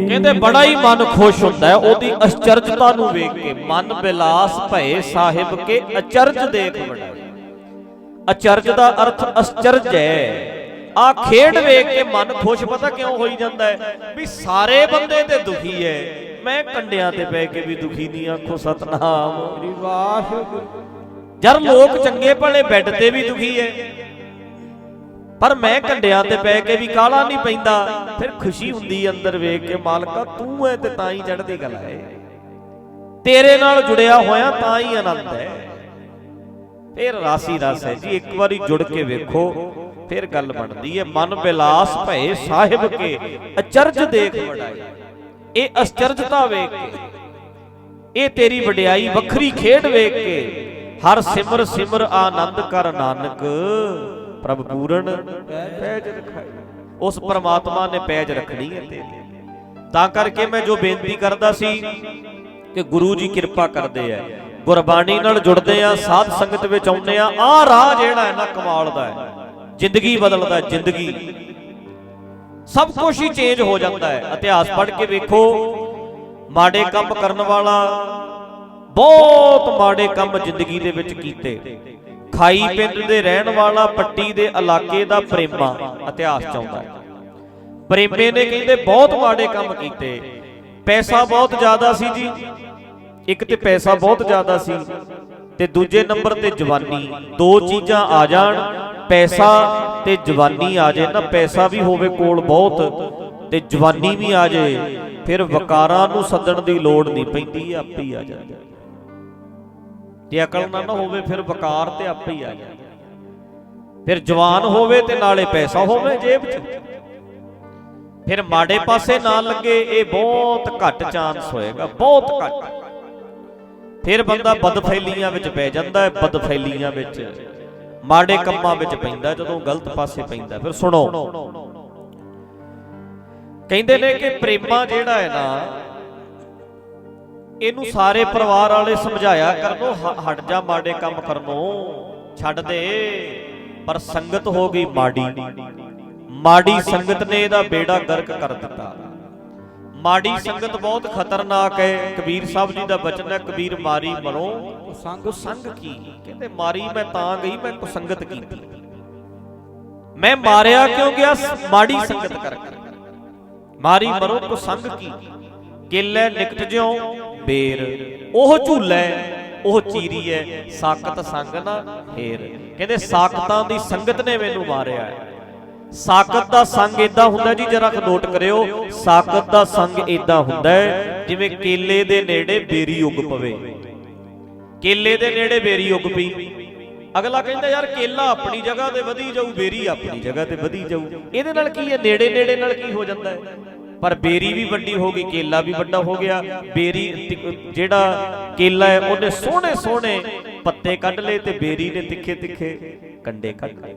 ਕਹਿੰਦੇ ਬੜਾ ਹੀ ਮਨ ਖੁਸ਼ ਹੁੰਦਾ ਹੈ ਉਹਦੀ ਅਚਰਜਤਾ ਨੂੰ ਵੇਖ ਕੇ। ਮਨ ਬਿਲਾਸ ਭਏ ਸਾਹਿਬ ਕੇ, ਅਚਰਜ ਦੇਖ ਬੜਾਈ। ਅਚਰਜ ਦਾ ਅਰਥ ਅਚਰਜ ਹੈ। ਆ ਖੇਡ ਵੇਖ ਕੇ ਮਨ ਖੁਸ਼ ਪਤਾ ਕਿਉਂ ਹੋਈ ਜਾਂਦਾ ਹੈ? ਵੀ ਸਾਰੇ ਬੰਦੇ ਤੇ ਦੁਖੀ ਹੈ, ਮੈਂ ਕੰਡਿਆਂ ਤੇ ਪੈ ਕੇ ਵੀ ਦੁਖੀ ਨਹੀਂ। ਆਖੋ ਸਤਨਾਮ ਸ੍ਰੀ ਵਾਹਿਗੁਰੂ। ਜਦ ਲੋਕ ਚੰਗੇ ਭਲੇ ਬੈੱਡ ਤੇ ਵੀ ਦੁਖੀ ਹੈ, ਪਰ ਮੈਂ ਕੰਡਿਆਂ ਤੇ ਪੈ ਕੇ ਵੀ ਕਾਲਾ ਨਹੀਂ ਪੈਂਦਾ। ਫਿਰ ਖੁਸ਼ੀ ਹੁੰਦੀ ਅੰਦਰ ਵੇਖ ਕੇ, ਮਾਲਕਾ ਤੂੰ ਹੈ ਤੇ ਤਾਂ ਹੀ ਚੜ੍ਹਦੀ ਕਲਾ ਹੈ, ਤੇਰੇ ਨਾਲ ਜੁੜਿਆ ਹੋਇਆ ਤਾਂ ਹੀ ਆਨੰਦ ਹੈ। ਫਿਰ ਰਾਸੀ ਰਸ ਹੈ ਜੀ, ਇੱਕ ਵਾਰੀ ਜੁੜ ਕੇ ਵੇਖੋ ਫਿਰ ਗੱਲ ਬਣਦੀ ਹੈ। ਮਨ ਬਿਲਾਸ ਭਏ ਸਾਹਿਬ ਕੇ, ਅਚਰਜ ਦੇਖ ਵਡਾਈ। ਇਹ ਅਚਰਜਤਾ ਵੇਖ ਕੇ, ਇਹ ਤੇਰੀ ਵਡਿਆਈ ਵੱਖਰੀ ਖੇਡ ਵੇਖ ਕੇ, ਹਰ ਸਿਮਰ ਸਿਮਰ ਆਨੰਦ ਕਰ ਨਾਨਕ, ਪ੍ਰਭ ਪੂਰਨ ਪੈਜ ਰਖਾਈ। ਉਸ ਪ੍ਰਮਾਤਮਾ ਨੇ ਪੈਜ ਰੱਖਣੀ ਹੈ ਤੇਰੀ। ਤਾਂ ਕਰਕੇ ਮੈਂ ਜੋ ਬੇਨਤੀ ਕਰਦਾ ਸੀ ਕਿ ਗੁਰੂ ਜੀ ਕਿਰਪਾ ਕਰਦੇ ਆ, ਗੁਰਬਾਣੀ ਨਾਲ ਜੁੜਦੇ ਆ, ਸਾਧ ਸੰਗਤ ਵਿੱਚ ਆਉਂਦੇ ਆ, ਆਹ ਰਾਹ ਜਿਹੜਾ ਹੈ ਨਾ ਕਮਾਲ ਦਾ ਹੈ, ਜ਼ਿੰਦਗੀ ਬਦਲਦਾ। ਜ਼ਿੰਦਗੀ ਸਭ ਕੁਝ ਹੀ ਚੇਂਜ ਹੋ ਜਾਂਦਾ ਹੈ। ਇਤਿਹਾਸ ਪੜ੍ਹ ਕੇ ਵੇਖੋ, ਮਾੜੇ ਕੰਮ ਕਰਨ ਵਾਲਾ ਬਹੁਤ ਮਾੜੇ ਕੰਮ ਜ਼ਿੰਦਗੀ ਦੇ ਵਿੱਚ ਕੀਤੇ। ਖਾਈ ਪਿੰਡ ਦੇ ਰਹਿਣ ਵਾਲਾ ਪੱਟੀ ਦੇ ਇਲਾਕੇ ਦਾ ਪ੍ਰੇਮਾ ਇਤਿਹਾਸ ਚ ਆਉਂਦਾ ਹੈ। ਪ੍ਰੇਮੇ ਨੇ ਕਹਿੰਦੇ ਬਹੁਤ ਮਾੜੇ ਕੰਮ ਕੀਤੇ। ਪੈਸਾ ਬਹੁਤ ਜ਼ਿਆਦਾ ਸੀ ਜੀ, ਇੱਕ ਤੇ ਪੈਸਾ ਬਹੁਤ ਜ਼ਿਆਦਾ ਸੀ ਤੇ ਦੂਜੇ ਨੰਬਰ ਤੇ ਜਵਾਨੀ। ਦੋ ਚੀਜ਼ਾਂ ਆ ਜਾਣ, ਪੈਸਾ ਤੇ ਜਵਾਨੀ ਆ ਜਾਏ ਨਾ, ਪੈਸਾ ਵੀ ਹੋਵੇ ਕੋਲ ਬਹੁਤ ਤੇ ਜਵਾਨੀ ਵੀ ਆ ਜਾਏ, ਫਿਰ ਵਕਾਰਾਂ ਨੂੰ ਸੱਦਣ ਦੀ ਲੋੜ ਨਹੀਂ ਪੈਂਦੀ, ਆਪੇ ਹੀ ਆ ਜਾਂਦਾ। ਜੇ ਅਕਲ ਨਾ ਹੋਵੇ ਫਿਰ ਵਕਾਰ ਤੇ ਆਪੇ ਹੀ ਆ ਜਾਂਦਾ। ਫਿਰ ਜਵਾਨ ਹੋਵੇ ਤੇ ਨਾਲੇ ਪੈਸਾ ਹੋਵੇ ਜੇਬ 'ਚ, ਫਿਰ ਮਾੜੇ ਪਾਸੇ ਨਾ ਲੱਗੇ, ਇਹ ਬਹੁਤ ਘੱਟ ਚਾਂਸ ਹੋਏਗਾ, ਬਹੁਤ ਘੱਟ। ਫਿਰ ਬੰਦਾ ਬਦਫੈਲੀਆਂ ਵਿੱਚ ਪੈ ਜਾਂਦਾ ਹੈ, ਬਦਫੈਲੀਆਂ ਵਿੱਚ, ਮਾੜੇ ਕੰਮਾਂ ਵਿੱਚ ਪੈਂਦਾ ਜਦੋਂ ਗਲਤ ਪਾਸੇ ਪੈਂਦਾ। ਫਿਰ ਸੁਣੋ, ਕਹਿੰਦੇ ਨੇ ਕਿ ਪ੍ਰੇਮਾ ਜਿਹੜਾ ਹੈ ਨਾ, ਇਹਨੂੰ ਸਾਰੇ ਪਰਿਵਾਰ ਵਾਲੇ ਸਮਝਾਇਆ ਕਰਨੋ, ਹਟ ਜਾ ਮਾੜੇ ਕੰਮ ਕਰਨੋਂ, ਛੱਡ ਦੇ। ਪਰ ਸੰਗਤ ਹੋ ਗਈ ਮਾੜੀ, ਮਾੜੀ ਸੰਗਤ ਨੇ ਇਹਦਾ ਬੇੜਾ ਗਰਕ ਕਰ ਦਿੱਤਾ। ਮਾੜੀ ਸੰਗਤ ਬਹੁਤ ਖਤਰਨਾਕ ਹੈ। ਕਬੀਰ ਸਾਹਿਬ ਜੀ ਦਾ ਬਚਨ ਹੈ, ਕਬੀਰ ਮਾਰੀ ਮਰੋ ਕੁਸੰਗ ਕੀ। ਕਹਿੰਦੇ ਮਾਰੀ ਮੈਂ ਤਾਂ ਗਈ, ਮੈਂ ਕੁਸੰਗਤ ਕੀਤੀ। ਮੈਂ ਮਾਰਿਆ ਕਿਉਂ ਗਿਆ? ਮਾੜੀ ਸੰਗਤ ਕਰਕੇ। ਮਾਰੀ ਮਰੋ ਕੁਸੰਗ ਕੀ, ਕੇਲੇ ਨਿਕਟ ਜਿਉ ਬੇਰ, ਉਹ ਝੂਲੇ ਉਹ ਚੀਰੀ ਹੈ, ਸਾਕਤ ਸੰਗ ਨਾ ਫੇਰ। ਕਹਿੰਦੇ ਸਾਕਤਾਂ ਦੀ ਸੰਗਤ ਨੇ ਮੈਨੂੰ ਮਾਰਿਆ ਹੈ। ਸਾਕਤ ਦਾ ਸੰਗ ਇਦਾਂ ਹੁੰਦਾ ਜੀ, ਜਰਾ ਨੋਟ ਕਰਿਓ, ਸਾਕਤ ਦਾ ਸੰਗ ਇਦਾਂ ਹੁੰਦਾ ਜਿਵੇਂ ਕੇਲੇ ਦੇ ਨੇੜੇ ਬੇਰੀ ਉੱਗ ਪਵੇ। ਕੇਲੇ ਦੇ ਨੇੜੇ ਬੇਰੀ ਉੱਗ ਪਈ, ਅਗਲਾ ਕਹਿੰਦਾ ਯਾਰ ਕੇਲਾ ਆਪਣੀ ਜਗ੍ਹਾ ਤੇ ਵਧੀ ਜਾਊ, ਬੇਰੀ ਆਪਣੀ ਜਗ੍ਹਾ ਤੇ ਵਧੀ ਜਾਊ। ਇਹਦੇ ਨਾਲ ਕੀ ਹੈ? ਨੇੜੇ ਨੇੜੇ ਨਾਲ ਕੀ ਹੋ ਜਾਂਦਾ ਹੈ? ਪਰ ਬੇਰੀ ਵੀ ਵੱਡੀ ਹੋ ਗਈ, ਕੇਲਾ ਵੀ ਵੱਡਾ ਹੋ ਗਿਆ। ਬੇਰੀ ਜਿਹੜਾ ਕੇਲਾ ਹੈ ਉਹਨੇ ਸੋਹਣੇ ਸੋਹਣੇ ਪੱਤੇ ਕੱਢ ਲਏ ਤੇ ਬੇਰੀ ਨੇ ਤਿੱਖੇ ਤਿੱਖੇ ਕੰਡੇ ਕੱਢ ਲਏ।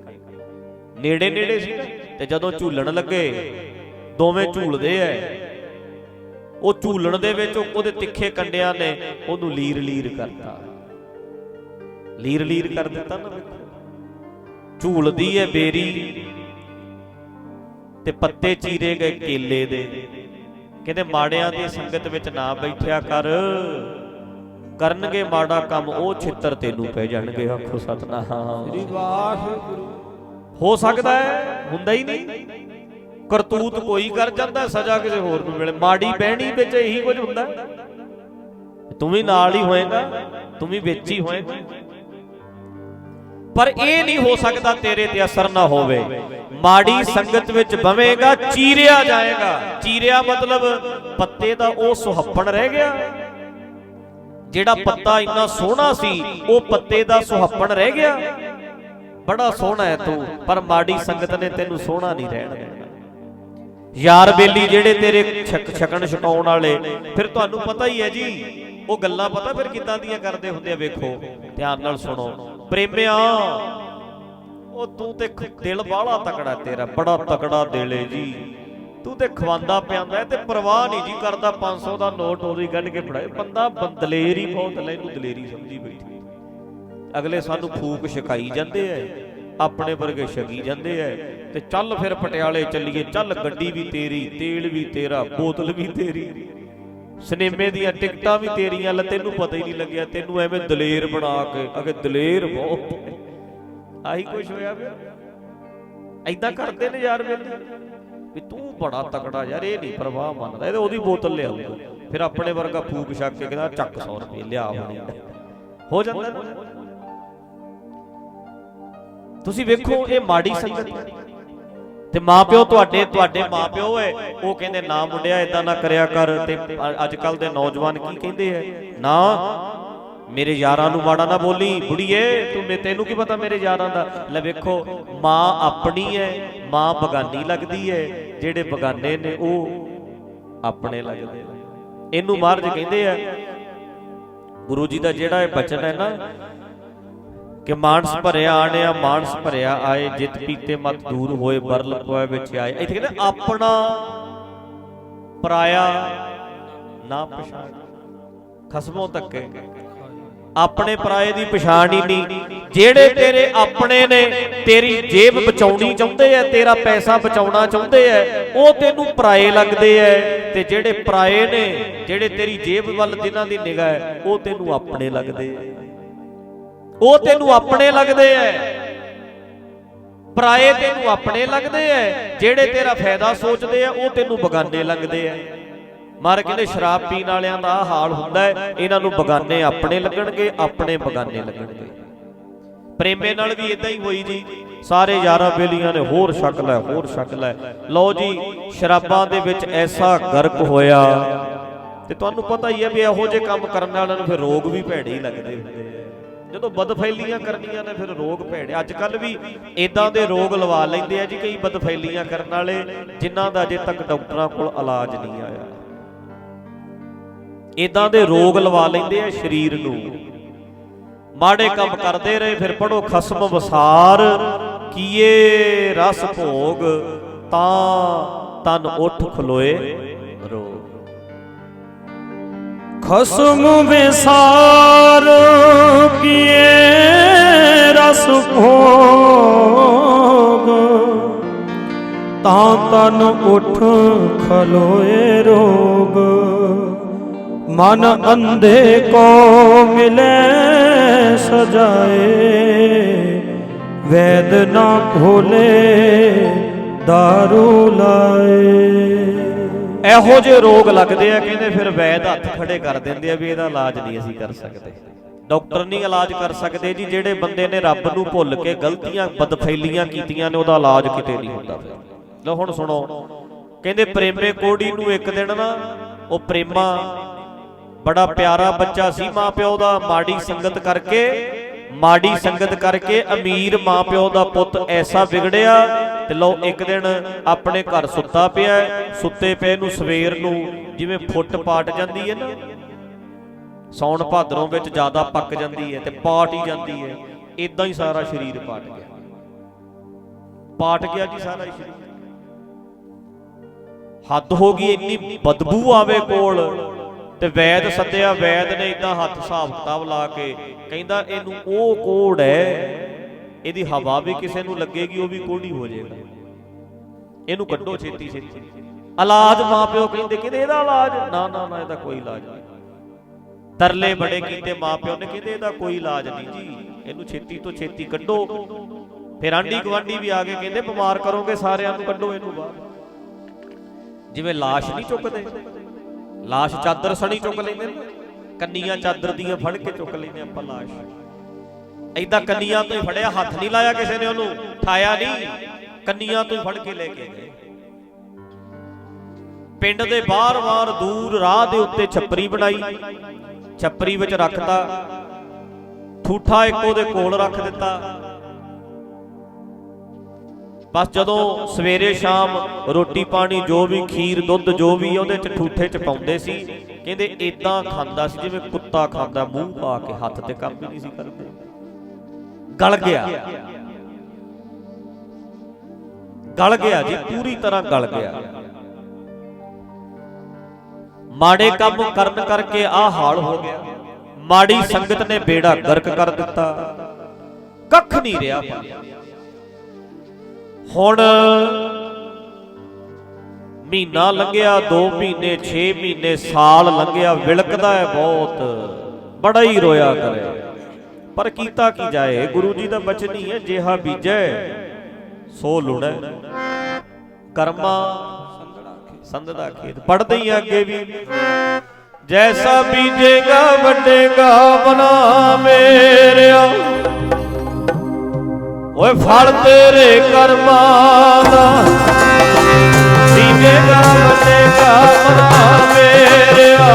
ਨੇੜੇ ਨੇੜੇ ਸੀ ਤੇ ਜਦੋਂ ਝੂਲਣ ਲੱਗੇ ਦੋਵੇਂ ਝੂਲਦੇ ਐ, ਉਹ ਝੂਲਣ ਦੇ ਵਿੱਚ ਉਹਦੇ ਤਿੱਖੇ ਕੰਡਿਆਂ ਨੇ ਉਹਨੂੰ ਲੀਰ ਲੀਰ ਕਰਤਾ, ਲੀਰ ਲੀਰ ਕਰ ਦਿੱਤਾ ਨਾ। ਝੂਲਦੀ ਐ ਬੇਰੀ ਤੇ ਪੱਤੇ ਚੀਰੇ ਗਏ ਕੇਲੇ ਦੇ। ਕਹਿੰਦੇ ਮਾੜਿਆਂ ਦੀ ਸੰਗਤ ਵਿੱਚ ਨਾ ਬੈਠਿਆ ਕਰ, ਕਰਨਗੇ ਮਾੜਾ ਕੰਮ ਉਹ ਛਿੱਤਰ ਤੈਨੂੰ ਪੈ ਜਾਣਗੇ। ਆਖੋ ਸਤਿਨਾਮ ਸ੍ਰੀ ਵਾਹਿਗੁਰੂ। ਹੋ ਸਕਦਾ ਹੈ, ਹੁੰਦਾ ਹੀ ਨਹੀਂ, ਕਰਤੂਤ ਕੋਈ ਕਰ ਜਾਂਦਾ, ਸਜ਼ਾ ਕਿਸੇ ਹੋਰ ਨੂੰ ਮਿਲੇ। ਮਾੜੀ ਬਹਿਣੀ ਵਿੱਚ ਇਹੀ ਕੁਝ ਹੁੰਦਾ, ਤੂੰ ਵੀ ਨਾਲ ਹੀ ਹੋਏਗਾ, ਤੂੰ ਵੀ ਵਿੱਚ ਹੀ ਹੋਏਗਾ। ਪਰ ਇਹ ਨਹੀਂ ਹੋ ਸਕਦਾ ਤੇਰੇ ਤੇ ਅਸਰ ਨਾ ਹੋਵੇ। ਮਾੜੀ ਸੰਗਤ ਵਿੱਚ ਬਵੇਂਗਾ, ਚੀਰਿਆ ਜਾਏਗਾ। ਚੀਰਿਆ ਮਤਲਬ ਪੱਤੇ ਦਾ ਉਹ ਸੁਹੱਪਣ ਰਹਿ ਗਿਆ, ਜਿਹੜਾ ਪੱਤਾ ਇੰਨਾ ਸੋਹਣਾ ਸੀ ਉਹ ਪੱਤੇ ਦਾ ਸੁਹੱਪਣ ਰਹਿ ਗਿਆ। ਬੜਾ ਸੋਹਣਾ ਹੈ ਤੂੰ, ਪਰ ਮਾੜੀ ਸੰਗਤ ਨੇ ਤੈਨੂੰ ਸੋਹਣਾ ਨਹੀਂ ਰਹਿਣ ਦੇਣਾ। ਯਾਰ ਬੇਲੀ ਜਿਹੜੇ ਤੇਰੇ ਛਕਣ ਛਕਾਉਣ ਵਾਲੇ, ਫਿਰ ਤੁਹਾਨੂੰ ਪਤਾ ਹੀ ਹੈ ਜੀ ਉਹ ਗੱਲਾਂ ਪਤਾ ਫਿਰ ਕਿੱਦਾਂ ਦੀਆਂ ਕਰਦੇ ਹੁੰਦੇ ਆ। ਵੇਖੋ ਧਿਆਨ ਨਾਲ ਸੁਣੋ, ਪ੍ਰੇਮਿਆ ਉਹ ਤੂੰ ਤੇ ਦਿਲ ਬਾਹਲਾ ਤਕੜਾ ਤੇਰਾ, ਬੜਾ ਤਕੜਾ ਦਿਲ ਏ ਜੀ, ਤੂੰ ਤੇ ਖਵਾਂਦਾ ਪਿਆਂਦਾ ਤੇ ਪਰਵਾਹ ਨਹੀਂ ਜੀ ਕਰਦਾ। 500 ਦਾ ਨੋਟ ਉਹਦੀ ਕੱਢ ਕੇ ਫੜਾਏ। ਬੰਦਾ ਦਲੇਰ ਹੀ ਬਹੁਤ ਲੈ, ਇਹਨੂੰ ਦਲੇਰੀ ਸਮਝੀ ਬੈਠੀ। ਅਗਲੇ ਸਾਨੂੰ ਫੂਕ ਛਕਾਈ ਜਾਂਦੇ ਐ, ਆਪਣੇ ਵਰਗੇ ਛਕੀ ਜਾਂਦੇ ਐ। ਤੇ ਚੱਲ ਫਿਰ ਪਟਿਆਲੇ ਚੱਲੀਏ, ਚੱਲ ਗੱਡੀ ਵੀ ਤੇਰੀ, ਤੇਲ ਵੀ ਤੇਰਾ, ਬੋਤਲ ਵੀ ਤੇਰੀ, ਸਿਨੇਮੇ ਦੀਆਂ ਟਿਕਟਾਂ ਵੀ ਤੇਰੀਆਂ। ਲੈ ਤੈਨੂੰ ਪਤਾ ਹੀ ਨਹੀਂ ਲੱਗਿਆ, ਤੈਨੂੰ ਐਵੇਂ ਦਲੇਰ ਬਣਾ ਕੇ ਅਗੇ ਦਲੇਰ ਬਹੁਤ। ਆਹੀ ਕੁਛ ਹੋਇਆ ਪਿਆ, ਐਦਾਂ ਕਰਦੇ ਨੇ ਯਾਰ ਵੇਲੇ ਵੀ ਤੂੰ ਬੜਾ ਤਕੜਾ ਯਾਰ, ਇਹ ਨਹੀਂ ਪਰਵਾਹ ਮੰਨਦਾ, ਇਹ ਉਹਦੀ ਬੋਤਲ ਲਿਆਊਗਾ। ਫਿਰ ਆਪਣੇ ਵਰਗਾ ਫੂਕ ਛੱਕ ਕੇ ਕਹਿੰਦਾ ਚੱਕ 100 ਰੁਪਏ ਲਿਆ ਬਣੇ। ਹੋ ਜਾਂਦਾ। ਤੁਸੀਂ ਵੇਖੋ ਇਹ ਮਾੜੀ ਸੰਗਤ। ਤੇ ਮਾਪਿਓ ਤੁਹਾਡੇ ਮਾਪਿਓ ਐ, ਉਹ ਕਹਿੰਦੇ ਨਾ ਮੁੰਡਿਆ ਇਦਾਂ ਨਾ ਕਰਿਆ ਕਰ। ਤੇ ਅੱਜ ਕੱਲ ਦੇ ਨੌਜਵਾਨ ਕੀ ਕਹਿੰਦੇ ਐ, ਨਾ ਮੇਰੇ ਯਾਰਾਂ ਨੂੰ ਮਾੜਾ ਨਾ ਬੋਲੀ, ਬੁੜੀਏ ਤੈਨੂੰ ਕੀ ਪਤਾ ਮੇਰੇ ਯਾਰਾਂ ਦਾ। ਲੈ ਵੇਖੋ ਮਾਂ ਆਪਣੀ ਐ, ਮਾਂ ਬਗਾਨੀ ਲੱਗਦੀ ਐ, ਜਿਹੜੇ ਬਗਾਨੇ ਨੇ ਉਹ ਆਪਣੇ ਲੱਗਦੇ। ਇਹਨੂੰ ਮਹਾਰਾਜ ਕਹਿੰਦੇ ਆ, ਗੁਰੂ ਜੀ ਦਾ ਜਿਹੜਾ ਇਹ ਬਚਨ ਹੈ ਨਾ ਕਿ ਮਾਨਸ ਭਰਿਆ ਆਣਿਆ ਮਾਨਸ ਭਰਿਆ ਆਏ, ਜਿਤ ਪੀਤੇ ਮਤ ਦੂਰ ਹੋਏ, ਬਰਲ ਪੋਏ ਵਿੱਚ ਆਏ। ਇੱਥੇ ਕਹਿੰਦੇ ਆਪਣਾ ਪਰਾਇਆ ਨਾ ਪਛਾਣ। ਖਸਮੋਂ ਧੱਕੇ ਆਪਣੇ ਪਰਾਏ ਦੀ ਪਛਾਣ ਹੀ ਨਹੀਂ। ਜਿਹੜੇ ਤੇਰੇ ਆਪਣੇ ਨੇ, ਤੇਰੀ ਜੇਬ ਬਚਾਉਣੀ ਚਾਹੁੰਦੇ ਐ, ਤੇਰਾ ਪੈਸਾ ਬਚਾਉਣਾ ਚਾਹੁੰਦੇ ਐ, ਉਹ ਤੈਨੂੰ ਪਰਾਏ ਲੱਗਦੇ ਐ। ਤੇ ਜਿਹੜੇ ਪਰਾਏ ਨੇ, ਜਿਹੜੇ ਤੇਰੀ ਜੇਬ ਵੱਲ ਜਿਨ੍ਹਾਂ ਦੀ ਨਿਗਾਹ ਹੈ, ਉਹ ਤੈਨੂੰ ਆਪਣੇ ਲੱਗਦੇ ਐ, ਉਹ ਤੈਨੂੰ ਆਪਣੇ ਲੱਗਦੇ ਐ। ਪਰਾਏ ਤੈਨੂੰ ਆਪਣੇ ਲੱਗਦੇ ਐ, ਜਿਹੜੇ ਤੇਰਾ ਫਾਇਦਾ ਸੋਚਦੇ ਆ ਉਹ ਤੈਨੂੰ ਬਗਾਨੇ ਲੱਗਦੇ ਐ। ਮਾਰ ਕਹਿੰਦੇ ਸ਼ਰਾਬ ਪੀਣ ਵਾਲਿਆਂ ਦਾ ਹਾਲ ਹੁੰਦਾ ਹੈ, ਇਹਨਾਂ ਨੂੰ ਬਗਾਨੇ ਆਪਣੇ ਲੱਗਣਗੇ, ਆਪਣੇ ਬਗਾਨੇ ਲੱਗਣਗੇ। ਪ੍ਰੇਮੇ ਨਾਲ ਵੀ ਇਦਾਂ ਹੀ ਹੋਈ ਜੀ। ਸਾਰੇ ਯਾਰਾਂ ਬੇਲੀਆਂ ਨੇ ਹੋਰ ਸ਼ਕਲ ਹੈ, ਹੋਰ ਸ਼ਕਲ ਹੈ। ਲਓ ਜੀ ਸ਼ਰਾਬਾਂ ਦੇ ਵਿੱਚ ਐਸਾ ਗਰਕ ਹੋਇਆ। ਤੇ ਤੁਹਾਨੂੰ ਪਤਾ ਹੀ ਹੈ ਵੀ ਇਹੋ ਜਿਹੇ ਕੰਮ ਕਰਨ ਵਾਲਿਆਂ ਨੂੰ ਫਿਰ ਰੋਗ ਵੀ ਭੈੜੇ ਹੀ ਲੱਗਦੇ ਹੁੰਦੇ ਆ। ਜਦੋਂ ਬਦਫੈਲੀਆਂ ਕਰਨੀਆਂ ਨੇ ਫਿਰ ਰੋਗ ਭੈੜੇ। ਅੱਜ ਕੱਲ ਵੀ ਇਦਾਂ ਦੇ ਰੋਗ ਲਵਾ ਲੈਂਦੇ ਆ ਜੀ ਕਈ ਬਦਫੈਲੀਆਂ ਕਰਨ ਵਾਲੇ, ਜਿਨ੍ਹਾਂ ਦਾ ਅਜੇ ਤੱਕ ਡਾਕਟਰਾਂ ਕੋਲ ਇਲਾਜ ਨਹੀਂ ਆਇਆ। ਇਦਾਂ ਦੇ ਰੋਗ ਲਵਾ ਲੈਂਦੇ ਆ ਸਰੀਰ ਨੂੰ। ਮਾੜੇ ਕੰਮ ਕਰਦੇ ਰਹੇ ਫਿਰ ਪੜੋ ਖਸਮ ਵਸਾਰ ਕੀਏ ਰਸ ਭੋਗ, ਤਾਂ ਤਨ ਉੱਠ ਖਲੋਏ ਰੋਗ। ਖਸਮ ਵਿਸਾਰ ਕੀਏ ਰਸ ਭੋਗ, ਤਾਂ ਤਨ ਉੱਠ ਖਲੋਏ ਰੋਗ। ਮਨ ਅੰਧੇ ਕੋ ਮਿਲੇ ਸਜਾਏ, ਵੈਦ ਨਾ ਖੋਲੇ ਦਾਰੂ ਲਾਏ। ਇਹੋ ਜਿਹੇ ਰੋਗ ਲੱਗਦੇ ਆ ਕਹਿੰਦੇ ਫਿਰ ਵੈਦ ਹੱਥ ਖੜੇ ਕਰ ਦਿੰਦੇ ਆ ਵੀ ਇਹਦਾ ਇਲਾਜ ਨਹੀਂ ਅਸੀਂ ਕਰ ਸਕਦੇ। ਡਾਕਟਰ ਨਹੀਂ ਇਲਾਜ ਕਰ ਸਕਦੇ ਜੀ। ਜਿਹੜੇ ਬੰਦੇ ਨੇ ਰੱਬ ਨੂੰ ਭੁੱਲ ਕੇ ਗਲਤੀਆਂ ਬਦਫੈਲੀਆਂ ਕੀਤੀਆਂ ਨੇ ਉਹਦਾ ਇਲਾਜ ਕਿਤੇ ਨਹੀਂ ਹੁੰਦਾ। ਫਿਰ ਲਓ ਹੁਣ ਸੁਣੋ, ਕਹਿੰਦੇ ਪ੍ਰੇਮੇ ਕੋੜੀ ਨੂੰ ਇੱਕ ਦਿਨ ਨਾ, ਉਹ ਪ੍ਰੇਮਾ ਬੜਾ ਪਿਆਰਾ ਬੱਚਾ ਸੀ ਮਾਂ ਪਿਓ ਦਾ, ਮਾੜੀ ਸੰਗਤ ਕਰਕੇ ਅਮੀਰ ਮਾਂ ਪਿਓ ਦਾ ਪੁੱਤ ਐਸਾ ਵਿਗੜਿਆ। ਤੇ ਲਓ ਇੱਕ ਦਿਨ ਆਪਣੇ ਘਰ ਸੁੱਤਾ ਪਿਆ, ਸੁੱਤੇ ਪਏ ਨੂੰ ਸਵੇਰ ਨੂੰ ਜਿਵੇਂ ਫੁੱਟ ਪਾਟ ਜਾਂਦੀ ਹੈ ਨਾ, ਸੌਣ ਭਾਦਰੋਂ ਵਿੱਚ ਜ਼ਿਆਦਾ ਪੱਕ ਜਾਂਦੀ ਹੈ ਤੇ ਪਾਟ ਹੀ ਜਾਂਦੀ ਹੈ, ਇਦਾਂ ਹੀ ਸਾਰਾ ਸਰੀਰ ਪਾਟ ਗਿਆ ਜੀ ਸਾਰਾ ਹੀ ਸਰੀਰ। ਹੱਦ ਹੋ ਗਈ, ਇੰਨੀ ਬਦਬੂ ਆਵੇ ਕੋਲ। ਤੇ ਵੈਦ ਸੱਦਿਆ, ਵੈਦ ਨੇ ਇਦਾਂ ਹੱਥ ਹਿਸਾਬ ਕਿਤਾਬ ਲਾ ਕੇ ਕਹਿੰਦਾ ਇਹਨੂੰ ਉਹ ਕੋੜ ਹੈ, ਇਹਦੀ ਹਵਾ ਵੀ ਕਿਸੇ ਨੂੰ ਲੱਗੇਗੀ ਉਹ ਵੀ ਕੋੜੀ ਹੋ ਜਾਏਗਾ, ਇਹਨੂੰ ਕੱਢੋ ਛੇਤੀ ਛੇਤੀ। ਇਲਾਜ ਮਾਂ ਪਿਓ ਕਹਿੰਦੇ ਇਹਦਾ ਇਲਾਜ ਨਾ ਇਹਦਾ ਕੋਈ ਇਲਾਜ ਨਹੀਂ। ਤਰਲੇ ਬੜੇ ਕੀਤੇ ਮਾਂ ਪਿਓ ਨੇ, ਕਹਿੰਦੇ ਇਹਦਾ ਕੋਈ ਇਲਾਜ ਨਹੀਂ ਜੀ, ਇਹਨੂੰ ਛੇਤੀ ਤੋਂ ਛੇਤੀ ਕੱਢੋ। ਫਿਰ ਆਂਢੀ ਗੁਆਂਢੀ ਵੀ ਆ ਕੇ ਕਹਿੰਦੇ ਬਿਮਾਰ ਕਰੋਗੇ ਸਾਰਿਆਂ ਨੂੰ, ਕੱਢੋ ਇਹਨੂੰ ਬਾਹਰ। ਜਿਵੇਂ ਲਾਸ਼ ਨਹੀਂ ਚੁੱਕਦੇ, ਲਾਸ਼ ਚਾਦਰ ਸਣੀ ਚੁੱਕ ਲੈਂਦੇ ਨੇ, ਕੰਨੀਆਂ ਚਾਦਰ ਦੀਆਂ ਫੜ ਕੇ ਚੁੱਕ ਲੈਂਦੇ ਆਪਾਂ ਲਾਸ਼। ਏਦਾਂ ਕੰਨੀਆਂ ਤੋਂ ਹੀ ਫੜਿਆ, ਹੱਥ ਨਹੀਂ ਲਾਇਆ ਕਿਸੇ ਨੇ, ਉਹਨੂੰ ਠਾਇਆ ਨਹੀਂ, ਕੰਨੀਆਂ ਤੋਂ ਹੀ ਫੜ ਕੇ ਲੈ ਕੇ ਗਏ। ਪਿੰਡ ਦੇ ਬਾਹਰ ਦੂਰ ਰਾਹ ਦੇ ਉੱਤੇ ਛੱਪਰੀ ਬਣਾਈ, ਛੱਪਰੀ ਵਿੱਚ ਰੱਖਤਾ, ਠੂਠਾ ਇੱਕ ਉਹਦੇ ਕੋਲ ਰੱਖ ਦਿੱਤਾ। ਬਸ ਜਦੋਂ ਸਵੇਰੇ ਸ਼ਾਮ ਰੋਟੀ ਪਾਣੀ ਜੋ ਵੀ ਖੀਰ ਦੁੱਧ ਜੋ ਵੀ ਉਹਦੇ ਚ ਠੂਠੇ ਚ ਪਾਉਂਦੇ ਸੀ, ਕਹਿੰਦੇ ਇਦਾਂ ਖਾਂਦਾ ਸੀ ਜਿਵੇਂ ਕੁੱਤਾ ਖਾਂਦਾ, ਮੂੰਹ ਪਾ ਕੇ, ਹੱਥ ਤੇ ਕੰਮ ਹੀ ਨਹੀਂ ਸੀ ਕਰਦੇ। ਗਲ ਗਿਆ ਜੀ, ਪੂਰੀ ਤਰ੍ਹਾਂ ਗਲ ਗਿਆ। ਮਾੜੇ ਕੰਮ ਕਰਨ ਕਰਕੇ ਆਹ ਹਾਲ ਹੋ ਗਿਆ। ਮਾੜੀ ਸੰਗਤ ਨੇ ਬੇੜਾ ਗਰਕ ਕਰ ਦਿੱਤਾ, ਕੱਖ ਨਹੀਂ ਰਿਹਾ। ਹੁਣ ਮਹੀਨਾ ਲੰਘਿਆ, 2 ਮਹੀਨੇ, 6 ਮਹੀਨੇ, ਸਾਲ ਲੰਘਿਆ, ਵਿਲਕਦਾ ਹੈ ਬਹੁਤ, ਬੜਾ ਹੀ ਰੋਇਆ ਕਰੇ। ਪਰ ਕੀਤਾ ਕੀ ਜਾਏ, ਗੁਰੂ ਜੀ ਦਾ ਬਚਨ ਹੀ ਹੈ, ਜਿਹਾ ਬੀਜੈ ਸੋ ਲੁਣੈ, ਕਰਮਾ ਸੰਧੜਾ ਖੇਤ। ਪੜਦੇ ਹੀ ਅੱਗੇ ਵੀ, ਜੈਸਾ ਬੀਜੇਗਾ ਵੱਡੇਗਾ ਬਨਾ ਮੇਰਿਆ, ਓਏ ਫਲ ਤੇਰੇ ਕਰਮਾਂ ਦਾ, ਬੀਜੇਗਾ ਵੱਡੇਗਾ ਬਨਾ ਮੇਰਿਆ,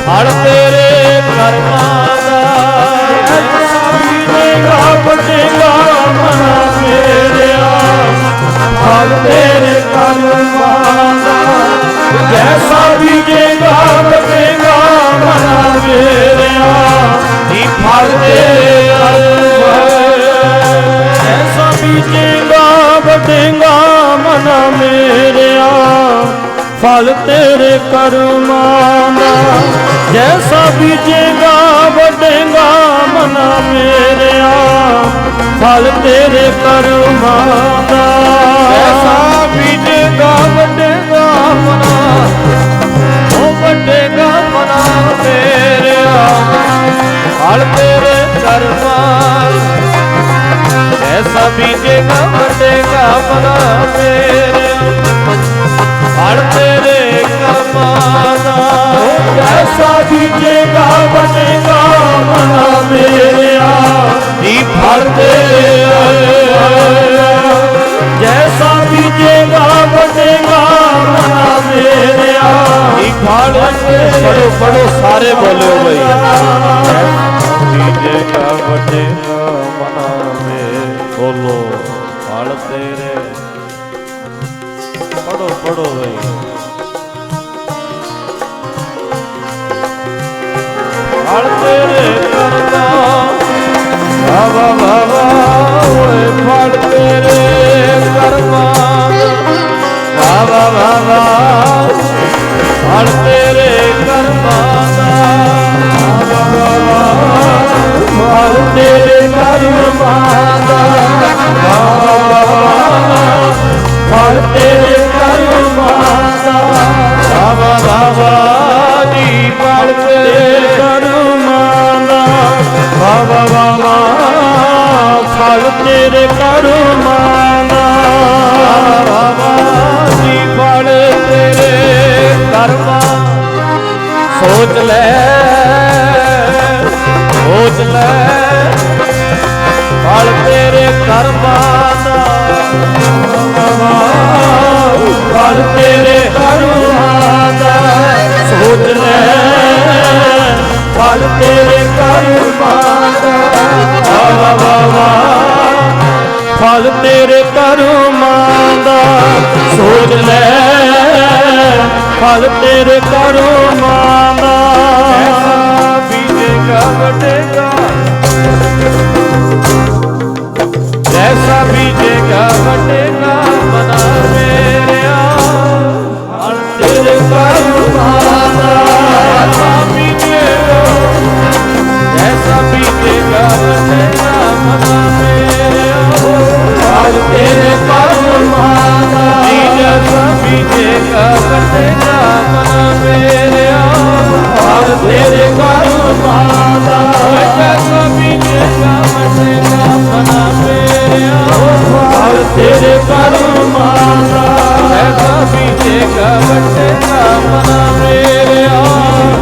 ਫਲ ਤੇਰੇ ਕਰਮਾਂ ਦਾ। ਬੀਜੇਗਾ ਵੱਡੇਗਾ ਬਨਾ ਮੇਰਿਆ, ਫਲ ਤੇਰੇ ਕਰਮਾਂ ਦਾ। ਜੈਸਾ ਬੀਜੇਗਾ ਵੱਡੇਗਾ ਬਨਾ ਮੇਰਿਆ, ਫਲ ਤੇਰੇ ਕਰਮਾਂ। ਜੈਸਾ ਬੀਜੇਗਾ ਵੱਡੇਗਾ ਮਨ ਮੇਰਿਆ, ਫਲ ਤੇਰੇ ਕਰਮਾਂ ਦਾ। ਜੈਸਾ ਬੀਜੇਗਾ ਵੱਡੇਗਾ ਮਨ ਮੇਰਿਆ, ਫਲ ਤੇਰੇ ਕਰਮਾਂ ਦਾ। ਜੈਸਾ ਬੀਜੇਗਾ ਵੱਡੇਗਾ ਮਨ, ਉਹ ਵੱਡੇਗਾ ਮਨ ਮੇਰਿਆ, ਫਲ ਤੇਰੇ ਕਰਮਾਂ। ਜੈਸਾ ਬੀਜੇਗਾ ਵੱਡੇਗਾ ਬਨਾ ਮੇਰਿਆ, ਫਲ ਤੇਰੇ ਕਰਮਾਂ ਦਾ। ਜੈਸਾ ਬੀਜੇਗਾ ਵੱਡੇਗਾ ਬਨਾ ਮੇਰਿਆ, ਫਲ ਤੇਰੇ। ਜੈਸਾ ਬੀਜੇਗਾ ਵੱਡੇਗਾ ਬਨਾ ਮੇਰਿਆ, ਫਲ। ਪੜੋ ਸਾਰੇ ਬੋਲਿਓ ਬਈ। ਬੀਜੇਗਾ ਵੱਡੇਗਾ ਮਨਾ ਮੇ। ਬੋਲੋ ਫਲ ਤੇਰੇ। ਪੜੋ ਪੜੋ ਬਈ। ਫਲ ਤੇਰੇ ਕਰਨਾ ਵਾਵਾ ਵਾਵਾ ਓਏ ਫਲ ਤੇਰੇ ਕਰਮਾਂ ਵਾਵਾ ਵਾਵਾ ਫਲ ਤੇਰੇ ਕਰਮਾਂ ਦਾ ਵਾਵਾ ਵਾਵਾ ਫਲ ਤੇਰੇ ਕਰਮਾਂ ਦਾ ਵਾਵਾ ਵਾਵਾ ਫਲ ਤੇਰੇ ਕਰਮਾਂ ਦਾ ਵਾਵਾ ਵਾਵਾ ਜੀ ਫਲ ਤੇਰੇ ਕਰਮਾਂ ਦਾ ਵਾਵਾ ਵਾਵਾ ਫਲ ਤੇਰੇ ਕਰਮਾਂ ਦਾ ਵਾਵਾ ਜੀ ਫਲ ਤੇਰੇ ਕਰਮਾਂ। ਸੋਚ ਲੈ ਸੋਚ ਲੈ ਫਲ ਤੇਰੇ ਕਰਮਾਂ ਦਾ ਫਲ ਤੇਰੇ ਕਰਮਾਂ ਦਾ। ਸੋਚ ਲੈ ਫਲ ਤੇਰੇ ਕਰਮਾਂ ਦਾ ਵਾਵਾ ਵਾਵਾ ਫਲ ਤੇਰੇ ਕਰਮਾਂ ਦਾ। ਸੋਚ ਲੈ ਫਲ ਤੇਰੇ ਕਰਮਾਂ ਦਾ। ਐਸਾ ਬੀਜੇਗਾ ਵੱਡੇਗਾ ਜੈਸਾ ਬੀਜੇਗਾ ਵੱਡੇਗਾ ਮਨਾ ਮੇਰਿਆ। ਫਲ ਤੇਰੇ ਕਰਮਾਂ ਦਾ ਐਸਾ ਬੀਜੇਗਾ ਜੈਸਾ ਬੀਜੇਗਾ ਵੱਡੇਗਾ ਮਨਾ ਮੇਰਿਆ। ਫਲ ਤੇਰੇ ਕਰਮਾਂ ਦਾ ਜੈਸਾ ਬੀਜੇਗਾ ਵੱਡੇਗਾ ਮਨਾ ਮੇਰਿਆ। ਫਲ ਤੇਰੇ ਕਰਮਾਂ ਦਾ ਜੈਸਾ ਬੀਜੇਗਾ ਵੱਡੇਗਾ ਮਨਾ ਮੇਰਿਆ। ਫਲ ਤੇਰੇ ਕਰਮਾਂ ਦਾ ਜੈਸਾ ਬੀਜੇਗਾ ਵੱਡੇਗਾ ਮਨਾ ਮੇਰਿਆ।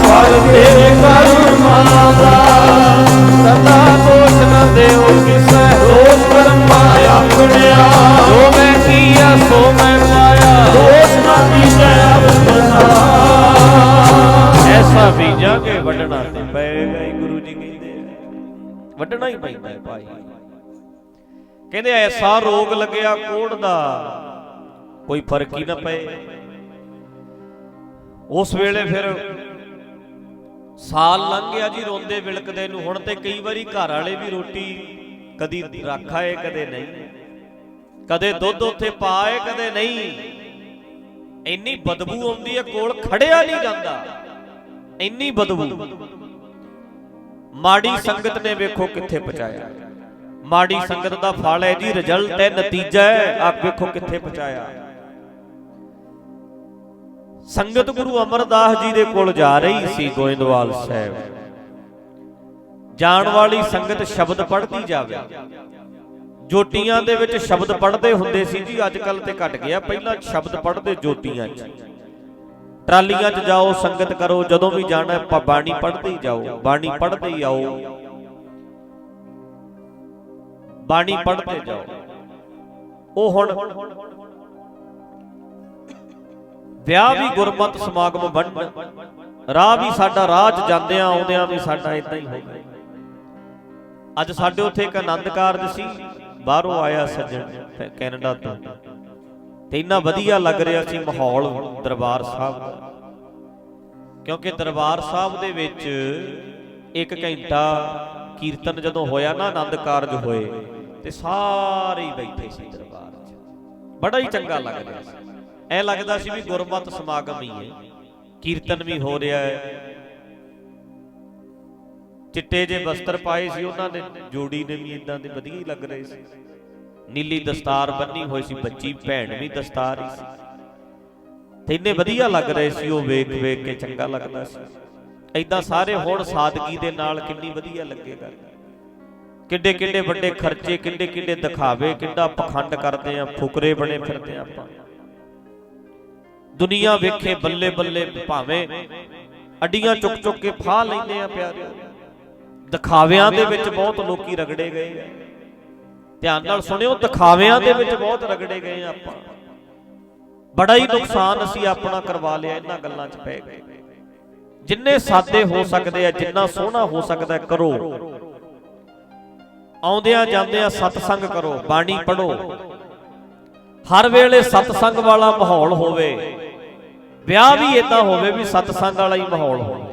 ਫਲ ਤੇਰੇ ਕਰਮਾਂ ਦਾ। ਸਦਾ ਦੋਸ਼ ਨਾ ਦੇਓ ਕਿਸੇ ਦੋਸ਼ ਕਰਮਾਂ ਆਪਣਿਆ। ਜੋ ਮੈਂ ਕੀਆ ਸੋ ਮੈਂ ਪਾਇਆ ਦੋਸ਼ ਨਾ ਦੀਜੈ ਆਪਣਾ। ਐਸਾ ਬੀਜਾਂਗੇ ਵੱਢਣਾ ਤੇ ਪਏਗਾ ਹੀ। ਗੁਰੂ ਜੀ ਕਹਿੰਦੇ ਵੱਢਣਾ ਹੀ ਪੈਂਦਾ ਹੈ ਭਾਈ। ਕਹਿੰਦੇ ਐਸਾ ਰੋਗ ਲੱਗਿਆ ਕੋਹੜ ਦਾ ਕੋਈ ਫਰਕ ਹੀ ਨਾ ਪਏ। ਉਸ ਵੇਲੇ ਫਿਰ ਸਾਲ ਲੰਘ ਗਿਆ ਜੀ ਰੋਂਦੇ ਵਿਲਕਦੇ ਨੂੰ। ਹੁਣ ਤੇ ਕਈ ਵਾਰੀ ਘਰ ਵਾਲੇ ਵੀ ਰੋਟੀ ਕਦੀ ਰੱਖ ਆਏ ਕਦੇ ਨਹੀਂ, ਕਦੇ ਦੁੱਧ ਉੱਥੇ ਪਾਏ ਕਦੇ ਨਹੀਂ। ਇੰਨੀ ਬਦਬੂ ਆਉਂਦੀ ਹੈ ਕੋਲ ਖੜਿਆ ਨਹੀਂ ਜਾਂਦਾ, ਇੰਨੀ ਬਦਬੂ। ਮਾੜੀ ਸੰਗਤ ਨੇ ਵੇਖੋ ਕਿੱਥੇ ਪਹੁੰਚਾਇਆ। ਮਾੜੀ ਸੰਗਤ ਦਾ ਫਲ ਹੈ ਜੀ, ਰਿਜ਼ਲਟ ਹੈ, ਨਤੀਜਾ ਹੈ। ਆਪ ਵੇਖੋ ਕਿੱਥੇ ਪਹੁੰਚਾਇਆ। ਸੰਗਤ ਗੁਰੂ ਅਮਰਦਾਸ ਜੀ ਦੇ ਕੋਲ ਜਾ ਰਹੀ ਸੀ ਗੋਇੰਦਵਾਲ ਸਾਹਿਬ। ਜਾਣ ਵਾਲੀ ਸੰਗਤ ਸ਼ਬਦ ਪੜ੍ਹਦੀ ਜਾਵੇ। ਜੋਟੀਆਂ ਦੇ ਵਿੱਚ ਸ਼ਬਦ ਪੜ੍ਹਦੇ ਹੁੰਦੇ ਸੀ ਜੀ, ਅੱਜ ਕੱਲ ਤੇ ਘਟ ਗਿਆ। ਪਹਿਲਾਂ ਸ਼ਬਦ ਪੜ੍ਹਦੇ ਜੋਟੀਆਂ 'ਚ, ਟਰਾਲੀਆਂ 'ਚ ਜਾਓ ਸੰਗਤ ਕਰੋ। ਜਦੋਂ ਵੀ ਜਾਣਾ ਬਾਣੀ ਪੜ੍ਹਦੇ ਹੀ ਜਾਓ, ਬਾਣੀ ਪੜ੍ਹਦੇ ਹੀ ਆਓ, ਬਾਣੀ ਪੜ੍ਹਦੇ ਜਾਓ। ਉਹ ਹੁਣ ਵਿਆਹ ਵੀ ਗੁਰਮਤਿ ਸਮਾਗਮ ਬਣਨ, ਰਾਹ ਵੀ ਸਾਡਾ ਰਾਹ 'ਚ ਜਾਂਦਿਆਂ ਆਉਂਦਿਆਂ ਵੀ ਸਾਡਾ ਇਦਾਂ ਹੀ ਹੋ ਗਿਆ। ਅੱਜ ਸਾਡੇ ਉੱਥੇ ਇੱਕ ਆਨੰਦ ਕਾਰਜ ਸੀ, ਬਾਹਰੋਂ ਆਇਆ ਸੱਜਣ ਕੈਨੇਡਾ ਤੋਂ, ਤੇ ਇੰਨਾ ਵਧੀਆ ਲੱਗ ਰਿਹਾ ਸੀ ਮਾਹੌਲ ਦਰਬਾਰ ਸਾਹਿਬ ਦਾ। ਕਿਉਂਕਿ ਦਰਬਾਰ ਸਾਹਿਬ ਦੇ ਵਿੱਚ 1 ਘੰਟਾ ਕੀਰਤਨ ਜਦੋਂ ਹੋਇਆ ਨਾ, ਆਨੰਦ ਕਾਰਜ ਹੋਏ, ਤੇ ਸਾਰੇ ਹੀ ਬੈਠੇ ਸੀ ਦਰਬਾਰ 'ਚ। ਬੜਾ ਹੀ ਚੰਗਾ ਲੱਗ ਰਿਹਾ ਸੀ। ਐ ਲੱਗਦਾ ਸੀ ਵੀ ਗੁਰਮਤਿ ਸਮਾਗਮ ਹੀ ਹੈ, ਕੀਰਤਨ ਵੀ ਹੋ ਰਿਹਾ ਹੈ। ਚਿੱਟੇ ਜੇ ਵਸਤਰ ਪਾਏ ਸੀ ਉਹਨਾਂ ਨੇ, ਜੋੜੀ ਨੇ ਵੀ ਇਦਾਂ ਦੇ ਵਧੀਆ ਹੀ ਲੱਗ ਰਹੇ ਸੀ। ਨੀਲੀ ਦਸਤਾਰ ਬੰਨੀ ਹੋਈ ਸੀ, ਬੱਚੀ ਭੈਣ ਵੀ ਦਸਤਾਰ ਹੀ ਸੀ, ਤੇ ਇੰਨੇ ਵਧੀਆ ਲੱਗ ਰਹੇ ਸੀ। ਉਹ ਵੇਖ ਵੇਖ ਕੇ ਚੰਗਾ ਲੱਗਦਾ ਸੀ। ਏਦਾਂ ਸਾਰੇ ਹੁਣ ਸਾਦਗੀ ਦੇ ਨਾਲ ਕਿੰਨੀ ਵਧੀਆ ਲੱਗੇਗਾ। ਕਿੱਡੇ ਕਿੱਡੇ ਵੱਡੇ ਖਰਚੇ, ਕਿੱਡੇ ਕਿੱਡੇ ਦਿਖਾਵੇ, ਕਿੱਡਾ ਪਖੰਡ ਕਰਦੇ ਆ, ਫੁਕਰੇ ਬਣੇ ਫਿਰਦੇ ਆਪਾਂ। ਦੁਨੀਆ ਵੇਖੇ ਬੱਲੇ ਬੱਲੇ, ਭਾਵੇਂ ਅੱਡੀਆਂ ਚੁੱਕ ਚੁੱਕ ਕੇ ਫਾਹ ਲੈਂਦੇ ਆ ਪਿਆਰੇ। ਦਿਖਾਵਿਆਂ ਦੇ ਵਿੱਚ ਬਹੁਤ ਲੋਕੀ ਰਗੜੇ ਗਏ ਆ। ਧਿਆਨ ਨਾਲ ਸੁਣਿਓ, ਦਿਖਾਵਿਆਂ ਦੇ ਵਿੱਚ ਬਹੁਤ ਰਗੜੇ ਗਏ ਆ ਆਪਾਂ। ਬੜਾ ਹੀ ਨੁਕਸਾਨ ਅਸੀਂ ਆਪਣਾ ਕਰਵਾ ਲਿਆ, ਇਹਨਾਂ ਗੱਲਾਂ 'ਚ ਪੈ ਗਏ। ਜਿੰਨੇ ਸਾਦੇ ਹੋ ਸਕਦੇ ਆ, ਜਿੰਨਾ ਸੋਹਣਾ ਹੋ ਸਕਦਾ ਕਰੋ। ਆਉਂਦਿਆਂ ਜਾਂਦਿਆਂ ਸਤਸੰਗ ਕਰੋ, ਬਾਣੀ ਪੜ੍ਹੋ, ਹਰ ਵੇਲੇ ਸਤਸੰਗ ਵਾਲਾ ਮਾਹੌਲ ਹੋਵੇ। ਵਿਆਹ ਵੀ ਇਦਾਂ ਹੋਵੇ ਵੀ ਸਤਸੰਗ ਵਾਲਾ ਹੀ ਮਾਹੌਲ ਹੋਵੇ।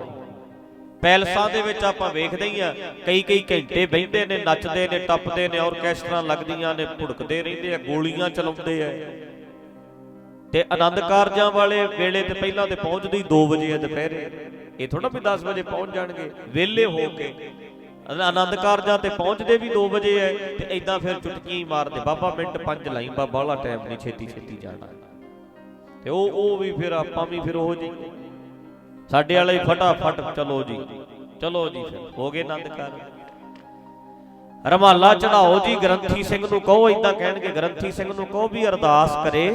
ਪੈਲਸਾਂ ਦੇ ਵਿੱਚ ਆਪਾਂ ਵੇਖਦੇ ਹੀ ਆ, ਕਈ ਘੰਟੇ ਬਹਿੰਦੇ ਨੇ, ਨੱਚਦੇ ਨੇ, ਟੱਪਦੇ ਨੇ, ਔਰਕੈਸਟਰਾਂ ਲੱਗਦੀਆਂ ਨੇ, ਭੁੜਕਦੇ ਰਹਿੰਦੇ ਆ, ਗੋਲੀਆਂ ਚਲਾਉਂਦੇ ਆ। ਤੇ ਆਨੰਦ ਕਾਰਜਾਂ ਵਾਲੇ ਵੇਲੇ ਤੇ ਪਹਿਲਾਂ ਤੇ ਪਹੁੰਚਦੇ ਹੀ 2 ਵਜੇ ਆ ਦੁਪਹਿਰੇ। ਇਹ ਥੋੜਾ ਵੀ 10 ਵਜੇ ਪਹੁੰਚ ਜਾਣਗੇ। ਵਿਹਲੇ ਹੋ ਕੇ ਆਨੰਦ ਕਾਰਜਾਂ ਤੇ ਪਹੁੰਚਦੇ ਵੀ 2 ਵਜੇ ਐ ਤੇ ਏਦਾਂ ਫਿਰ ਚੁਟਕੀ ਮਾਰਦੇ, ਬਾਬਾ ਮਿੰਟ 5 ਲਾਈ, ਬਾਹਲਾ ਟਾਈਮ ਨਹੀਂ, ਛੇਤੀ ਜਾਣਾ। ਤੇ ਉਹ ਵੀ ਫਿਰ ਆਪਾਂ ਵੀ ਫਿਰ ਉਹ ਜੀ ਸਾਡੇ ਵਾਲੇ ਫਟਾਫਟ ਚਲੋ ਜੀ ਫਿਰ ਹੋ ਗਏ ਆਨੰਦ ਕਾਰਜ। ਰਮਾਲਾ ਚੜਾਓ ਜੀ ਗ੍ਰੰਥੀ ਸਿੰਘ ਨੂੰ ਕਹੋ, ਏਦਾਂ ਕਹਿਣਗੇ, ਗ੍ਰੰਥੀ ਸਿੰਘ ਨੂੰ ਕਹੋ ਵੀ ਅਰਦਾਸ ਕਰੇ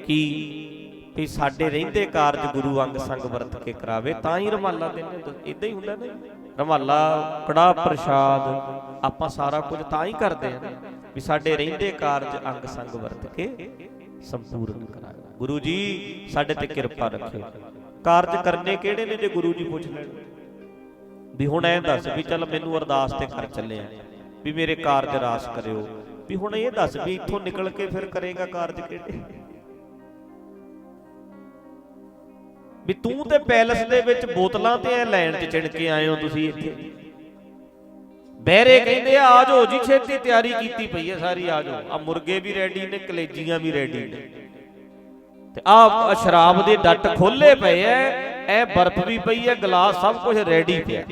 ਕਿ ਸਾਡੇ ਰਹਿੰਦੇ ਕਾਰਜ ਗੁਰੂ ਅੰਗ ਸੰਗ ਵਰਤ ਕੇ ਕਰਾਵੇ, ਤਾਂ ਹੀ ਰਮਾਲਾ ਦਿੰਦੇ। ਏਦਾਂ ਹੀ ਹੁੰਦਾ ਨਾ, ਰਮਾਲਾ ਕੜਾਹ ਪ੍ਰਸ਼ਾਦ ਆਪਾਂ ਸਾਰਾ ਕੁਝ ਤਾਂ ਹੀ ਕਰਦੇ ਆ ਵੀ ਸਾਡੇ ਰਹਿੰਦੇ ਕਾਰਜ ਅੰਗ ਸੰਗ ਵਰਤ ਕੇ ਸੰਪੂਰਨ ਕਰਾਵੇ। ਗੁਰੂ ਜੀ ਸਾਡੇ ਤੇ ਕਿਰਪਾ ਰੱਖਿਓ। ਕਾਰਜ ਕਰਨੇ ਕਿਹੜੇ ਨੇ ਜੇ ਗੁਰੂ ਜੀ ਪੁੱਛ ਲੈਣ ਵੀ ਹੁਣ ਐਂ ਦੱਸ ਵੀ ਚੱਲ ਮੈਨੂੰ ਅਰਦਾਸ ਤੇ ਕਰ ਚੱਲੇ ਆ ਵੀ ਮੇਰੇ ਕਾਰਜ ਰਾਸ ਕਰਿਓ, ਵੀ ਹੁਣ ਇਹ ਦੱਸ ਵੀ ਇੱਥੋਂ ਨਿਕਲ ਕੇ ਫਿਰ ਕਰੇਗਾ ਕਾਰਜ ਕਿਹੜੇ? ਵੀ ਤੂੰ ਤੇ ਪੈਲਸ ਦੇ ਵਿੱਚ ਬੋਤਲਾਂ ਤੇ ਐ ਲੈਣ 'ਚ ਚਿਣ ਕੇ ਆਏ ਹੋ ਤੁਸੀਂ ਇੱਥੇ। ਬਹਿਰੇ ਕਹਿੰਦੇ ਆ ਜਾਓ ਜੀ, ਛੇਤੀ ਤਿਆਰੀ ਕੀਤੀ ਪਈ ਹੈ ਸਾਰੀ, ਆ ਜਾਓ। ਆ ਮੁਰਗੇ ਵੀ ਰੈਡੀ ਨੇ, ਕਲੇਜੀਆਂ ਵੀ ਰੈਡੀ ਨੇ, ਤੇ ਆ ਸ਼ਰਾਬ ਦੇ ਡੱਟ ਖੋਲੇ ਪਏ ਐ, ਐ ਬਰਫ਼ ਵੀ ਪਈ ਐ, ਗਲਾਸ ਸਭ ਕੁਝ ਰੈਡੀ ਪਿਆ।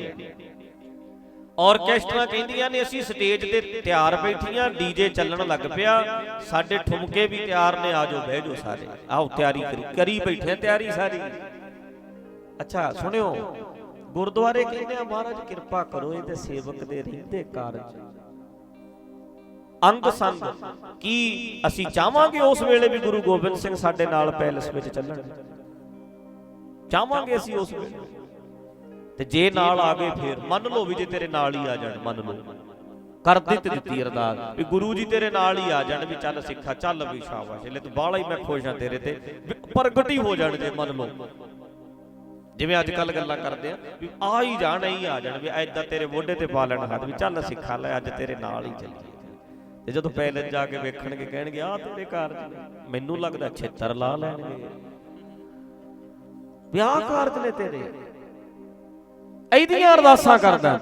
ਔਰਕੈਸਟਰਾਂ ਕਹਿੰਦੀਆਂ ਨੇ ਅਸੀਂ ਸਟੇਜ ਤੇ ਤਿਆਰ ਬੈਠੀਆਂ, ਡੀਜੇ ਚੱਲਣ ਲੱਗ ਪਿਆ, ਸਾਡੇ ਠੁਮਕੇ ਵੀ ਤਿਆਰ ਨੇ, ਆ ਜਾਓ ਬਹਿ ਜਾਓ ਸਾਰੇ, ਆਓ ਤਿਆਰੀ ਕਰੀ ਬੈਠੇ ਤਿਆਰੀ ਸਾਰੀ। ਅੱਛਾ ਸੁਣਿਓ, ਗੁਰਦੁਆਰੇ ਕਹਿੰਦੇ ਆ ਮਹਾਰਾਜ ਕਿਰਪਾ ਕਰੋ ਇਹਦੇ ਸੇਵਕ ਦੇ ਰਹਿੰਦੇ ਕਾਰਜ ਅੰਗ ਸੰਗ। ਕੀ ਅਸੀਂ ਚਾਹਾਂਗੇ ਉਸ ਵੇਲੇ ਵੀ ਗੁਰੂ ਗੋਬਿੰਦ ਸਿੰਘ ਸਾਡੇ ਨਾਲ ਪੈਲਸ ਵਿੱਚ ਚੱਲਣ? ਚਾਹਾਂਗੇ ਅਸੀਂ ਉਸ ਵੇਲੇ? ਤੇ ਜੇ ਨਾਲ ਆ ਗਏ ਫੇਰ ਮੰਨ ਲਓ ਵੀ ਜੇ ਤੇਰੇ ਨਾਲ ਹੀ ਆ ਜਾਣ, ਮੰਨ ਲਓ ਕਰ ਦਿੱਤੀ ਅਰਦਾਸ ਵੀ ਗੁਰੂ ਜੀ ਤੇਰੇ ਨਾਲ ਹੀ ਆ ਜਾਣ, ਵੀ ਚੱਲ ਸਿੱਖਾ ਚੱਲ ਵੀ ਸ਼ਾਬਾਸ਼, ਲੈ ਤੂੰ ਬਾਹਲਾ ਹੀ ਮੈਂ ਖੁਸ਼ ਹਾਂ ਤੇਰੇ ਤੇ, ਪ੍ਰਗਟ ਹੀ ਹੋ ਜਾਣ। ਜੇ ਮੰਨ ਲਓ ਜਿਵੇਂ ਅੱਜ ਕੱਲ ਗੱਲਾਂ ਕਰਦੇ ਆ ਵੀ ਆ ਹੀ ਜਾਣ, ਹੀ ਆ ਜਾਣ, ਵੀ ਐਦਾਂ ਤੇਰੇ ਮੋਢੇ ਤੇ ਪਾ ਲੈਣ ਹੱਥ ਵੀ ਚੱਲ ਸਿੱਖਾ ਲੈ ਅੱਜ ਤੇਰੇ ਨਾਲ ਹੀ ਚੱਲੀਏ। ਤੇ ਜਦੋਂ ਪੈਲਸ ਜਾ ਕੇ ਵੇਖਣਗੇ ਕਹਿਣਗੇ ਆ ਤੇਰੇ ਕਾਰਜ, ਮੈਨੂੰ ਲੱਗਦਾ ਛਿੱਤਰ ਲਾ ਲੈਣਗੇ ਵੀ ਆਹ ਕਾਰਜ ਨੇ ਤੇਰੇ। ਇਹਦੀਆਂ ਅਰਦਾਸਾਂ ਕਰਦਾ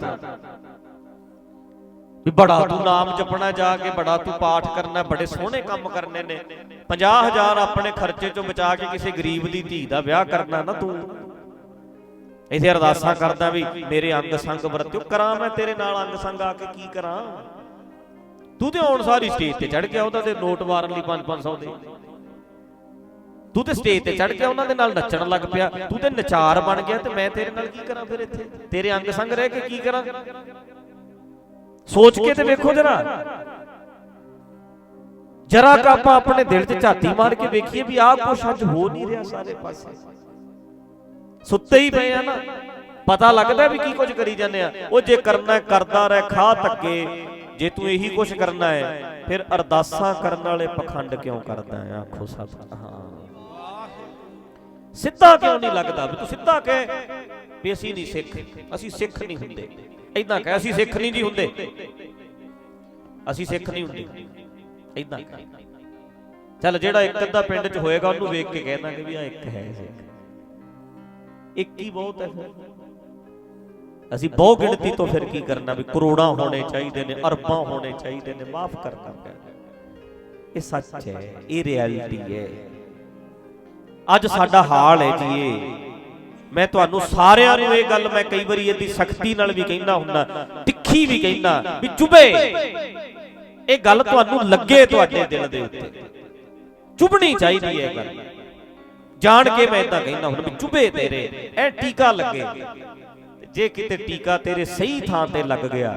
ਵੀ ਬੜਾ ਤੂੰ ਨਾਮ ਜਪਣਾ, ਜਾ ਕੇ ਬੜਾ ਤੂੰ ਪਾਠ ਕਰਨਾ, ਬੜੇ ਸੋਹਣੇ ਕੰਮ ਕਰਨੇ ਨੇ, 50,000 ਆਪਣੇ ਖਰਚੇ ਚੋਂ ਬਚਾ ਕੇ ਕਿਸੇ ਗਰੀਬ ਦੀ ਧੀ ਦਾ ਵਿਆਹ ਕਰਨਾ ਨਾ ਤੂੰ। ਇਥੇ ਅਰਦਾਸਾਂ ਕਰਦਾ ਵੀ ਮੇਰੇ ਅੰਗ ਸੰਗ ਵਰਤਿਓ, ਕਰਾਂ ਮੈਂ ਤੇਰੇ ਨਾਲ ਅੰਗ ਸੰਗ ਆ ਕੇ ਕੀ ਕਰਾਂ? ਤੂੰ ਤੇ ਹੁਣ ਸਾਰੀ ਸਟੇਜ ਤੇ ਚੜ ਗਿਆ, ਉਹਦਾ ਤੇ ਨੋਟ ਮਾਰਨ ਲਈ 500 ਦੇ, ਤੂੰ ਤੇ ਸਟੇਜ ਤੇ ਚੜ ਗਿਆ ਉਹਨਾਂ ਦੇ ਨਾਲ ਨੱਚਣ ਲੱਗ ਪਿਆ, ਤੂੰ ਤੇ ਨਚਾਰ ਬਣ ਗਿਆ, ਤੇ ਮੈਂ ਤੇਰੇ ਨਾਲ ਕੀ ਕਰਾਂ ਫਿਰ? ਇੱਥੇ ਤੇਰੇ ਅੰਗ ਸੰਗ ਰਹਿ ਕੇ ਕੀ ਕਰਾਂ? ਸੋਚ ਕੇ ਤੇ ਵੇਖੋ ਜਰਾ ਕ ਆਪਾਂ ਆਪਣੇ ਦਿਲ 'ਚ ਝਾਤੀ ਮਾਰ ਕੇ ਵੇਖੀਏ ਵੀ ਆਹ ਕੁਛ ਅੱਜ ਹੋ ਨਹੀਂ ਰਿਹਾ। ਸਾਰੇ ਪਾਸੇ ਸੁੱਤੇ ਹੀ ਪਏ ਆ ਨਾ, ਪਤਾ ਲੱਗਦਾ ਵੀ ਕੀ ਕੁਝ ਕਰੀ ਜਾਂਦੇ ਆ। ਉਹ ਜੇ ਕਰਨਾ ਕਰਦਾ ਰਹਿ, ਖਾ ਧੱਕੇ। ਜੇ ਤੂੰ ਇਹੀ ਕੁਛ ਕਰਨਾ ਹੈ ਫਿਰ ਅਰਦਾਸਾਂ ਕਰਨ ਵਾਲੇ ਪਖੰਡ ਕਿਉਂ ਕਰਦਾ ਹੈ? ਆਖੋ ਸਤਿਨਾਮ। ਸਿੱਧਾ ਕਿਉਂ ਨਹੀਂ ਲੱਗਦਾ ਵੀ ਤੂੰ ਸਿੱਧਾ ਕਹਿ ਵੀ ਅਸੀਂ ਨਹੀਂ ਸਿੱਖ, ਅਸੀਂ ਸਿੱਖ ਨਹੀਂ ਹੁੰਦੇ। ਏਦਾਂ ਕਹਿ ਅਸੀਂ ਸਿੱਖ ਨਹੀਂ ਜੀ ਹੁੰਦੇ, ਅਸੀਂ ਸਿੱਖ ਨਹੀਂ ਹੁੰਦੇ, ਏਦਾਂ ਕਹਿ। ਚੱਲ ਜਿਹੜਾ ਇੱਕ ਅੱਧਾ ਪਿੰਡ 'ਚ ਹੋਏਗਾ ਉਹਨੂੰ ਵੇਖ ਕੇ ਕਹਿ ਦਾਂਗੇ ਵੀ ਆ ਇੱਕ ਹੈ ਸਿੱਖ, ਇੱਕ ਹੀ ਬਹੁਤ ਹੈ। ਫਿਰ ਅਸੀਂ ਬਹੁ ਗਿਣਤੀ ਤੋਂ ਫਿਰ ਕੀ ਕਰਨਾ ਵੀ ਕਰੋੜਾਂ ਹੋਣੇ ਚਾਹੀਦੇ ਨੇ, ਅਰਬਾਂ ਹੋਣੇ ਚਾਹੀਦੇ ਨੇ? ਮਾਫ ਕਰਨਾ ਪੈਣਾ। ਇਹ ਸੱਚ ਹੈ, ਇਹ ਰਿਐਲਿਟੀ ਹੈ। ਅੱਜ ਸਾਡਾ ਹਾਲ ਹੈ ਜੀ ਇਹ। ਮੈਂ ਤੁਹਾਨੂੰ ਸਾਰਿਆਂ ਨੂੰ ਇਹ ਗੱਲ ਮੈਂ ਕਈ ਵਾਰੀ ਇਹਦੀ ਸਖਤੀ ਨਾਲ ਵੀ ਕਹਿੰਦਾ ਹੁੰਦਾ, ਤਿੱਖੀ ਵੀ ਕਹਿੰਦਾ ਵੀ ਚੁਭੇ ਇਹ ਗੱਲ, ਤੁਹਾਨੂੰ ਲੱਗੇ ਤੁਹਾਡੇ ਦਿਲ ਦੇ ਉੱਤੇ, ਚੁਭਣੀ ਚਾਹੀਦੀ ਹੈ ਇਹ ਗੱਲ। ਜਾਣ ਕੇ ਮੈਂ ਇਦਾਂ ਕਹਿੰਦਾ ਹੁੰਦਾ ਵੀ ਚੁਭੇ ਤੇਰੇ, ਇਹ ਟੀਕਾ ਲੱਗੇ। ਜੇ ਕਿਤੇ ਟੀਕਾ ਤੇਰੇ ਸਹੀ ਥਾਂ ਤੇ ਲੱਗ ਗਿਆ,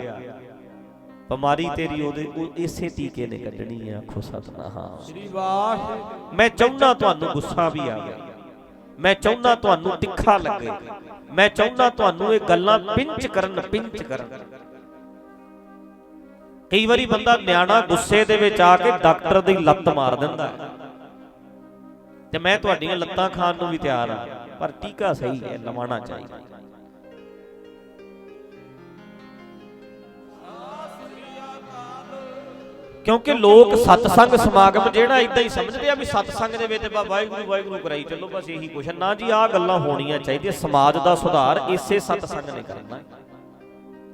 ਬਿਮਾਰੀ ਤੇਰੀ ਉਹਦੇ ਇਸੇ ਟੀਕੇ ਨੇ ਕੱਢਣੀ ਹੈ। ਆਖੋ ਸਤਿਨਾਮ ਸ੍ਰੀ ਵਾਹਿਗੁਰੂ। ਮੈਂ ਚਾਹੁੰਦਾ ਤੁਹਾਨੂੰ ਗੁੱਸਾ ਵੀ ਆਵੇ, ਮੈਂ ਚਾਹੁੰਦਾ ਤੁਹਾਨੂੰ ਤਿੱਖਾ ਲੱਗੇ, ਮੈਂ ਚਾਹੁੰਦਾ ਤੁਹਾਨੂੰ ਇਹ ਗੱਲਾਂ ਪਿੰਚ ਕਰਨ। ਕਈ ਵਾਰੀ ਬੰਦਾ ਨਿਆਣਾ ਗੁੱਸੇ ਦੇ ਵਿੱਚ ਆ ਕੇ ਡਾਕਟਰ ਦੀ ਲੱਤ ਮਾਰ ਦਿੰਦਾ ਹੈ, ਤੇ ਮੈਂ ਤੁਹਾਡੀਆਂ ਲੱਤਾਂ ਖਾਣ ਨੂੰ ਵੀ ਤਿਆਰ ਹਾਂ, ਪਰ ਟੀਕਾ ਸਹੀ ਹੈ, ਲਵਾਉਣਾ ਚਾਹੀਦਾ। ਕਿਉਂਕਿ ਲੋਕ ਸਤਸੰਗ ਸਮਾਗਮ ਜਿਹੜਾ ਇਦਾਂ ਹੀ ਸਮਝਦੇ ਆ ਵੀ ਸਤਸੰਗ ਦੇ ਵਿੱਚ ਵਾਹਿਗੁਰੂ ਵਾਹਿਗੁਰੂ ਕਰਾਈ ਚੱਲੋ, ਬਸ ਇਹੀ ਕੁਛ। ਨਾ ਜੀ, ਆਹ ਗੱਲਾਂ ਹੋਣੀਆਂ ਚਾਹੀਦੀਆਂ। ਸਮਾਜ ਦਾ ਸੁਧਾਰ ਇਸੇ ਸਤਸੰਗ ਨੇ ਕਰਨਾ।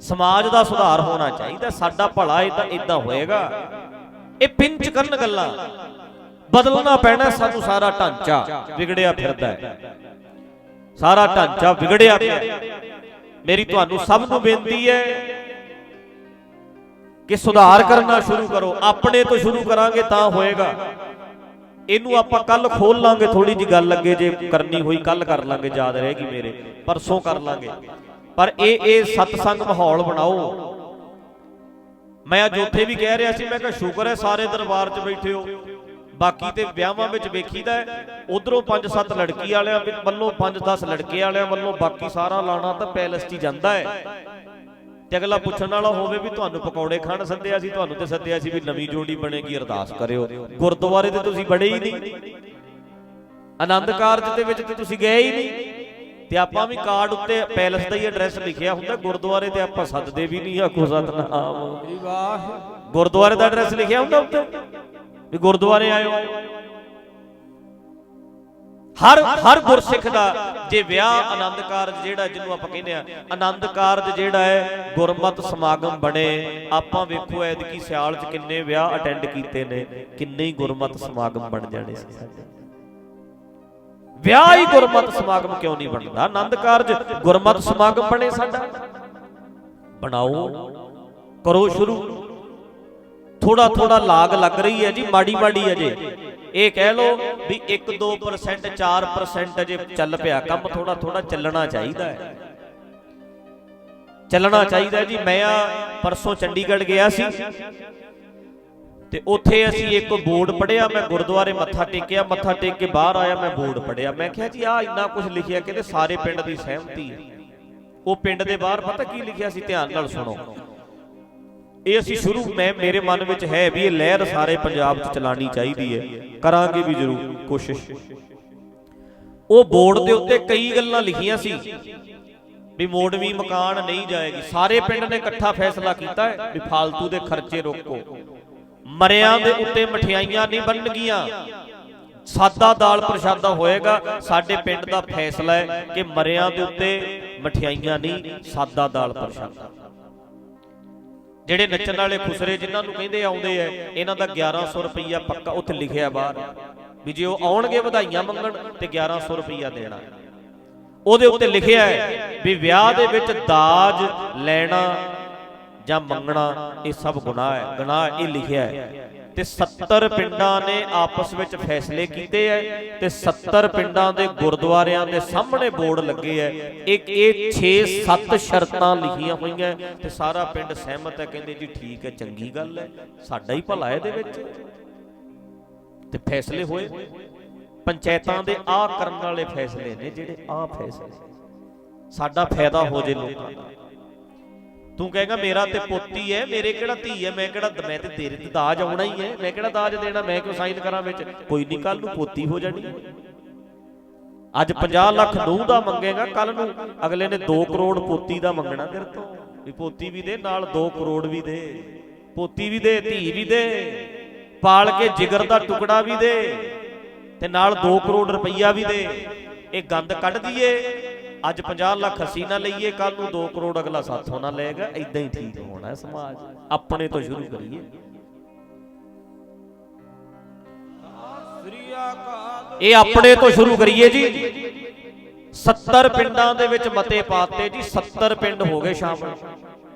ਸਮਾਜ ਦਾ ਸੁਧਾਰ ਹੋਣਾ ਚਾਹੀਦਾ, ਸਾਡਾ ਭਲਾ ਇਦਾਂ ਹੋਏਗਾ। ਇਹ ਪਿੰਚ ਕਰਨ ਗੱਲਾਂ, ਬਦਲਣਾ ਪੈਣਾ ਸਾਨੂੰ। ਸਾਰਾ ਢਾਂਚਾ ਵਿਗੜਿਆ ਫਿਰਦਾ ਹੈ, ਸਾਰਾ ਢਾਂਚਾ ਵਿਗੜਿਆ ਪਿਆ। ਮੇਰੀ ਤੁਹਾਨੂੰ ਸਭ ਨੂੰ ਬੇਨਤੀ ਹੈ ਕਿ ਸੁਧਾਰ ਕਰਨਾ ਸ਼ੁਰੂ ਕਰੋ। ਆਪਣੇ ਤੋਂ ਸ਼ੁਰੂ ਕਰਾਂਗੇ ਤਾਂ ਹੋਏਗਾ। ਇਹਨੂੰ ਆਪਾਂ ਕੱਲ ਖੋਲ ਲਾਂਗੇ, ਥੋੜੀ ਜੀ ਗੱਲ ਅੱਗੇ ਜੇ ਕਰਨੀ ਹੋਈ ਕੱਲ ਕਰ ਲਾਂਗੇ, ਯਾਦ ਰਹੇਗੀ ਮੇਰੇ, ਪਰਸੋਂ ਕਰ ਲਾਂਗੇ। ਪਰ ਇਹ ਸਤਸੰਗ ਮਾਹੌਲ ਬਣਾਓ। ਮੈਂ ਅੱਜ ਉੱਥੇ ਵੀ ਕਹਿ ਰਿਹਾ ਸੀ, ਮੈਂ ਕਿਹਾ ਸ਼ੁਕਰ ਹੈ ਸਾਰੇ ਦਰਬਾਰ 'ਚ ਬੈਠੇ ਹੋ। ਬਾਕੀ ਤੇ ਵਿਆਹਾਂ ਵਿੱਚ ਵੇਖੀਦਾ ਉਧਰੋਂ 5-7 ਲੜਕੀ ਵਾਲਿਆਂ ਵੱਲੋਂ, 5-10 ਲੜਕੇ ਵਾਲਿਆਂ ਵੱਲੋਂ, ਬਾਕੀ ਸਾਰਾ ਲਾਣਾ ਤਾਂ ਪੈਲਸ 'ਚ ਹੀ ਜਾਂਦਾ ਹੈ। ਤੇ ਅਗਲਾ ਪੁੱਛਣ ਵਾਲਾ ਹੋਵੇ ਵੀ ਤੁਹਾਨੂੰ ਪਕੌੜੇ ਖਾਣ ਸੱਦਿਆ ਸੀ, ਤੁਹਾਨੂੰ ਤੇ ਸੱਦਿਆ ਸੀ ਵੀ ਨਵੀਂ ਜੋੜੀ ਬਣੇਗੀ, ਅਰਦਾਸ ਕਰਿਓ। ਗੁਰਦੁਆਰੇ ਤੇ ਤੁਸੀਂ ਬੜੇ ਹੀ ਨਹੀਂ, ਆਨੰਦ ਕਾਰਜ ਦੇ ਵਿੱਚ ਤੇ ਤੁਸੀਂ ਗਏ ਹੀ ਨਹੀਂ। ਤੇ ਆਪਾਂ ਵੀ ਕਾਰਡ ਉੱਤੇ ਪੈਲਸ ਦਾ ਹੀ ਐਡਰੈਸ ਲਿਖਿਆ ਹੁੰਦਾ, ਗੁਰਦੁਆਰੇ ਤੇ ਆਪਾਂ ਸੱਦਦੇ ਵੀ ਨਹੀਂ। ਆਖੋ ਸਤਨਾਮ ਵਾਹ। ਗੁਰਦੁਆਰੇ ਦਾ ਐਡਰੈਸ ਲਿਖਿਆ ਹੁੰਦਾ ਉੱਤੇ ਵੀ ਗੁਰਦੁਆਰੇ ਆਇਓ। ਹਰ ਗੁਰਸਿੱਖ ਦਾ ਜੇ ਵਿਆਹ ਆਨੰਦ ਕਾਰਜ ਜਿਹੜਾ ਜਿਹਨੂੰ ਆਪਾਂ ਕਹਿੰਦੇ ਆ ਆਨੰਦ ਕਾਰਜ ਜਿਹੜਾ ਹੈ ਗੁਰਮਤ ਸਮਾਗਮ ਬਣੇ। ਆਪਾਂ ਵੇਖੋ ਐਤਕੀ ਸਿਆਲ 'ਚ ਕਿੰਨੇ ਵਿਆਹ ਅਟੈਂਡ ਕੀਤੇ ਨੇ, ਕਿੰਨੇ ਹੀ ਗੁਰਮਤ ਸਮਾਗਮ ਬਣ ਜਾਣੇ ਸੀ ਸਾਡੇ। ਵਿਆਹ ਹੀ ਗੁਰਮਤ ਸਮਾਗਮ ਕਿਉਂ ਨਹੀਂ ਬਣਦਾ? ਆਨੰਦ ਕਾਰਜ ਗੁਰਮਤ ਸਮਾਗਮ ਬਣੇ ਸਾਡਾ। ਬਣਾਓ, ਕਰੋ ਸ਼ੁਰੂ। ਥੋੜਾ ਥੋੜਾ ਲਾਗ ਲੱਗ ਰਹੀ ਹੈ ਜੀ, ਮਾੜੀ ਮਾੜੀ ਅਜੇ। ਇਹ ਕਹਿ ਲੋ ਵੀ 1-2% 4% ਅਜੇ ਚੱਲ ਪਿਆ ਕੰਮ। ਥੋੜਾ ਥੋੜਾ ਚੱਲਣਾ ਚਾਹੀਦਾ ਹੈ, ਚੱਲਣਾ ਚਾਹੀਦਾ ਜੀ। ਮੈਂ ਪਰਸੋਂ ਚੰਡੀਗੜ੍ਹ ਗਿਆ ਸੀ ਤੇ ਉੱਥੇ ਅਸੀਂ ਇੱਕ ਬੋਰਡ ਪੜਿਆ। ਮੈਂ ਗੁਰਦੁਆਰੇ ਮੱਥਾ ਟੇਕਿਆ, ਮੱਥਾ ਟੇਕ ਕੇ ਬਾਹਰ ਆਇਆ, ਮੈਂ ਬੋਰਡ ਪੜਿਆ। ਮੈਂ ਕਿਹਾ ਜੀ ਆਹ ਇੰਨਾ ਕੁਝ ਲਿਖਿਆ, ਕਹਿੰਦੇ ਸਾਰੇ ਪਿੰਡ ਦੀ ਸਹਿਮਤੀ ਹੈ। ਉਹ ਪਿੰਡ ਦੇ ਬਾਹਰ ਪਤਾ ਕੀ ਲਿਖਿਆ ਸੀ? ਧਿਆਨ ਨਾਲ ਸੁਣੋ। ਇਹ ਅਸੀਂ ਸ਼ੁਰੂ ਮੇਰੇ ਮਨ ਵਿੱਚ ਹੈ ਵੀ ਇਹ ਲਹਿਰ ਸਾਰੇ ਪੰਜਾਬ 'ਚ ਚਲਾਣੀ ਚਾਹੀਦੀ ਹੈ, ਕਰਾਂਗੇ ਵੀ ਜ਼ਰੂਰ ਕੋਸ਼ਿਸ਼। ਉਹ ਬੋਰਡ ਦੇ ਉੱਤੇ ਕਈ ਗੱਲਾਂ ਲਿਖੀਆਂ ਸੀ ਵੀ ਮੋੜਵੀਂ ਮਕਾਨ ਨਹੀਂ ਜਾਏਗੀ। ਸਾਰੇ ਪਿੰਡ ਨੇ ਇਕੱਠਾ ਫੈਸਲਾ ਕੀਤਾ ਹੈ ਵੀ ਫਾਲਤੂ ਦੇ ਖਰਚੇ ਰੋਕੋ। ਮਰਿਆਂ ਦੇ ਉੱਤੇ ਮਠਿਆਈਆਂ ਨਹੀਂ ਬਣਨਗੀਆਂ, ਸਾਦਾ ਦਾਲ ਪ੍ਰਸ਼ਾਦਾ ਹੋਏਗਾ। ਸਾਡੇ ਪਿੰਡ ਦਾ ਫੈਸਲਾ ਹੈ ਕਿ ਮਰਿਆਂ ਦੇ ਉੱਤੇ ਮਠਿਆਈਆਂ ਨਹੀਂ, ਸਾਦਾ ਦਾਲ ਪ੍ਰਸ਼ਾਦਾ। ਜਿਹੜੇ ਨੱਚਣ ਵਾਲੇ ਖੁਸਰੇ ਜਿਨ੍ਹਾਂ ਨੂੰ ਕਹਿੰਦੇ ਆਉਂਦੇ ਆ, ਇਹਨਾਂ ਦਾ 1100 ਰੁਪਈਆ ਪੱਕਾ ਉੱਥੇ ਲਿਖਿਆ ਬਾਹਰ ਵੀ ਜੇ ਉਹ ਆਉਣਗੇ ਵਧਾਈਆਂ ਮੰਗਣ ਤੇ 1100 ਰੁਪਈਆ ਦੇਣਾ। ਉਹਦੇ ਉੱਤੇ ਲਿਖਿਆ ਹੈ ਵੀ ਵਿਆਹ ਦੇ ਵਿੱਚ ਦਾਜ ਲੈਣਾ ਜਾਂ ਮੰਗਣਾ ਇਹ ਸਭ ਗੁਨਾਹ ਹੈ, ਗੁਨਾਹ ਇਹ ਲਿਖਿਆ ਹੈ। ਤੇ 70 ਪਿੰਡਾਂ ਨੇ ਆਪਸ ਵਿੱਚ ਫੈਸਲੇ ਕੀਤੇ ਐ ਤੇ 70 ਪਿੰਡਾਂ ਦੇ ਗੁਰਦੁਆਰਿਆਂ ਦੇ ਸਾਹਮਣੇ ਬੋਰਡ ਲੱਗੇ ਐ। ਇਹ 6-7 ਸ਼ਰਤਾਂ ਲਿਖੀਆਂ ਹੋਈਆਂ ਤੇ ਸਾਰਾ ਪਿੰਡ ਸਹਿਮਤ ਹੈ, ਕਹਿੰਦੇ ਜੀ ਠੀਕ ਹੈ, ਚੰਗੀ ਗੱਲ ਹੈ, ਸਾਡਾ ਹੀ ਭਲਾ ਇਹਦੇ ਵਿੱਚ। ਤੇ ਫੈਸਲੇ ਹੋਏ ਪੰਚਾਇਤਾਂ ਦੇ ਆਹ ਕਰਨ ਵਾਲੇ ਫੈਸਲੇ ਨੇ ਜਿਹੜੇ ਆਹ ਫੈਸਲੇ, ਸਾਡਾ ਫਾਇਦਾ ਹੋ ਜੇ ਲੋਕਾਂ ਦਾ। ਤੂੰ ਕਹੇਗਾ ਮੇਰਾ ਤੇ ਪੋਤੀ ਹੈ, ਮੇਰੇ ਕਿਹੜਾ ਧੀ ਹੈ, ਮੈਂ ਕਿਹੜਾ, ਮੈਂ ਤੇ ਤੇਰੇ ਤੇ ਦਾਜ ਆਉਣਾ ਹੀ ਹੈ, ਮੈਂ ਕਿਹੜਾ ਦਾਜ ਦੇਣਾ, ਮੈਂ ਕਿਉਂ ਸਾਈਨ ਕਰਾਂ ਵਿੱਚ? ਕੋਈ ਨਹੀਂ, ਕੱਲ ਨੂੰ ਪੋਤੀ ਹੋ ਜਾਣੀ। ਅੱਜ 50 ਲੱਖ ਨੂੰਹ ਦਾ ਮੰਗੇਗਾ, ਕੱਲ ਨੂੰ ਅਗਲੇ ਨੇ 2 ਕਰੋੜ ਪੋਤੀ ਦਾ ਮੰਗਣਾ ਤੇਰੇ ਤੋਂ ਵੀ ਪੋਤੀ ਵੀ ਦੇ, ਨਾਲ 2 ਕਰੋੜ ਵੀ ਦੇ, ਪੋਤੀ ਵੀ ਦੇ, ਧੀ ਵੀ ਦੇ, ਪਾਲ ਕੇ ਜਿਗਰ ਦਾ ਟੁਕੜਾ ਵੀ ਦੇ ਤੇ ਨਾਲ 2 ਕਰੋੜ ਰੁਪਈਆ ਵੀ ਦੇ। ਇਹ ਗੰਦ ਕੱਢ ਦਈਏ। ਅੱਜ 50 ਲੱਖ ਅਸੀਂ ਨਾ ਲਈਏ, ਕੱਲ ਨੂੰ 2 ਕਰੋੜ ਅਗਲਾ ਸਾਥੋਂ ਨਾ ਲਏਗਾ। ਇਦਾਂ ਹੀ ਠੀਕ ਹੋਣਾ ਸਮਾਜ। ਆਪਣੇ ਤੋਂ ਸ਼ੁਰੂ ਕਰੀਏ। ਇਹ ਆਪਣੇ ਤੋਂ ਸ਼ੁਰੂ ਕਰੀਏ ਜੀ। 70 ਪਿੰਡਾਂ ਦੇ ਵਿੱਚ ਮਤੇ ਪਾਤੇ ਜੀ, 70 ਪਿੰਡ ਹੋ ਗਏ ਸ਼ਾਮਲ।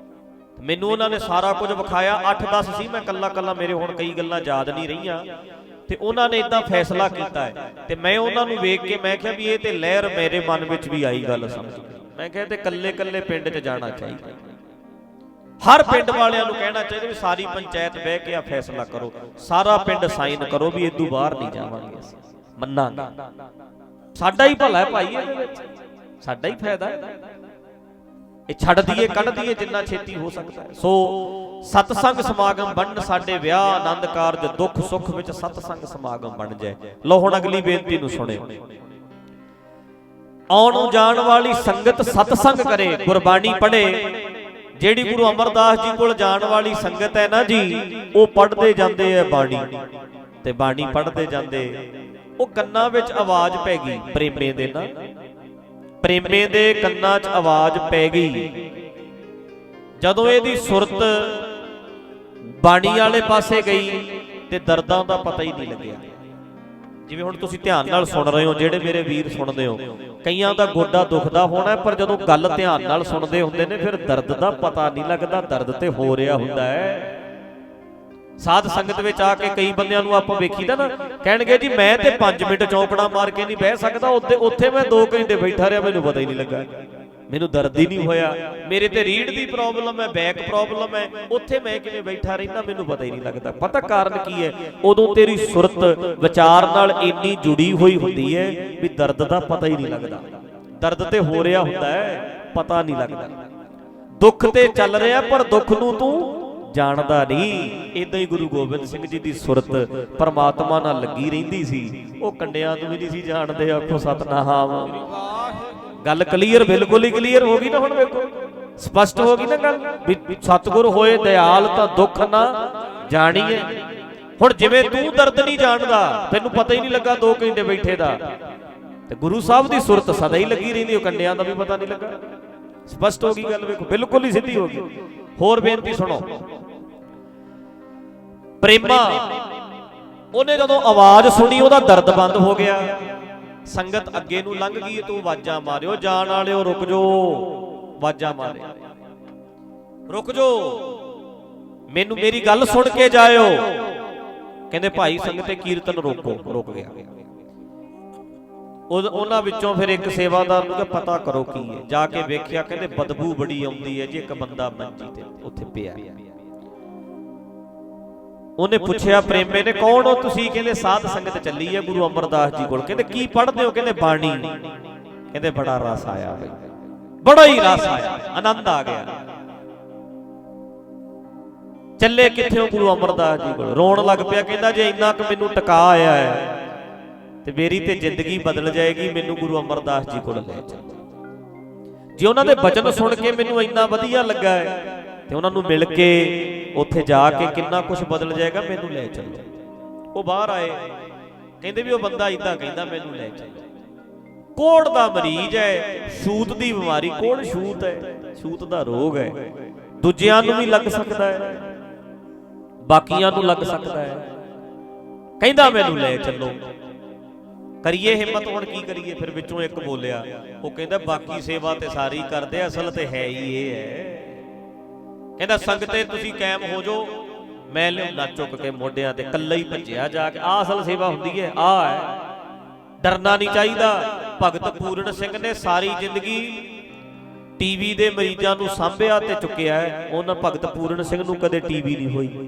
ਮੈਨੂੰ ਉਹਨਾਂ ਨੇ ਸਾਰਾ ਕੁਝ ਵਿਖਾਇਆ। 8-10 ਸੀ, ਮੈਂ ਕੱਲਾ ਮੇਰੇ ਹੁਣ ਕਈ ਗੱਲਾਂ ਯਾਦ ਨਹੀਂ ਰਹੀਆਂ। ਤੇ ਉਹਨਾਂ ਨੇ ਇਦਾਂ ਫੈਸਲਾ ਕੀਤਾ ਹੈ ਤੇ ਮੈਂ ਉਹਨਾਂ ਨੂੰ ਵੇਖ ਕੇ ਮੈਂ ਕਿਹਾ ਵੀ ਇਹ ਤੇ ਲਹਿਰ ਮੇਰੇ ਮਨ ਵਿੱਚ ਵੀ ਆਈ ਗੱਲ ਸਮਝ। ਮੈਂ ਕਿਹਾ ਤੇ ਕੱਲੇ ਪਿੰਡ 'ਚ ਜਾਣਾ ਚਾਹੀਦਾ। ਹਰ ਪਿੰਡ ਵਾਲਿਆਂ ਨੂੰ ਕਹਿਣਾ ਚਾਹੀਦਾ ਵੀ ਸਾਰੀ ਪੰਚਾਇਤ ਬਹਿ ਕੇ ਆ ਫੈਸਲਾ ਕਰੋ, ਸਾਰਾ ਪਿੰਡ ਸਾਈਨ ਕਰੋ ਵੀ ਇਦੋਂ ਬਾਹਰ ਨਹੀਂ ਜਾਵਾਂਗੇ, ਅਸੀਂ ਮੰਨਾਂਗੇ। ਸਾਡਾ ਹੀ ਭਲਾ ਹੈ ਭਾਈ, ਇਹਦੇ ਵਿੱਚ ਸਾਡਾ ਹੀ ਫਾਇਦਾ ਹੈ। ਇਹ ਛੱਡ ਦਈਏ, ਕੱਢ ਦਈਏ ਜਿੰਨਾ ਛੇਤੀ ਹੋ ਸਕਦਾ ਹੈ। ਸੋ ਸਤਸੰਗ ਸਮਾਗਮ ਬਣਨ, ਸਾਡੇ ਵਿਆਹ, ਆਨੰਦ ਕਾਰਜ, ਦੁੱਖ ਸੁੱਖ ਵਿੱਚ ਸਤਸੰਗ ਸਮਾਗਮ ਬਣ ਜਾਏ। ਲੋ ਹੁਣ ਅਗਲੀ ਬੇਨਤੀ ਨੂੰ ਸੁਣਿਓ। ਆਉਣ ਜਾਣ ਵਾਲੀ ਸੰਗਤ ਸਤਸੰਗ ਕਰੇ, ਗੁਰਬਾਣੀ ਪੜ੍ਹੇ, ਜਿਹੜੀ ਗੁਰੂ ਅਮਰਦਾਸ ਜੀ ਕੋਲ ਜਾਣ ਵਾਲੀ ਸੰਗਤ ਹੈ ਨਾ ਜੀ, ਉਹ ਪੜ੍ਹਦੇ ਜਾਂਦੇ ਐ ਬਾਣੀ, ਤੇ ਬਾਣੀ ਪੜ੍ਹਦੇ ਜਾਂਦੇ, ਉਹ ਕੰਨਾਂ ਵਿੱਚ ਆਵਾਜ਼ ਪੈ ਗਈ ਪ੍ਰੇਮੇ ਦੇ ਨਾ, ਪ੍ਰੇਮੇ ਦੇ ਕੰਨਾਂ 'ਚ ਆਵਾਜ਼ ਪੈ ਗਈ। ਜਦੋਂ ਇਹਦੀ ਸੁਰਤ ਬਾਣੀ ਵਾਲੇ ਪਾਸੇ ਗਈ ਤੇ ਦਰਦਾਂ ਦਾ ਪਤਾ ਹੀ ਨਹੀਂ ਲੱਗਿਆ। ਜਿਵੇਂ ਹੁਣ ਤੁਸੀਂ ਧਿਆਨ ਨਾਲ ਸੁਣ ਰਹੇ ਹੋ, ਜਿਹੜੇ ਮੇਰੇ ਵੀਰ ਸੁਣਦੇ ਹੋ, ਕਈਆਂ ਦਾ ਗੋਡਾ ਦੁਖਦਾ ਹੋਣਾ, ਪਰ ਜਦੋਂ ਗੱਲ ਧਿਆਨ ਨਾਲ ਸੁਣਦੇ ਹੁੰਦੇ ਨੇ ਫਿਰ ਦਰਦ ਦਾ ਪਤਾ ਨਹੀਂ ਲੱਗਦਾ, ਦਰਦ ਤੇ ਹੋ ਰਿਹਾ ਹੁੰਦਾ ਹੈ। ਸਾਧ ਸੰਗਤ ਵਿੱਚ ਆ ਕੇ ਕਈ ਬੰਦਿਆਂ ਨੂੰ ਆਪਾਂ ਵੇਖੀਦਾ ਨਾ, ਕਹਿਣਗੇ ਜੀ ਮੈਂ ਤੇ 5 ਮਿੰਟ ਚੌਂਕੜਾ ਮਾਰ ਕੇ ਨਹੀਂ ਬਹਿ ਸਕਦਾ, ਉੱਥੇ ਮੈਂ 2 ਘੰਟੇ ਬੈਠਾ ਰਿਹਾ, ਮੈਨੂੰ ਪਤਾ ਹੀ ਨਹੀਂ ਲੱਗਾ, ਮੈਨੂੰ ਦਰਦ ਹੀ ਨਹੀਂ ਹੋਇਆ। ਮੇਰੇ ਤੇ ਰੀੜ ਦੀ ਪ੍ਰੋਬਲਮ ਹੈ, ਬੈਕ ਪ੍ਰੋਬਲਮ ਹੈ, ਉੱਥੇ ਮੈਂ ਕਿਵੇਂ ਬੈਠਾ ਰਹਿੰਦਾ, ਮੈਨੂੰ ਪਤਾ ਹੀ ਨਹੀਂ ਲੱਗਦਾ। ਪਤਾ ਕਾਰਨ ਕੀ ਹੈ? ਉਦੋਂ ਤੇਰੀ ਸੁਰਤ ਵਿਚਾਰ ਨਾਲ ਇੰਨੀ ਜੁੜੀ ਹੋਈ ਹੁੰਦੀ ਹੈ ਵੀ ਦਰਦ ਦਾ ਪਤਾ ਹੀ ਨਹੀਂ ਲੱਗਦਾ। ਦਰਦ ਤੇ ਹੋ ਰਿਹਾ ਹੁੰਦਾ ਹੈ, ਪਤਾ ਨਹੀਂ ਲੱਗਦਾ। ਦੁੱਖ ਤੇ ਚੱਲ ਰਿਹਾ, ਪਰ ਦੁੱਖ ਨੂੰ ਤੂੰ ਜਾਣਦਾ ਨਹੀਂ। ਇਦਾਂ ਹੀ ਗੁਰੂ ਗੋਬਿੰਦ ਸਿੰਘ ਜੀ ਦੀ ਸੁਰਤ ਪਰਮਾਤਮਾ ਨਾਲ ਲੱਗੀ ਰਹਿੰਦੀ ਸੀ, ਉਹ ਕੰਡਿਆਂ ਨੂੰ ਵੀ ਨਹੀਂ ਸੀ ਜਾਣਦੇ। ਆਖੋ ਸਤਨਾਮ। ਗੱਲ ਕਲੀਅਰ, ਬਿਲਕੁਲ ਹੀ ਕਲੀਅਰ ਹੋ ਗਈ ਨਾ। ਹੁਣ ਵੇਖੋ ਸਪਸ਼ਟ ਹੋ ਗਈ ਨਾ ਗੱਲ ਵੀ ਸਤਿਗੁਰ ਹੋਏ ਦਿਆਲ ਤਾਂ ਦੁੱਖ ਨਾ ਜਾਣੀਏ। ਹੁਣ ਜਿਵੇਂ ਤੂੰ ਦਰਦ ਨਹੀਂ ਜਾਣਦਾ, ਤੈਨੂੰ ਪਤਾ ਹੀ ਨਹੀਂ ਲੱਗਾ 2 ਘੰਟੇ ਬੈਠੇ ਦਾ, ਤੇ ਗੁਰੂ ਸਾਹਿਬ ਦੀ ਸੁਰਤ ਸਦਾ ਹੀ ਲੱਗੀ ਰਹਿੰਦੀ, ਉਹ ਕੰਡਿਆਂ ਦਾ ਵੀ ਪਤਾ ਨਹੀਂ ਲੱਗਾ। ਸਪਸ਼ਟ ਹੋ ਗਈ ਗੱਲ, ਵੇਖੋ ਬਿਲਕੁਲ ਹੀ ਸਿੱਧੀ ਹੋ ਗਈ। ਹੋਰ ਬੇਨਤੀ ਸੁਣੋ। ਪ੍ਰੇਮਾ, ਉਹਨੇ ਜਦੋਂ ਆਵਾਜ਼ ਸੁਣੀ ਉਹਦਾ ਦਰਦ ਬੰਦ ਹੋ ਗਿਆ। ਸੰਗਤ ਅੱਗੇ ਨੂੰ ਲੰਘ ਗਈ, ਤੂੰ ਆਵਾਜ਼ਾਂ ਮਾਰਿਓ, ਜਾਣ ਵਾਲਿਓ ਰੁਕ ਜਾਓ, ਆਵਾਜ਼ਾਂ ਮਾਰਿਓ, ਰੁਕ ਜਾਓ, ਮੈਨੂੰ ਮੇਰੀ ਗੱਲ ਸੁਣ ਕੇ ਜਾਇਓ। ਕਹਿੰਦੇ ਭਾਈ ਸੰਗਤੇ ਕੀਰਤਨ ਰੋਕੋ। ਰੁਕ ਗਿਆ। ਉਹਨਾਂ ਵਿੱਚੋਂ ਫਿਰ ਇੱਕ ਸੇਵਾਦਾਰ ਨੂੰ ਕਿਹਾ ਪਤਾ ਕਰੋ ਕੀ ਹੈ। ਜਾ ਕੇ ਵੇਖਿਆ, ਕਹਿੰਦੇ ਬਦਬੂ ਬੜੀ ਆਉਂਦੀ ਹੈ ਜੀ, ਇੱਕ ਬੰਦਾ ਮੰਜੀ ਤੇ ਉੱਥੇ ਪਿਆ। ਉਹਨੇ ਪੁੱਛਿਆ ਪ੍ਰੇਮੇ ਨੇ, ਕੌਣ ਹੋ ਤੁਸੀਂ? ਕਹਿੰਦੇ ਸਾਧ ਸੰਗਤ ਚੱਲੀ ਹੈ ਗੁਰੂ ਅਮਰਦਾਸ ਜੀ ਕੋਲ। ਕਹਿੰਦੇ ਕੀ ਪੜ੍ਹਦੇ ਹੋ? ਕਹਿੰਦੇ ਬਾਣੀ। ਕਹਿੰਦੇ ਬੜਾ ਰਸ ਆਇਆ ਬਈ, ਬੜਾ ਹੀ ਰਸ ਆਇਆ, ਆਨੰਦ ਆ ਗਿਆ। ਚੱਲੇ ਕਿੱਥੇ ਹੋ? ਗੁਰੂ ਅਮਰਦਾਸ ਜੀ ਕੋਲ। ਰੋਣ ਲੱਗ ਪਿਆ, ਕਹਿੰਦਾ ਜੇ ਇੰਨਾ ਕੁ ਮੈਨੂੰ ਟਿਕਾ ਆਇਆ ਹੈ ਤੇ ਮੇਰੀ ਤੇ ਜ਼ਿੰਦਗੀ ਬਦਲ ਜਾਏਗੀ, ਮੈਨੂੰ ਗੁਰੂ ਅਮਰਦਾਸ ਜੀ ਕੋਲ ਲੈ ਚੱਲੋ। ਜੇ ਉਹਨਾਂ ਦੇ ਬਚਨ ਸੁਣ ਕੇ ਮੈਨੂੰ ਇੰਨਾ ਵਧੀਆ ਲੱਗਾ ਹੈ ਤੇ ਉਹਨਾਂ ਨੂੰ ਮਿਲ ਕੇ ਉੱਥੇ ਜਾ ਕੇ ਕਿੰਨਾ ਕੁਝ ਬਦਲ ਜਾਏਗਾ, ਮੈਨੂੰ ਲੈ ਚੱਲੋ। ਉਹ ਬਾਹਰ ਆਏ, ਕਹਿੰਦੇ ਵੀ ਉਹ ਬੰਦਾ ਇਦਾਂ ਕਹਿੰਦਾ, ਮੈਨੂੰ ਲੈ ਚੱਲੋ। ਕੋੜ ਦਾ ਮਰੀਜ਼ ਹੈ, ਛੂਤ ਦੀ ਬਿਮਾਰੀ। ਕੋੜ ਛੂਤ ਹੈ, ਛੂਤ ਦਾ ਰੋਗ ਹੈ, ਦੂਜਿਆਂ ਨੂੰ ਵੀ ਲੱਗ ਸਕਦਾ ਹੈ, ਬਾਕੀਆਂ ਨੂੰ ਲੱਗ ਸਕਦਾ ਹੈ। ਕਹਿੰਦਾ ਮੈਨੂੰ ਲੈ ਚੱਲੋ। ਕਰੀਏ ਹਿੰਮਤ, ਹੁਣ ਕੀ ਕਰੀਏ? ਫਿਰ ਵਿੱਚੋਂ ਇੱਕ ਬੋਲਿਆ, ਉਹ ਕਹਿੰਦਾ ਬਾਕੀ ਸੇਵਾ ਤੇ ਸਾਰੀ ਕਰਦੇ, ਅਸਲ ਤੇ ਹੈ ਹੀ ਇਹ ਹੈ। ਕਹਿੰਦਾ ਸੰਗਤੇ ਤੁਸੀਂ ਕਾਇਮ ਹੋ ਜਾਓ, ਮੈਂ ਲਿਆਉਣਾ ਚੁੱਕ ਕੇ ਮੋਢਿਆਂ ਤੇ। ਕੱਲਾ ਹੀ ਭੱਜਿਆ ਜਾ ਕੇ। ਆਹ ਅਸਲ ਸੇਵਾ ਹੁੰਦੀ ਹੈ, ਆਹ ਹੈ। ਡਰਨਾ ਨਹੀਂ ਚਾਹੀਦਾ। ਭਗਤ ਪੂਰਨ ਸਿੰਘ ਨੇ ਸਾਰੀ ਜ਼ਿੰਦਗੀ ਟੀਵੀ ਦੇ ਮਰੀਜ਼ਾਂ ਨੂੰ ਸਾਂਭਿਆ ਤੇ ਚੁੱਕਿਆ ਹੈ। ਉਹਨਾਂ ਭਗਤ ਪੂਰਨ ਸਿੰਘ ਨੂੰ ਕਦੇ ਟੀਵੀ ਨਹੀਂ ਹੋਈ।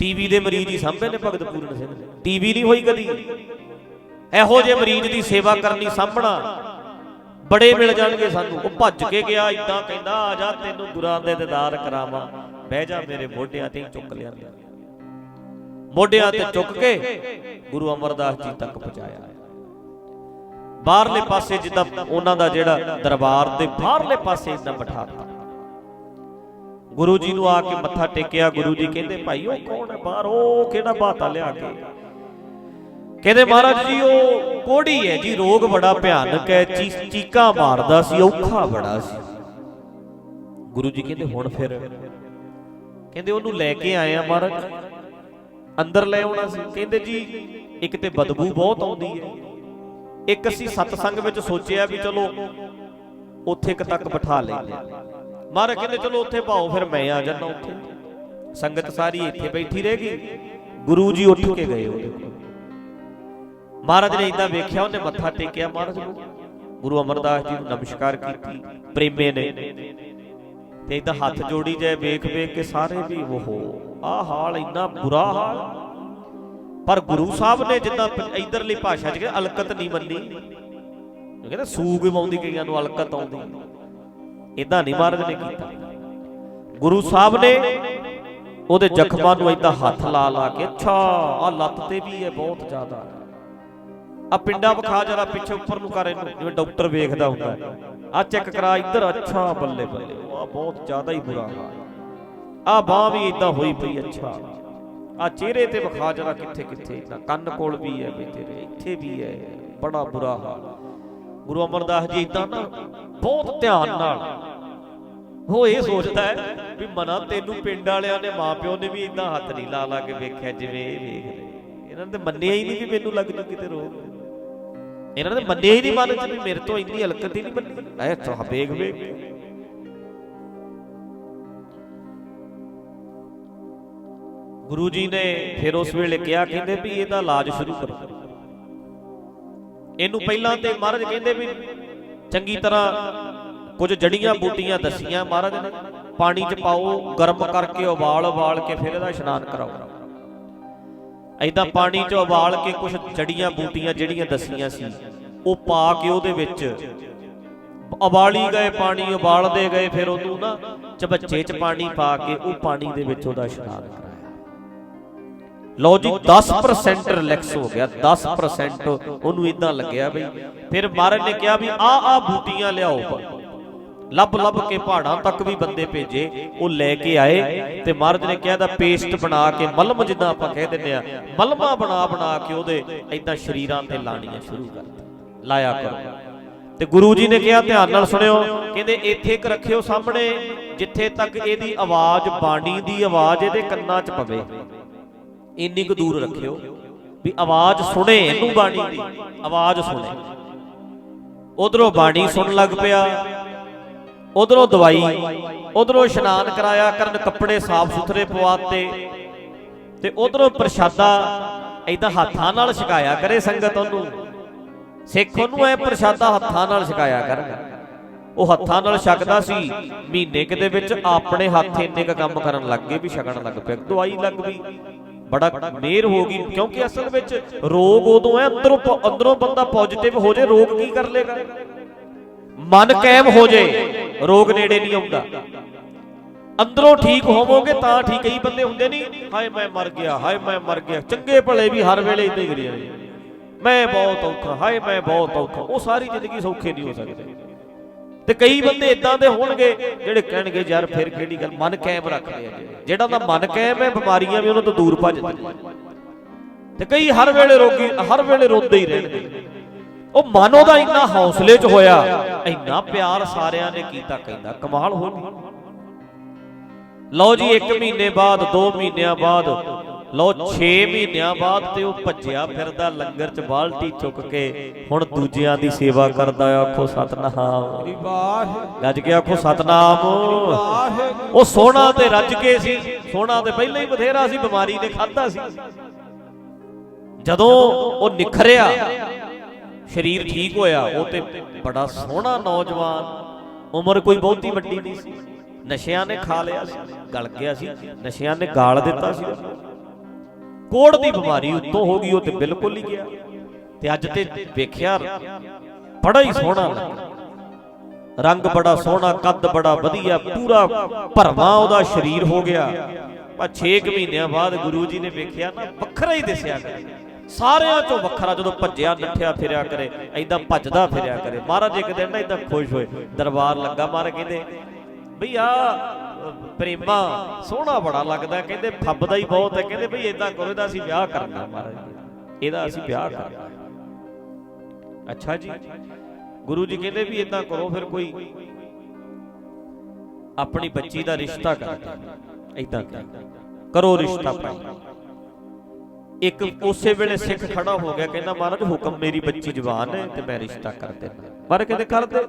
ਟੀਵੀ ਦੇ ਮਰੀਜ਼ ਹੀ ਸਾਂਭੇ ਨੇ ਭਗਤ ਪੂਰਨ ਸਿੰਘ ਨੇ, ਟੀਵੀ ਨਹੀਂ ਹੋਈ ਕਦੀ। ਇਹੋ ਜਿਹੇ ਮਰੀਜ਼ ਦੀ ਸੇਵਾ ਕਰਨੀ, ਸਾਂਭਣਾ, ਬੜੇ ਮਿਲ ਜਾਣਗੇ ਸਾਨੂੰ। ਉਹ ਭੱਜ ਕੇ ਗਿਆ, ਇਦਾਂ ਕਹਿੰਦਾ ਆ ਜਾ ਤੈਨੂੰ ਗੁਰਾਂ ਦੇ ਦੀਦਾਰ ਕਰਾਵਾਂ, ਬਹਿ ਜਾ ਮੇਰੇ ਮੋਢਿਆਂ ਤੇ। ਚੁੱਕ ਲਿਆ, ਮੋਢਿਆਂ ਤੇ ਚੁੱਕ ਕੇ ਗੁਰੂ ਅਮਰਦਾਸ ਜੀ ਤੱਕ ਪਹੁੰਚਾਇਆ। ਬਾਹਰਲੇ ਪਾਸੇ ਜਿੱਦਾਂ ਉਹਨਾਂ ਦਾ ਜਿਹੜਾ ਦਰਬਾਰ ਦੇ ਬਾਹਰਲੇ ਪਾਸੇ ਇਦਾਂ ਬਿਠਾਤਾ। ਗੁਰੂ ਜੀ ਨੂੰ ਆ ਕੇ ਮੱਥਾ ਟੇਕਿਆ। ਗੁਰੂ ਜੀ ਕਹਿੰਦੇ ਭਾਈ ਉਹ ਕੌਣ ਹੈ ਬਾਹਰ? ਉਹ ਕਿਹੜਾ ਬਾਤਾ ਲਿਆ ਕੇ? ਕਹਿੰਦੇ ਮਹਾਰਾਜ ਜੀ ਉਹ ਕੋੜੀ ਹੈ ਜੀ, ਰੋਗ ਬੜਾ ਭਿਆਨਕ ਹੈ, ਚੀਕਾਂ ਮਾਰਦਾ ਸੀ, ਔਖਾ ਬੜਾ ਸੀ। ਗੁਰੂ ਜੀ ਕਹਿੰਦੇ ਹੁਣ ਫਿਰ? ਕਹਿੰਦੇ ਉਹਨੂੰ ਲੈ ਕੇ ਆਏ ਆ ਮਹਾਰਾਜ, ਅੰਦਰ ਲੈ ਆਉਣਾ ਸੀ। ਕਹਿੰਦੇ ਜੀ ਇੱਕ ਤੇ ਬਦਬੂ ਬਹੁਤ ਆਉਂਦੀ ਹੈ, ਇੱਕ ਅਸੀਂ ਸਤਸੰਗ ਵਿੱਚ ਸੋਚਿਆ ਵੀ ਚਲੋ ਉੱਥੇ ਇੱਕ ਤੱਕ ਬਿਠਾ ਲੈਂਦੇ। ਮਹਾਰਾਜ ਕਹਿੰਦੇ ਚਲੋ ਉੱਥੇ ਭਾਓ, ਫਿਰ ਮੈਂ ਆ ਜਾਂਦਾ ਉੱਥੇ। ਸੰਗਤ ਸਾਰੀ ਇੱਥੇ ਬੈਠੀ ਰਹਿ ਗਈ। ਗੁਰੂ ਜੀ ਉੱਠ ਕੇ ਗਏ ਉਹਦੇ ਕੋਲ। ਮਹਾਰਾਜ ਨੇ ਇਦਾਂ ਵੇਖਿਆ, ਉਹਨੇ ਮੱਥਾ ਟੇਕਿਆ ਮਹਾਰਾਜ ਨੂੰ, ਗੁਰੂ ਅਮਰਦਾਸ ਜੀ ਨੂੰ ਨਮਸਕਾਰ ਕੀਤੀ ਪ੍ਰੇਮੇ ਨੇ, ਤੇ ਇਦਾਂ ਹੱਥ ਜੋੜੀ ਜਾਏ। ਵੇਖ ਵੇਖ ਕੇ ਸਾਰੇ ਵੀ ਉਹ ਆਹ ਹਾਲ, ਇੰਨਾ ਬੁਰਾ ਹਾਲ। ਪਰ ਗੁਰੂ ਸਾਹਿਬ ਨੇ ਜਿੱਦਾਂ ਇਧਰਲੀ ਭਾਸ਼ਾ 'ਚ ਕਹਿੰਦੇ ਅਲਕਤ ਨਹੀਂ ਮੰਨੀ। ਕਹਿੰਦੇ ਸੂਗ ਆਉਂਦੀ, ਕਈਆਂ ਨੂੰ ਅਲਕਤ ਆਉਂਦੀ। ਇਦਾਂ ਨਹੀਂ ਮਹਾਰਾਜ ਨੇ ਕੀਤਾ। ਗੁਰੂ ਸਾਹਿਬ ਨੇ ਉਹਦੇ ਜ਼ਖਮਾਂ ਨੂੰ ਇਦਾਂ ਹੱਥ ਲਾ ਲਾ ਕੇ, ਅੱਛਾ ਆਹ ਲੱਤ ਤੇ ਵੀ ਹੈ ਬਹੁਤ ਜ਼ਿਆਦਾ, ਆ ਪਿੰਡਾ ਵਿਖਾ ਜਰਾ ਪਿੱਛੇ ਉੱਪਰ ਨੂੰ ਕਰ ਇਹਨੂੰ, ਜਿਵੇਂ ਡਾਕਟਰ ਵੇਖਦਾ ਹੁੰਦਾ, ਆ ਚੈੱਕ ਕਰਾ ਇੱਧਰ, ਅੱਛਾ ਬੱਲੇ ਬੱਲੇ, ਆ ਬਹੁਤ ਜ਼ਿਆਦਾ ਹੀ ਬੁਰਾ ਹਾਲ, ਆ ਬਾਂਹ ਵੀ ਇਦਾਂ ਹੋਈ ਪਈ, ਅੱਛਾ ਆ ਚਿਹਰੇ ਤੇ ਵਿਖਾ ਜਰਾ ਕਿੱਥੇ ਕਿੱਥੇ, ਇਦਾਂ ਕੰਨ ਕੋਲ ਵੀ ਹੈ ਵੀ ਤੇਰੇ, ਇੱਥੇ ਵੀ ਹੈ, ਬੜਾ ਬੁਰਾ ਹਾਲ। ਗੁਰੂ ਅਮਰਦਾਸ ਜੀ ਇਦਾਂ ਨਾ ਬਹੁਤ ਧਿਆਨ ਨਾਲ, ਉਹ ਇਹ ਸੋਚਦਾ ਹੈ ਵੀ ਮਨਾ ਤੈਨੂੰ ਪਿੰਡ ਵਾਲਿਆਂ ਨੇ, ਮਾਂ ਪਿਓ ਨੇ ਵੀ ਇਦਾਂ ਹੱਥ ਨਹੀਂ ਲਾ ਲਾ ਕੇ ਵੇਖਿਆ ਜਿਵੇਂ ਇਹ ਵੇਖ ਰਹੇ, ਇਹਨਾਂ ਨੇ ਮੰਨਿਆ ਹੀ ਨਹੀਂ ਵੀ ਮੈਨੂੰ ਲੱਗ ਜੂ ਕਿਤੇ ਰੋਗ, ਇਹਨਾਂ ਨੇ ਮੰਨਿਆ ਹੀ ਨਹੀਂ ਮਨ ਚ ਵੀ ਮੇਰੇ ਤੋਂ ਇੰਨੀ ਹਲਕਤ ਹੀ ਨਹੀਂ ਬੰਨੀ, ਐ ਤਾਂ ਵੇਖ ਵੇਖ। ਗੁਰੂ ਜੀ ਨੇ ਫਿਰ ਉਸ ਵੇਲੇ ਕਿਹਾ, ਕਹਿੰਦੇ ਵੀ ਇਹਦਾ ਇਲਾਜ ਸ਼ੁਰੂ ਕਰੋ। ਇਹਨੂੰ ਪਹਿਲਾਂ ਤੇ ਮਹਾਰਾਜ ਕਹਿੰਦੇ ਵੀ ਚੰਗੀ ਤਰ੍ਹਾਂ ਕੁਝ ਜੜੀਆਂ ਬੂਟੀਆਂ ਦਸੀਆਂ ਮਹਾਰਾਜ ਨੇ, ਪਾਣੀ 'ਚ ਪਾਓ, ਗਰਮ ਕਰਕੇ ਉਬਾਲ ਕੇ ਫਿਰ ਇਹਦਾ ਇਸ਼ਨਾਨ ਕਰਾਓ। ਏਦਾਂ ਪਾਣੀ 'ਚ ਉਬਾਲ ਕੇ ਕੁਝ ਜੜੀਆਂ ਬੂਟੀਆਂ ਜਿਹੜੀਆਂ ਦਸੀਆਂ ਸੀ ਉਹ ਪਾ ਕੇ ਉਹਦੇ ਵਿੱਚ ਉਬਾਲੀ ਗਏ, ਪਾਣੀ ਉਬਾਲਦੇ ਗਏ, ਫਿਰ ਉਹਨੂੰ ਨਾ ਚਬੱਚੇ 'ਚ ਪਾਣੀ ਪਾ ਕੇ ਉਹ ਪਾਣੀ ਦੇ ਵਿੱਚ ਉਹਦਾ ਇਸ਼ਨਾਨ ਕਰਾਇਆ। ਲਓ ਜੀ 10% ਰਿਲੈਕਸ ਹੋ ਗਿਆ, 10% ਉਹਨੂੰ ਇਦਾਂ ਲੱਗਿਆ ਬਈ। ਫਿਰ ਮਹਾਰਾਜ ਨੇ ਕਿਹਾ ਵੀ ਆ ਬੂਟੀਆਂ ਲਿਆਓ, ਲੱਭ ਲੱਭ ਕੇ ਪਹਾੜਾਂ ਤੱਕ ਵੀ ਬੰਦੇ ਭੇਜੇ, ਉਹ ਲੈ ਕੇ ਆਏ ਤੇ ਮਹਾਰਾਜ ਨੇ ਕਿਹਾ ਦਾ ਪੇਸਟ ਬਣਾ ਕੇ, ਮਲਮ ਜਿੱਦਾਂ ਆਪਾਂ ਕਹਿ ਦਿੰਦੇ ਆ, ਮਲਮਾ ਬਣਾ ਕੇ ਉਹਦੇ ਇਦਾਂ ਸ਼ਰੀਰਾਂ ਤੇ ਲਾਣੀਆਂ ਸ਼ੁਰੂ ਕਰ ਲਾਇਆ ਕਰੋ। ਤੇ ਗੁਰੂ ਜੀ ਨੇ ਕਿਹਾ ਧਿਆਨ ਨਾਲ ਸੁਣਿਓ, ਕਹਿੰਦੇ ਇੱਥੇ ਇੱਕ ਰੱਖਿਓ ਸਾਹਮਣੇ, ਜਿੱਥੇ ਤੱਕ ਇਹਦੀ ਆਵਾਜ਼, ਬਾਣੀ ਦੀ ਆਵਾਜ਼ ਇਹਦੇ ਕੰਨਾਂ 'ਚ ਪਵੇ, ਇੰਨੀ ਕੁ ਦੂਰ ਰੱਖਿਓ ਵੀ ਆਵਾਜ਼ ਸੁਣੇ, ਇਹਨੂੰ ਬਾਣੀ ਦੀ ਆਵਾਜ਼ ਸੁਣੇ। ਉਧਰੋਂ ਬਾਣੀ ਸੁਣਨ ਲੱਗ ਪਿਆ, ਉਧਰੋਂ ਦਵਾਈ, ਉਧਰੋਂ ਇਸ਼ਨਾਨ ਕਰਾਇਆ ਕਰਨ, ਕੱਪੜੇ ਸਾਫ਼ ਸੁਥਰੇ ਪਵਾਤੇ, ਤੇ ਉਧਰੋਂ ਪ੍ਰਸ਼ਾਦਾ ਏਦਾਂ ਹੱਥਾਂ ਨਾਲ ਛਕਾਇਆ ਕਰੇ ਸੰਗਤ ਉਹਨੂੰ, ਸਿੱਖ ਉਹਨੂੰ ਐ ਪ੍ਰਸ਼ਾਦਾ ਹੱਥਾਂ ਨਾਲ ਛਕਾਇਆ ਕਰਨ। ਉਹ ਹੱਥਾਂ ਨਾਲ ਛਕਦਾ ਸੀ, ਮਹੀਨੇ ਕੁ ਦੇ ਵਿੱਚ ਆਪਣੇ ਹੱਥ ਇੰਨੇ ਕੁ ਕੰਮ ਕਰਨ ਲੱਗ ਗਏ ਵੀ ਛਕਣ ਲੱਗ ਪਿਆ, ਦਵਾਈ ਲੱਗ ਗਈ, ਬੜਾ ਮਿਹਰ ਹੋ ਗਈ। ਕਿਉਂਕਿ ਅਸਲ ਵਿੱਚ ਰੋਗ ਉਦੋਂ ਹੈ ਅੰਦਰੋਂ ਬੰਦਾ ਪੋਜ਼ਿਟਿਵ ਹੋ ਜੇ, ਰੋਗ ਕੀ ਕਰ ਲੇਗਾ, ਮਨ ਕਾਇਮ ਹੋ ਜੇ, ਰੋਗ ਨੇੜੇ ਨਹੀਂ ਆਉਂਦਾ। ਅੰਦਰੋਂ ਠੀਕ ਹੋਵੋਗੇ ਤਾਂ ਠੀਕ। ਕਈ ਬੰਦੇ ਹੁੰਦੇ ਨਹੀਂ, ਹਾਏ ਮੈਂ ਮਰ ਗਿਆ, ਹਾਏ ਮੈਂ ਮਰ ਗਿਆ, ਚੰਗੇ ਭਲੇ ਵੀ ਹਰ ਵੇਲੇ ਇਦਾਂ ਹੀ ਕਰੀ ਜਾਂਦੇ, ਮੈਂ ਬਹੁਤ ਔਖਾ, ਹਾਏ ਮੈਂ ਬਹੁਤ ਔਖਾ। ਉਹ ਸਾਰੀ ਜ਼ਿੰਦਗੀ ਸੌਖੇ ਨਹੀਂ ਹੋ ਸਕਦੇ। ਤੇ ਕਈ ਬੰਦੇ ਇਦਾਂ ਦੇ ਹੋਣਗੇ ਜਿਹੜੇ ਕਹਿਣਗੇ ਯਾਰ ਫਿਰ ਕਿਹੜੀ ਗੱਲ, ਮਨ ਕਾਇਮ ਰੱਖਦੇ ਆ, ਜਿਹੜਾ ਦਾ ਮਨ ਕਾਇਮ ਹੈ ਬਿਮਾਰੀਆਂ ਵੀ ਉਹਨਾਂ ਤੋਂ ਦੂਰ ਭੱਜਦੀਆਂ। ਤੇ ਕਈ ਹਰ ਵੇਲੇ ਰੋਗੀ, ਹਰ ਵੇਲੇ ਰੋਂਦੇ ਹੀ ਰਹਿਣਗੇ। ਉਹ ਮਨ ਉਹਦਾ ਇੰਨਾ ਹੌਸਲੇ 'ਚ ਹੋਇਆ, ਇੰਨਾ ਪਿਆਰ ਸਾਰਿਆਂ ਨੇ ਕੀਤਾ, ਕਹਿੰਦਾ ਕਮਾਲ ਹੋ ਗਈ। ਲਓ ਜੀ 1 ਮਹੀਨੇ ਬਾਅਦ, 2 ਮਹੀਨਿਆਂ ਬਾਅਦ, ਲਓ 6 ਮਹੀਨਿਆਂ ਬਾਅਦ ਤੇ ਉਹ ਭੱਜਿਆ ਫਿਰਦਾ ਲੰਗਰ 'ਚ ਬਾਲਟੀ ਚੁੱਕ ਕੇ, ਹੁਣ ਦੂਜਿਆਂ ਦੀ ਸੇਵਾ ਕਰਦਾ। ਆਖੋ ਸਤਨਾਮ, ਗੱਜ ਕੇ ਆਖੋ ਸਤਨਾਮ। ਉਹ ਸੋਹਣਾ ਤੇ ਰੱਜ ਕੇ ਸੀ, ਸੋਹਣਾ ਤੇ ਪਹਿਲਾਂ ਹੀ ਬਥੇਰਾ ਸੀ, ਬਿਮਾਰੀ ਨੇ ਖਾਧਾ ਸੀ। ਜਦੋਂ ਉਹ ਨਿਖਰਿਆ, ਸਰੀਰ ਠੀਕ ਹੋਇਆ, ਉਹ ਤੇ ਬੜਾ ਸੋਹਣਾ ਨੌਜਵਾਨ, ਉਮਰ ਕੋਈ ਬਹੁਤੀ ਵੱਡੀ ਨਹੀਂ ਸੀ। ਨਸ਼ਿਆਂ ਨੇ ਖਾ ਲਿਆ ਸੀ, ਗਲ ਗਿਆ ਸੀ, ਨਸ਼ਿਆਂ ਨੇ ਗਾਲ ਦਿੱਤਾ ਸੀ, ਕੋੜ ਦੀ ਬਿਮਾਰੀ ਉੱਤੋਂ ਹੋ ਗਈ, ਉਹ ਤੇ ਬਿਲਕੁਲ ਹੀ ਗਿਆ। ਤੇ ਅੱਜ ਤੇ ਵੇਖਿਆ ਬੜਾ ਹੀ ਸੋਹਣਾ ਲੱਗਾ, ਰੰਗ ਬੜਾ ਸੋਹਣਾ, ਕੱਦ ਬੜਾ ਵਧੀਆ, ਪੂਰਾ ਭਰਵਾਂ ਉਹਦਾ ਸਰੀਰ ਹੋ ਗਿਆ। ਪਰ 6 ਮਹੀਨਿਆਂ ਬਾਅਦ ਗੁਰੂ ਜੀ ਨੇ ਵੇਖਿਆ ਨਾ, ਵੱਖਰਾ ਹੀ ਦਿਸਿਆ ਕਰੇ, ਸਾਰਿਆਂ ਚੋਂ ਵੱਖਰਾ। ਜਦੋਂ ਭੱਜਿਆ ਨੱਠਿਆ ਫਿਰਿਆ ਕਰੇ, ਏਦਾਂ ਭੱਜਦਾ ਫਿਰਿਆ ਕਰੇ। ਮਹਾਰਾਜ ਇੱਕ ਦਿਨ ਨਾ ਏਦਾਂ ਖੁਸ਼ ਹੋਏ, ਦਰਬਾਰ ਲੱਗਾ, ਮਹਾਰਾਜ ਕਹਿੰਦੇ ਬਈ ਆ ਪ੍ਰੇਮਾ ਸੋਹਣਾ ਬੜਾ ਲੱਗਦਾ, ਕਹਿੰਦੇ ਫੱਬਦਾ ਹੀ ਬਹੁਤ ਹੈ, ਕਹਿੰਦੇ ਬਈ ਏਦਾਂ ਕਰੋ, ਇਹਦਾ ਅਸੀਂ ਵਿਆਹ ਕਰਨਾ, ਮਹਾਰਾਜ ਇਹਦਾ ਅਸੀਂ ਵਿਆਹ ਕਰਨਾ। ਅੱਛਾ ਜੀ। ਗੁਰੂ ਜੀ ਕਹਿੰਦੇ ਵੀ ਏਦਾਂ ਕਰੋ, ਫਿਰ ਕੋਈ ਆਪਣੀ ਬੱਚੀ ਦਾ ਰਿਸ਼ਤਾ ਕਰ, ਏਦਾਂ ਕਰੋ ਰਿਸ਼ਤਾ ਭਾਈ। ਇੱਕ ਉਸੇ ਵੇਲੇ ਸਿੱਖ ਖੜਾ ਹੋ ਗਿਆ, ਕਹਿੰਦਾ ਮਹਾਰਾਜ ਹੁਕਮ, ਮੇਰੀ ਬੱਚੀ ਜਵਾਨ ਹੈ ਤੇ ਮੈਂ ਰਿਸ਼ਤਾ ਕਰ ਦੇਣਾ। ਮਹਾਰਾਜ ਕਹਿੰਦੇ ਕਰ ਦੇ।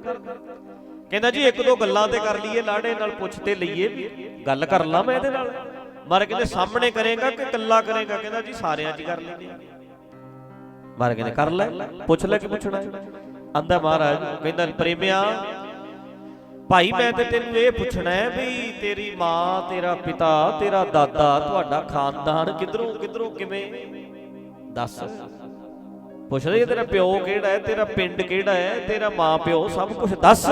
ਕਹਿੰਦਾ ਜੀ 1-2 ਗੱਲਾਂ ਤੇ ਕਰ ਲਈਏ, ਲਾੜੇ ਨਾਲ ਪੁੱਛ ਤੇ ਲਈਏ, ਗੱਲ ਕਰ ਲਾਂ ਮੈਂ ਇਹਦੇ ਨਾਲ। ਮਹਾਰਾਜ ਕਹਿੰਦੇ ਸਾਹਮਣੇ ਕਰੇਗਾ ਕਿ ਇਕੱਲਾ ਕਰੇਗਾ? ਕਹਿੰਦਾ ਜੀ ਸਾਰਿਆਂ 'ਚ ਕਰ ਲੈਂਦੇ। ਮਹਾਰਾਜ ਕਹਿੰਦੇ ਕਰ ਲੈ, ਪੁੱਛ ਲੈ, ਕਿ ਪੁੱਛਣਾ। ਆਂਦਾ ਮਹਾਰਾਜ, ਕਹਿੰਦਾ ਪ੍ਰੇਮਿਆ ਭਾਈ ਮੈਂ ਤੇ ਤੈਨੂੰ ਇਹ ਪੁੱਛਣਾ ਹੈ ਵੀ ਤੇਰੀ ਮਾਂ, ਤੇਰਾ ਪਿਤਾ, ਤੇਰਾ ਦਾਦਾ, ਤੁਹਾਡਾ ਖਾਨਦਾਨ ਕਿੱਧਰੋਂ ਕਿਵੇਂ, ਦੱਸ। ਪੁੱਛਦੇ ਤੇਰਾ ਪਿਓ ਕਿਹੜਾ ਹੈ, ਤੇਰਾ ਪਿੰਡ ਕਿਹੜਾ ਹੈ, ਤੇਰਾ ਮਾਂ ਪਿਓ, ਸਭ ਕੁਝ ਦੱਸ।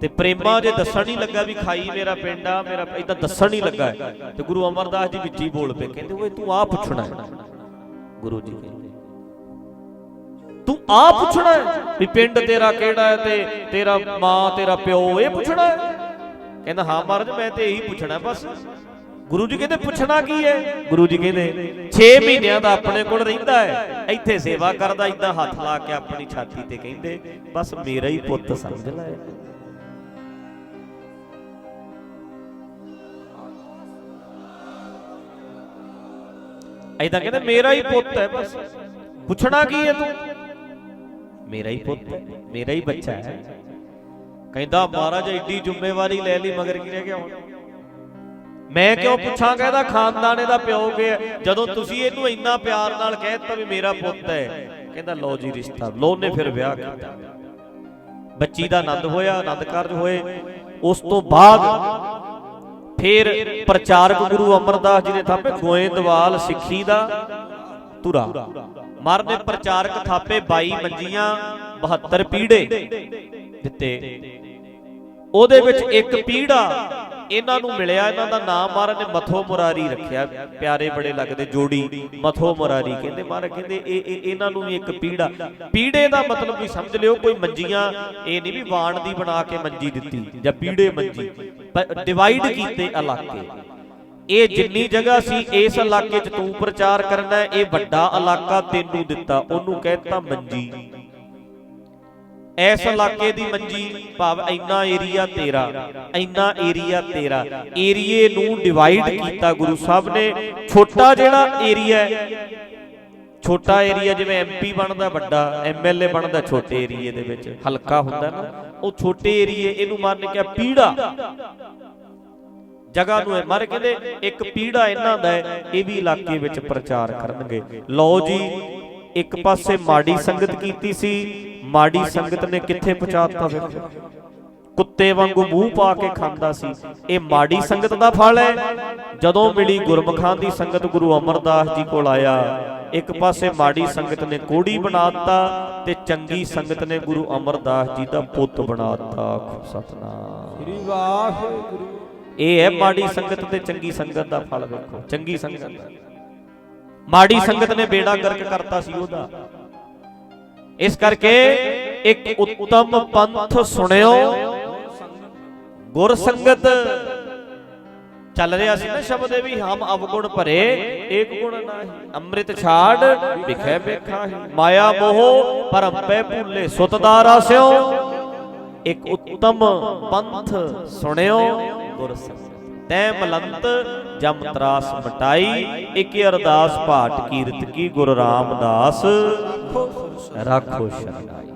ਤੇ ਪ੍ਰੇਮਾ ਜੇ ਦੱਸਣ ਨਹੀਂ ਲੱਗਾ ਵੀ ਖਾਈ ਮੇਰਾ ਪਿੰਡ ਆ, ਮੇਰਾ ਏਦਾਂ ਦੱਸਣ ਨਹੀਂ ਲੱਗਾ, ਤੇ ਗੁਰੂ ਅਮਰਦਾਸ ਜੀ ਵਿੱਚ ਹੀ ਬੋਲ ਪਏ, ਕਹਿੰਦੇ ਓਏ ਤੂੰ ਆਹ ਪੁੱਛਣਾ ਹੈ। ਗੁਰੂ ਜੀ ਕਹਿੰਦੇ ਤੂੰ ਆ ਪੁੱਛਣਾ ਵੀ ਪਿੰਡ ਤੇਰਾ ਕਿਹੜਾ ਹੈ ਤੇ ਤੇਰਾ ਮਾਂ ਤੇਰਾ ਪਿਓ, ਇਹ ਪੁੱਛਣਾ? ਕਹਿੰਦਾ ਹਾਂ ਮਹਾਰਾਜ ਮੈਂ ਤੇ ਇਹੀ ਪੁੱਛਣਾ ਬਸ। ਗੁਰੂ ਜੀ ਕਹਿੰਦੇ ਪੁੱਛਣਾ ਕੀ ਹੈ? ਗੁਰੂ ਜੀ ਕਹਿੰਦੇ 6 ਮਹੀਨਿਆਂ ਦਾ ਆਪਣੇ ਕੋਲ ਰਹਿੰਦਾ ਹੈ, ਇੱਥੇ ਸੇਵਾ ਕਰਦਾ, ਇਦਾਂ ਹੱਥ ਲਾ ਕੇ ਆਪਣੀ ਛਾਤੀ ਤੇ ਕਹਿੰਦੇ ਬਸ ਮੇਰਾ ਹੀ ਪੁੱਤ ਸਮਝ ਲੈ। ਏਦਾਂ ਕਹਿੰਦੇ ਮੇਰਾ ਹੀ ਪੁੱਤ ਹੈ, ਬਸ ਪੁੱਛਣਾ ਕੀ ਹੈ ਤੂੰ? ਮੇਰਾ ਹੀ ਪੁੱਤ ਹੈ, ਮੇਰਾ ਹੀ ਬੱਚਾ ਹੈ। ਕਹਿੰਦਾ ਮਹਾਰਾਜ ਐਡੀ ਜ਼ਿੰਮੇਵਾਰੀ ਲੈ ਲਈ, ਮਗਰ ਕੀ ਰਹਿ ਗਿਆ ਹੁਣ? ਮੈਂ ਕਿਉਂ ਪੁੱਛਾਂ? ਕਹਿੰਦਾ ਖਾਨਦਾਨੇ ਦਾ ਪਿਓ ਕਿ ਜਦੋਂ ਤੁਸੀਂ ਇਹਨੂੰ ਇੰਨਾ ਪਿਆਰ ਨਾਲ ਕਹਿ ਦਿੱਤਾ ਵੀ ਮੇਰਾ ਪੁੱਤ ਹੈ, ਕਹਿੰਦਾ ਲਓ ਜੀ ਰਿਸ਼ਤਾ। ਲਓ ਨੇ ਫਿਰ ਵਿਆਹ ਕੀਤਾ, ਬੱਚੀ ਦਾ ਆਨੰਦ ਹੋਇਆ, ਆਨੰਦ ਕਾਰਜ ਹੋਏ। ਉਸ ਤੋਂ ਬਾਅਦ ਫਿਰ ਪ੍ਰਚਾਰਕ ਗੁਰੂ ਅਮਰਦਾਸ ਜੀ ਨੇ ਥਾਪੇ ਗੋਇੰਦਵਾਲ ਸਿੱਖੀ ਦਾ ਧੁਰਾ। ਮਹਾਰਾਜ ਨੇ ਪ੍ਰਚਾਰਕ ਥਾਪੇ 22 ਮੰਜੀਆਂ 72 ਪੀੜੇ ਦਿੱਤੇ। ਉਹਦੇ ਵਿੱਚ ਇੱਕ ਪੀੜਾ ਇਹਨਾਂ ਨੂੰ ਮਿਲਿਆ, ਇਹਨਾਂ ਦਾ ਨਾਮ ਮਹਾਰਾਜ ਨੇ ਮਥੋ ਮੁਰਾਰੀ ਰੱਖਿਆ। ਪਿਆਰੇ ਬੜੇ ਲੱਗਦੇ ਜੋੜੀ, ਮਥੋ ਮੁਰਾਰੀ ਕਹਿੰਦੇ। ਮਹਾਰਾਜ ਕਹਿੰਦੇ ਇਹਨਾਂ ਨੂੰ ਵੀ ਇੱਕ ਪੀੜਾ। ਪੀੜੇ ਦਾ ਮਤਲਬ ਵੀ ਸਮਝ ਲਿਓ, ਕੋਈ ਮੰਜੀਆਂ ਇਹ ਨਹੀਂ ਵੀ ਵਾਣ ਦੀ ਬਣਾ ਕੇ ਮੰਜੀ ਦਿੱਤੀ ਜਾਂ ਪੀੜੇ ਮੰਜੀ, ਡਿਵਾਈਡ ਕੀਤੇ ਇਲਾਕੇ। ਇਹ ਜਿੰਨੀ ਜਗ੍ਹਾ ਸੀ ਇਸ ਇਲਾਕੇ 'ਚ ਤੂੰ ਪ੍ਰਚਾਰ ਕਰਨਾ, ਇਹ ਵੱਡਾ ਇਲਾਕਾ ਤੈਨੂੰ ਦਿੱਤਾ, ਉਹਨੂੰ ਕਹਿਤਾ ਮੰਜੀ। ਇਸ ਇਲਾਕੇ ਦੀ ਮੰਜੀ ਭਾਵ ਇੰਨਾ ਏਰੀਆ ਤੇਰਾ, ਇੰਨਾ ਏਰੀਆ ਤੇਰਾ। ਏਰੀਏ ਨੂੰ ਡਿਵਾਈਡ ਕੀਤਾ ਗੁਰੂ ਸਾਹਿਬ ਨੇ। ਛੋਟਾ ਜਿਹੜਾ ਏਰੀਆ, ਛੋਟਾ ਏਰੀਆ ਜਿਵੇਂ MP ਬਣਦਾ ਵੱਡਾ, MLA ਬਣਦਾ ਛੋਟੇ ਏਰੀਏ ਦੇ ਵਿੱਚ, ਹਲਕਾ ਹੁੰਦਾ ਨਾ, ਉਹ ਛੋਟੇ ਏਰੀਏ, ਇਹਨੂੰ ਮੰਨ ਕੇ ਪੀੜਾ ਜਗ੍ਹਾ ਨੂੰ ਹੈ। ਮਾਰੇ ਕਹਿੰਦੇ ਇੱਕ ਪੀੜਾ ਇਹਨਾਂ ਦਾ ਹੈ, ਇਹ ਵੀ ਇਲਾਕੇ ਵਿੱਚ ਪ੍ਰਚਾਰ ਕਰਨਗੇ। ਲਓ ਜੀ, ਇੱਕ ਪਾਸੇ ਮਾੜੀ ਸੰਗਤ ਕੀਤੀ ਸੀ, ਮਾੜੀ ਸੰਗਤ ਨੇ ਕਿੱਥੇ ਪਹੁੰਚਾਤਾ? ਵੇਖੋ, ਕੁੱਤੇ ਵਾਂਗੂ ਮੂੰਹ ਪਾ ਕੇ ਖਾਂਦਾ ਸੀ। ਇਹ ਮਾੜੀ ਸੰਗਤ ਦਾ ਫਲ ਹੈ। ਜਦੋਂ ਮਿਲੀ ਗੁਰਮੁਖਾਂ ਦੀ ਸੰਗਤ, ਗੁਰੂ ਅਮਰਦਾਸ ਜੀ ਕੋਲ ਆਇਆ, ਇੱਕ ਪਾਸੇ ਮਾੜੀ ਸੰਗਤ ਨੇ ਕੋੜੀ ਬਣਾਤਾ ਤੇ ਚੰਗੀ ਸੰਗਤ ਨੇ ਗੁਰੂ ਅਮਰਦਾਸ ਜੀ ਦਾ ਪੁੱਤ ਬਣਾਤਾ। ਸਤਨਾਮ ਸ੍ਰੀ ਵਾਹਿਗੁਰੂ। ਇਹ ਹੈ ਮਾੜੀ ਸੰਗਤ ਤੇ ਚੰਗੀ ਸੰਗਤ ਦਾ ਫਲ। ਵੇਖੋ, ਚੰਗੀ ਸੰਗਤ, ਮਾੜੀ ਸੰਗਤ ਨੇ ਬੇੜਾ ਗਰਕ ਕਰਤਾ ਸੀ ਉਹਦਾ। ਇਸ ਕਰਕੇ ਇੱਕ ਉੱਤਮ ਪੰਥ ਸੁਣਿਓ, ਗੁਰ ਸੰਗਤ ਚੱਲ ਰਿਹਾ ਸੀ ਨਾ ਸ਼ਬਦ ਇਹ ਵੀ, ਹਮ ਅਵਗੁਣ ਭਰੇ ਏਕ ਗੁਣ ਨਾਹੀ, ਅੰਮ੍ਰਿਤ ਛਾੜ ਵਿਖੇ ਵੇਖਾਹੀ, ਮਾਇਆ ਮੋਹ ਭਰਮ ਪੈ ਭੂਲੇ, ਸੁਤ ਦਾਰਾ ਸਿਓ। ਇੱਕ ਉੱਤਮ ਪੰਥ ਸੁਣਿਓ, ਗੁਰ ਸੰਗਤ। ਤੈ ਮਲੰਤ ਜਮ ਤਰਾਸ ਮਟਾਈ, ਇੱਕ ਅਰਦਾਸ ਭਾਟ ਕੀਰਤ ਕੀ, ਗੁਰੂ ਰਾਮਦਾਸ ਰਾਖੋ ਸ਼ਰਨਾਈ।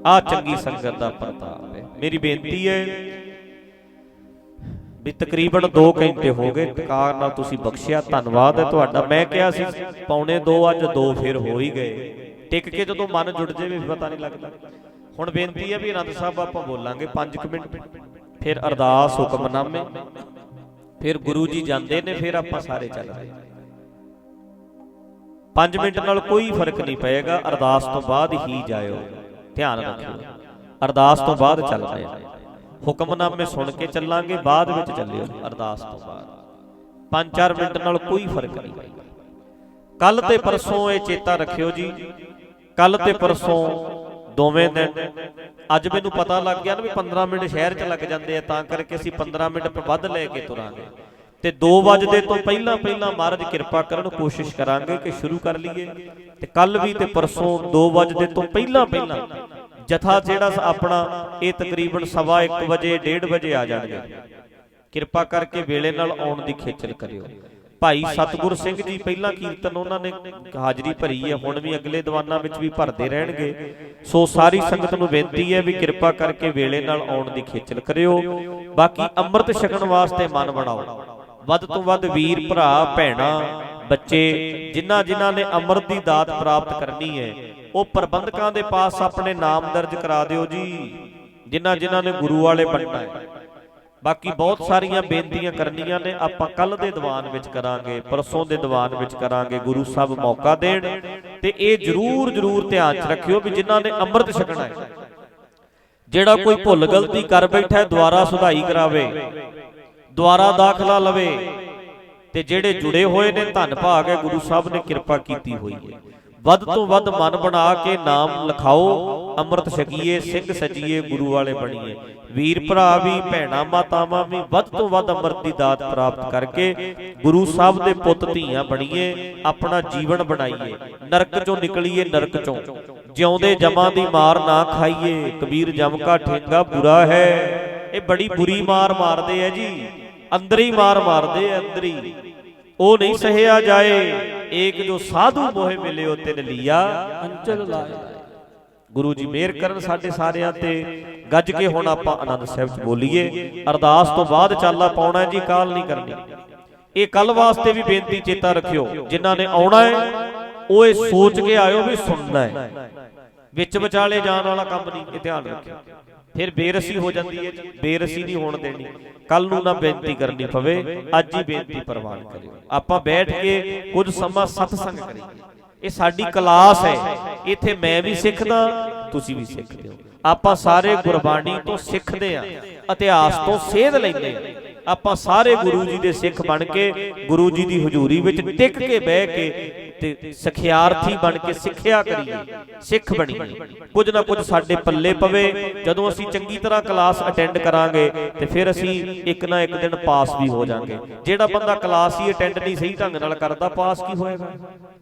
ਆ ਚੰਗੀ ਸੰਗਤ ਦਾ ਪ੍ਰਤਾਪ ਹੈ। ਮੇਰੀ ਬੇਨਤੀ ਹੈ ਵੀ ਤਕਰੀਬਨ 2 ਘੰਟੇ ਹੋ ਗਏ, ਟਕਾਰ ਨਾਲ ਤੁਸੀਂ ਬਖਸ਼ਿਆ, ਧੰਨਵਾਦ ਹੈ ਤੁਹਾਡਾ। ਮੈਂ ਕਿਹਾ ਸੀ 1:45, ਅੱਜ 2 ਫਿਰ ਹੋ ਹੀ ਗਏ। ਟਿਕ ਕੇ ਜਦੋਂ ਮਨ ਜੁੜ ਜਾਵੇ ਪਤਾ ਨਹੀਂ ਲੱਗਦਾ। ਹੁਣ ਬੇਨਤੀ ਹੈ ਵੀ ਆਨੰਦ ਸਾਹਿਬ ਆਪਾਂ ਬੋਲਾਂਗੇ 5 ਮਿੰਟ, ਫਿਰ ਅਰਦਾਸ ਹੁਕਮਨਾਮੇ, ਫਿਰ ਗੁਰੂ ਜੀ ਜਾਂਦੇ ਨੇ, ਫਿਰ ਆਪਾਂ ਸਾਰੇ ਚੱਲਦੇ। 5 ਮਿੰਟ ਨਾਲ ਕੋਈ ਫਰਕ ਨਹੀਂ ਪਏਗਾ, ਅਰਦਾਸ ਤੋਂ ਬਾਅਦ ਹੀ ਜਾਇਓ, ਧਿਆਨ ਰੱਖਿਓ। ਅਰਦਾਸ ਤੋਂ ਬਾਅਦ ਚੱਲਦੇ ਆ, ਹੁਕਮਨਾਮੇ ਸੁਣ ਕੇ ਚੱਲਾਂਗੇ, ਬਾਅਦ ਵਿੱਚ ਚੱਲਿਓ ਅਰਦਾਸ ਤੋਂ ਬਾਅਦ। 5-4 ਮਿੰਟ ਨਾਲ ਕੋਈ ਫਰਕ ਨਹੀਂ ਪਏਗਾ। ਕੱਲ ਤੇ ਪਰਸੋਂ ਇਹ ਚੇਤਾ ਰੱਖਿਓ ਜੀ, ਕੱਲ ਤੇ ਪਰਸੋਂ ਦੋਵੇਂ ਦਿਨ। ਅੱਜ ਮੈਨੂੰ ਪਤਾ ਲੱਗ ਗਿਆ ਨਾ ਵੀ 15 ਮਿੰਟ ਸ਼ਹਿਰ 'ਚ ਲੱਗ ਜਾਂਦੇ ਆ, ਤਾਂ ਕਰਕੇ ਅਸੀਂ 15 ਮਿੰਟ ਵੱਧ ਲੈ ਕੇ ਤੁਰਾਂਗੇ ਤੇ 2 ਵਜੇ ਤੋਂ ਪਹਿਲਾਂ ਮਹਾਰਾਜ ਕਿਰਪਾ ਕਰਨ, ਕੋਸ਼ਿਸ਼ ਕਰਾਂਗੇ ਕਿ ਸ਼ੁਰੂ ਕਰ ਲਈਏ। ਤੇ ਕੱਲ ਵੀ ਤੇ ਪਰਸੋਂ 2 ਵਜੇ ਤੋਂ ਪਹਿਲਾਂ ਜਥਾ ਜਿਹੜਾ ਆਪਣਾ ਇਹ ਤਕਰੀਬਨ 1:15 ਵਜੇ 1:30 ਵਜੇ ਆ ਜਾਣਗੇ। ਕਿਰਪਾ ਕਰਕੇ ਵੇਲੇ ਨਾਲ ਆਉਣ ਦੀ ਖੇਚਲ ਕਰਿਓ। ਭਾਈ ਸਤਿਗੁਰ ਸਿੰਘ ਜੀ ਪਹਿਲਾਂ ਕੀਰਤਨ ਉਹਨਾਂ ਨੇ ਹਾਜ਼ਰੀ ਭਰੀ ਹੈ, ਹੁਣ ਵੀ ਅਗਲੇ ਦੀਵਾਨਾਂ ਵਿੱਚ ਵੀ ਭਰਦੇ ਰਹਿਣਗੇ। ਸੋ ਸਾਰੀ ਸੰਗਤ ਨੂੰ ਬੇਨਤੀ ਹੈ ਵੀ ਕਿਰਪਾ ਕਰਕੇ ਵੇਲੇ ਨਾਲ ਆਉਣ ਦੀ ਖੇਚਲ ਕਰਿਓ। ਬਾਕੀ ਅੰਮ੍ਰਿਤ ਛਕਣ ਵਾਸਤੇ ਮਨ ਬਣਾਓ। ਵੱਧ ਤੋਂ ਵੱਧ ਵੀਰ ਭਰਾ ਭੈਣਾਂ ਬੱਚੇ ਜਿਨ੍ਹਾਂ ਨੇ ਅੰਮ੍ਰਿਤ ਦੀ ਦਾਤ ਪ੍ਰਾਪਤ ਕਰਨੀ ਹੈ, ਉਹ ਪ੍ਰਬੰਧਕਾਂ ਦੇ ਪਾਸ ਆਪਣੇ ਨਾਮ ਦਰਜ ਕਰਾ ਦਿਓ ਜੀ, ਜਿਨ੍ਹਾਂ ਨੇ ਗੁਰੂ ਵਾਲੇ ਬਣਨਾ ਹੈ। ਬਾਕੀ ਬਹੁਤ ਸਾਰੀਆਂ ਬੇਨਤੀਆਂ ਕਰਨੀਆਂ ਨੇ, ਆਪਾਂ ਕੱਲ ਦੇ ਦੀਵਾਨ ਵਿੱਚ ਕਰਾਂਗੇ, ਪਰਸੋਂ ਦੇ ਦੀਵਾਨ ਵਿੱਚ ਕਰਾਂਗੇ। ਗੁਰੂ ਸਾਹਿਬ ਮੌਕਾ ਦੇਣ ਤੇ ਇਹ ਜ਼ਰੂਰ ਧਿਆਨ 'ਚ ਰੱਖਿਓ ਵੀ ਜਿਨ੍ਹਾਂ ਨੇ ਅੰਮ੍ਰਿਤ ਛਕਣਾ ਹੈ, ਜਿਹੜਾ ਕੋਈ ਭੁੱਲ ਗਲਤੀ ਕਰ ਬੈਠਾ ਦੁਆਰਾ ਸੁਧਾਈ ਕਰਾਵੇ, ਦੁਆਰਾ ਦਾਖਲਾ ਲਵੇ। ਤੇ ਜਿਹੜੇ ਜੁੜੇ ਹੋਏ ਨੇ, ਧੰਨ ਭਾਗ ਹੈ, ਗੁਰੂ ਸਾਹਿਬ ਨੇ ਕਿਰਪਾ ਕੀਤੀ ਹੋਈ ਹੈ। ਵੱਧ ਤੋਂ ਵੱਧ ਮਨ ਬਣਾ ਕੇ ਨਾਮ ਲਿਖਾਓ, ਅੰਮ੍ਰਿਤ ਛਕੀਏ, ਸਿੰਘ ਸਜੀਏ, ਗੁਰੂ ਵਾਲੇ ਬਣੀਏ। ਵੀਰ ਭਰਾ ਵੀ, ਭੈਣਾਂ ਮਾਤਾਵਾਂ ਵੀ ਵੱਧ ਤੋਂ ਵੱਧ ਅੰਮ੍ਰਿਤ ਦੀ ਦਾਤ ਪ੍ਰਾਪਤ ਕਰਕੇ ਗੁਰੂ ਸਾਹਿਬ ਦੇ ਪੁੱਤ ਧੀਆਂ ਬਣੀਏ, ਆਪਣਾ ਜੀਵਨ ਬਣਾਈਏ, ਨਰਕ ਚੋਂ ਨਿਕਲੀਏ, ਨਰਕ ਚੋਂ ਜਿਉਂਦੇ ਜਮਾਂ ਦੀ ਮਾਰ ਨਾ ਖਾਈਏ। ਕਬੀਰ ਜਮ ਕਾ ਠੇਂਗਾ ਬੁਰਾ ਹੈ, ਇਹ ਬੜੀ ਬੁਰੀ ਮਾਰ ਮਾਰਦੇ ਆ ਜੀ, ਅੰਦਰ ਹੀ ਮਾਰ ਮਾਰਦੇ ਆ, ਅੰਦਰ ਹੀ। ਉਹ ਨਹੀਂ ਸਹਿਆ ਜਾਏ, ਏਕ ਜੋ ਸਾਧੂ ਮੋਹਿ ਮਿਲਿਓ ਤਿਨ ਲੀਆ ਅੰਚਲ ਲਾਏ। ਗੁਰੂ ਜੀ ਮਿਹਰ ਕਰਨ ਸਾਡੇ ਸਾਰਿਆਂ ਤੇ। ਗੱਜ ਕੇ ਹੁਣ ਆਪਾਂ ਆਨੰਦ ਸਾਹਿਬ ਚ ਬੋਲੀਏ। ਅਰਦਾਸ ਤੋਂ ਬਾਅਦ ਚਾਲਾ ਪਾਉਣਾ ਜੀ, ਕਾਲ ਨਹੀਂ ਕਰਨੀ। ਇਹ ਕੱਲ ਵਾਸਤੇ ਵੀ ਬੇਨਤੀ ਚੇਤਾ ਰੱਖਿਓ, ਜਿਨ੍ਹਾਂ ਨੇ ਆਉਣਾ ਹੈ ਉਹ ਇਹ ਸੋਚ ਕੇ ਆਇਓ ਵੀ ਸੁਣਨਾ ਹੈ, ਵਿੱਚ ਵਿਚਾਲੇ ਜਾਣ ਵਾਲਾ ਕੰਮ ਨਹੀਂ, ਇਹ ਧਿਆਨ ਰੱਖਿਓ। ਫਿਰ ਬੇਰਸੀ ਹੋ ਜਾਂਦੀ ਹੈ, ਬੇਰਸੀ ਨਹੀਂ ਹੋਣ ਦੇਣੀ। ਕੱਲ ਨੂੰ ਨਾ ਬੇਨਤੀ ਕਰਨੀ ਪਵੇ, ਅੱਜ ਹੀ ਬੇਨਤੀ ਪ੍ਰਵਾਨ ਕਰਿਓ। ਆਪਾਂ ਬੈਠ ਕੇ ਕੁਝ ਸਮਾਂ ਸਤਸੰਗ ਕਰੀਏ, ਇਹ ਸਾਡੀ ਕਲਾਸ ਹੈ। ਇੱਥੇ ਮੈਂ ਵੀ ਸਿੱਖਦਾ, ਤੁਸੀਂ ਵੀ ਸਿੱਖਦੇ ਹੋ। ਆਪਾਂ ਸਾਰੇ ਗੁਰਬਾਣੀ ਤੋਂ ਸਿੱਖਦੇ ਆ, ਇਤਿਹਾਸ ਤੋਂ ਸੇਧ ਲੈਂਦੇ ਆ। ਆਪਾਂ ਸਾਰੇ ਗੁਰੂ ਜੀ ਦੇ ਸਿੱਖ ਬਣ ਕੇ ਗੁਰੂ ਜੀ ਦੀ ਹਜ਼ੂਰੀ ਵਿੱਚ ਟਿਕ ਕੇ ਬਹਿ ਕੇ ਤੇ ਸਿਖਿਆਰਥੀ ਬਣ ਕੇ ਸਿੱਖਿਆ ਕਰੀਏ, ਸਿੱਖ ਬਣੀਏ। ਕੁਝ ਨਾ ਕੁਝ ਸਾਡੇ ਪੱਲੇ ਪਵੇ। ਜਦੋਂ ਅਸੀਂ ਚੰਗੀ ਤਰ੍ਹਾਂ ਕਲਾਸ ਅਟੈਂਡ ਕਰਾਂਗੇ ਤੇ ਫਿਰ ਅਸੀਂ ਇੱਕ ਨਾ ਇੱਕ ਦਿਨ ਪਾਸ ਵੀ ਹੋ ਜਾਾਂਗੇ। ਜਿਹੜਾ ਬੰਦਾ ਕਲਾਸ ਹੀ ਅਟੈਂਡ ਨਹੀਂ ਸਹੀ ਢੰਗ ਨਾਲ ਕਰਦਾ, ਪਾਸ ਕੀ ਹੋਏਗਾ?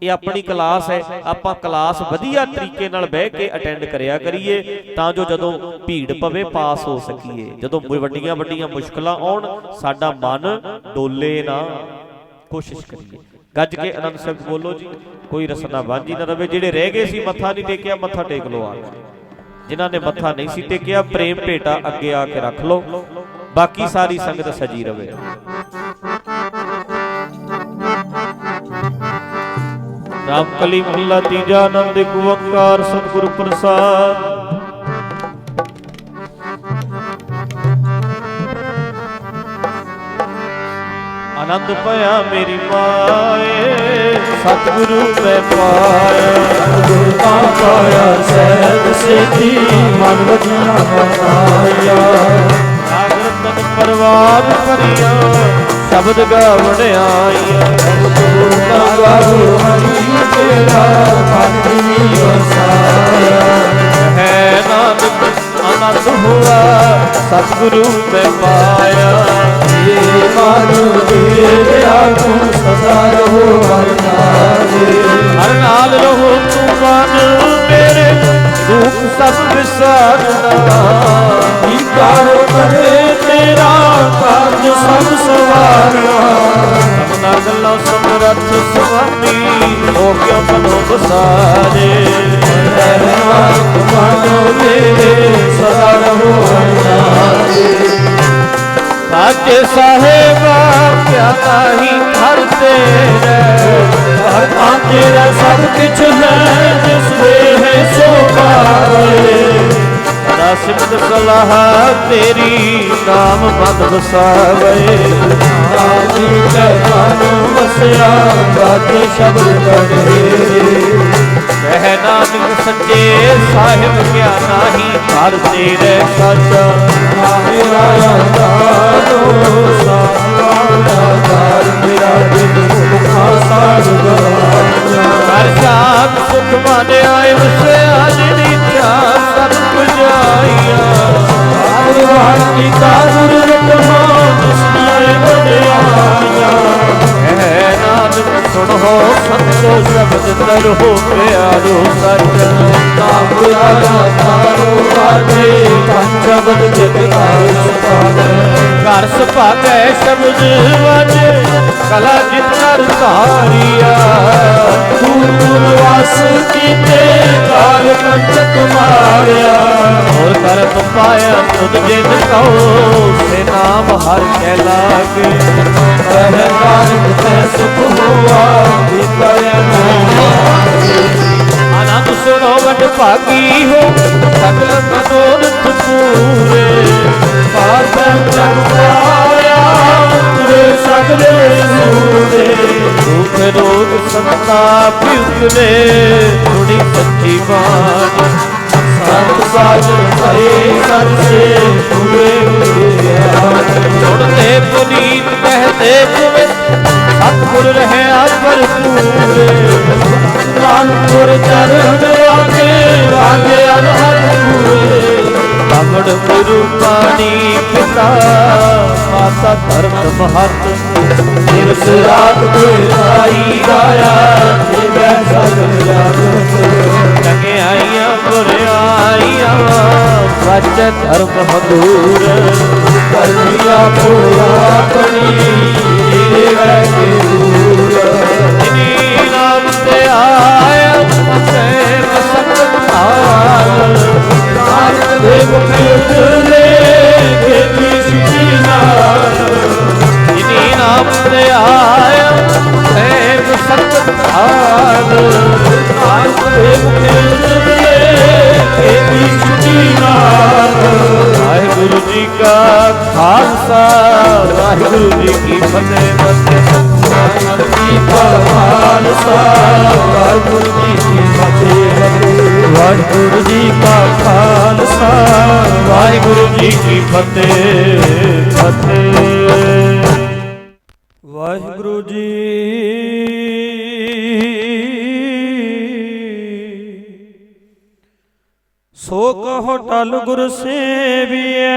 ਇਹ ਆਪਣੀ ਕਲਾਸ ਹੈ, ਆਪਾਂ ਕਲਾਸ ਵਧੀਆ ਤਰੀਕੇ ਨਾਲ ਬਹਿ ਕੇ ਅਟੈਂਡ ਕਰਿਆ ਕਰੀਏ, ਤਾਂ ਜੋ ਜਦੋਂ ਭੀੜ ਪਵੇ ਪਾਸ ਹੋ ਸਕੀਏ। ਜਦੋਂ ਵੱਡੀਆਂ ਵੱਡੀਆਂ ਮੁਸ਼ਕਲਾਂ ਆਉਣ ਸਾਡਾ ਮਨ ਡੋਲੇ ਨਾ। ਕੋਸ਼ਿਸ਼ ਕਰੀਏ। ਗੱਜ ਕੇ ਆਨੰਦ ਸਾਹਿਬ ਬੋਲੋ ਜੀ। ਕੋਈ ਰਸਨਾ ਵਾਂਝੀ ਨਾ ਰਵੇ। ਜਿਹੜੇ ਰਹਿ ਗਏ ਸੀ ਮੱਥਾ ਨਹੀਂ ਟੇਕਿਆ, ਮੱਥਾ ਟੇਕ ਲਓ ਆ ਕੇ। ਜਿਨ੍ਹਾਂ ਨੇ ਮੱਥਾ ਨਹੀਂ ਸੀ ਟੇਕਿਆ, ਪ੍ਰੇਮ ਭੇਟਾ ਅੱਗੇ ਆ ਕੇ ਰੱਖ ਲਓ। ਬਾਕੀ ਸਾਰੀ ਸੰਗਤ ਸਜੀ ਰਵੇ। ਰਾਮਕਲੀ ਮਹੱਲਾ ਤੀਜਾ। ਆਨੰਦ ਇੱਕ ਓੰਕਾਰ ਸਤਿਗੁਰ ਪ੍ਰਸਾਦ। ਆਨੰਦ ਭਇਆ ਮੇਰੀ ਮਾਏ, ਸਤਿਗੁਰੂ ਮੈਂ ਪਾਇਆ। ਗੁਰੂ ਕਾ ਪਾਇਆ ਸਹਿਜ ਸੇਤੀ, ਮਨ ਵਜਨਾ ਬਤਾਇਆ। ਸਾਗਰ ਤਨ ਪਰਵਾਰ ਭਰੀਆਂ, ਸ਼ਬਦ ਗਾਵਣ ਆਈਆਂ। ਗੁਰੂ ਕਾ ਗੁਰੂ ਹਰੀ ਤੇਰਾ, ਪੰਥ ਨੀ ਵਸਾਇਆ। ਹੈ ਨਾਨਕ ਆਨੰਦ ਹੋਆ, ਸਤਿਗੁਰੂ ਮੈਂ ਪਾਇਆ। ਇਹ ਮਨ ਤੇਰਾ ਤੂੰ ਸਦਾ ਰਹੋ ਹਰ ਨਾਲ। ਹਰ ਨਾਲ ਰਹੋ ਤੂੰ ਮਨ ਮੇਰੇ, ਦੁੱਖ ਸਭ ਵਿਸਾਰਨਾ। ਕੀ ਕਾਰੋ ਕਰੇ ਤੇਰਾ, ਕਾਰਜ ਸਭ ਸਵਾਰਨਾ। ਸਭਨਾ ਗੱਲਾਂ ਸਮਰੱਥ ਸੁਆਮੀ, ਹੋ ਕਿਉ ਮਨੋ ਬਸਾਰੇ। ਰਹਿਮਾਨ ਮਨੋ ਮੇਰੇ, ਸਦਾ ਰਹੋ ਹਰ ਨਾਲ। ਸਾਚੇ ਸਾਹਿਬਾ ਕਿਆ ਨਾਹੀ ਘਰ ਤੇਰੇ, ਹਰ ਥਾਂ ਤੇਰਾ ਸਭ ਕੁਛ ਹੈ, ਜਿਸ ਦੇ ਹੈ ਸੋ ਪਾਵੇ। ਸਦਾ ਸਿਮਤ ਸਲਾਹ ਤੇਰੀ, ਨਾਮ ਮਨ ਵਸਾਵੇ। ਆਜੀ ਕੈ ਮਨ ਵਸਿਆ, ਬਾਤੇ ਸ਼ਬਦ ਪੜ੍ਹੇ। ਕਹਿ ਨਾਨਕ ਸੱਚੇ ਸਾਹਿਬ ਕਿਆ ਨਾਹੀ ਘਰ ਤੇਰੇ ਸੱਚ। ਮੇਰਾ ਆਧਾਰੋ ਸਾਧਾਰ, ਮੇਰਾ ਦਿਲ ਮੁਖਾ ਸਾਧ ਗਵਾਇਆ। ਹਰ ਜਾਤ ਸੁਖ ਮਨ ਆਏ ਵਸਿਆ, ਜਿਨੀ ਚਾਹ ਸਭ ਪੁਜਾਈਆਂ। ਆਵਾਜ਼ ਕੀਤਾ ਗੁਰੂ ਰਤਨਾ, ਜਿਸ ਦੀਆਂ ਵਡਿਆਈਆਂ। ਕਹਿ ਨਾਨਕ ਸੁਣੋ ਸੰਤੋ ਸ਼ਬਦ ਤਰੋ ਪਿਆਰੋ ਸੱਚ। ਨਾਮ ਆਧਾਰੋ ਬਾਟੇ, ਪੰਜ ਸ਼ਬਦ ਜਿਤ ਆਏ ਸੁਭਾਗੈ। ਘਰ ਸੁਭਾਗੈ ਸ਼ਬਦ ਵਾਜੇ, ਕਲਾ ਜਿਤ ਨਰ ਧਾਰੀਆ। ਦੂਰ ਦੂਰ ਵਾਸ ਕੀਤੇ, ਕਾਲ ਕੰਚਕ ਮਾਰਿਆ। ਹੋਰ ਕਰਮ ਪਾਇਆ ਤੁਧ ਜਿਨ ਕਹੋ, ਸੇ ਨਾਮ ਹਰ ਕੈ ਲਾਗੇ। ਰਹਿ ਨਾਨਕ ਤੈ ਸੁਖ ਹੋਆ, ਵਿਪਰਿ ਆਨੰਦ ਸੁਣੋ ਵਡ ਭਾਗੀ ਹੋ, ਸਗਲ ਮਨੋਰਥ ਪੂਰੇ। ਪਾਰ ਬ੍ਰਹਮ ਜਗ ਪਾਇਆ, ਤੁਰੇ ਸਗਲੇ ਸੂਰੇ। ਦੁਖ ਰੋਗ ਸੰਤਾਪ ਉਤਰੇ, ਥੋੜੀ ਸੱਚੀ ਬਾਣੀ। ਸੰਤ ਸਾਜਨ ਭਏ ਸਰਸੇ, ਪੂਰੇ ਹੋਏ ਛੁੜਦੇ ਪੁਨੀਤ ਕਹਤੇ ਤੁਮੇ ਸਤਿਗੁਰ ਰਹਿਆ ਭਰਪੂਰੇ ਨਾਨਕਪੁਰ ਚਰਨ ਆਗੇ ਆਗੇ ਅਨਹਦ ਪੂਰੇ ਪਗੜ ਗੁਰੂ ਪਾਣੀ ਪਿਤਾ ਮਾਤਾ ਧਰਮ ਮਹਤ ਦਿਵਸ ਰਾਤ ਕੋਈ ਆਈ ਗਾਇਆ ਜਿਵੇਂ ਸਗਲ ਜਾਗਤ ਚੰਗਿਆਈਆਂ ਗੁਰਿਆਈਆਂ ਵਚ ਧਰਮ ਹਦੂਰ ਕਰਨੀਆ ਪੂਰਾ ਆਪਣੀ ਜੀਵੇ ਕੇ ਦੂਰ ਜਿਨੀ ਨਾਮ ਤੇ ਆਇਆ ਸੇਵ ਸਤਿਕਾਰ ਨਾਨਕ ਦੇ ਮੁਖੇ ਉਤਰੇ ਖੇਤੀ ਸੁਚੀ ਨਾਲ ਜਿਨੀ ਨਾਮ ਤੇ ਆਇਆ ਸੇਵ ਸਤਿਕਾਰ ਨਾਨਕ ਦੇ ਮੁਖੇ ਉਤਰੇ ਖੇਤੀ ਸੁਚੀ ਨਾਲ ਵਾਹਿਗੁਰੂ ਜੀ ਕਾ ਖਾਲਸਾ ਵਾਹਿਗੁਰੂ ਜੀ ਕੀ ਫਤਿਹ ਵਾਹਿਗੁਰੂ ਜੀ ਕਾ ਖਾਲਸਾ ਵਾਹਿਗੁਰੂ ਜੀ ਕੀ ਫਤਿਹ ਵਾਹਿਗੁਰੂ ਜੀ ਕਾ ਖਾਲਸਾ ਵਾਹਿਗੁਰੂ ਜੀ ਕੀ ਫਤਿਹ ਫਤਿਹ। ਵਾਹਿਗੁਰੂ ਜੀ ਸੋ ਕਹੋ ਟਲ ਗੁਰ ਸੇਵੀਐ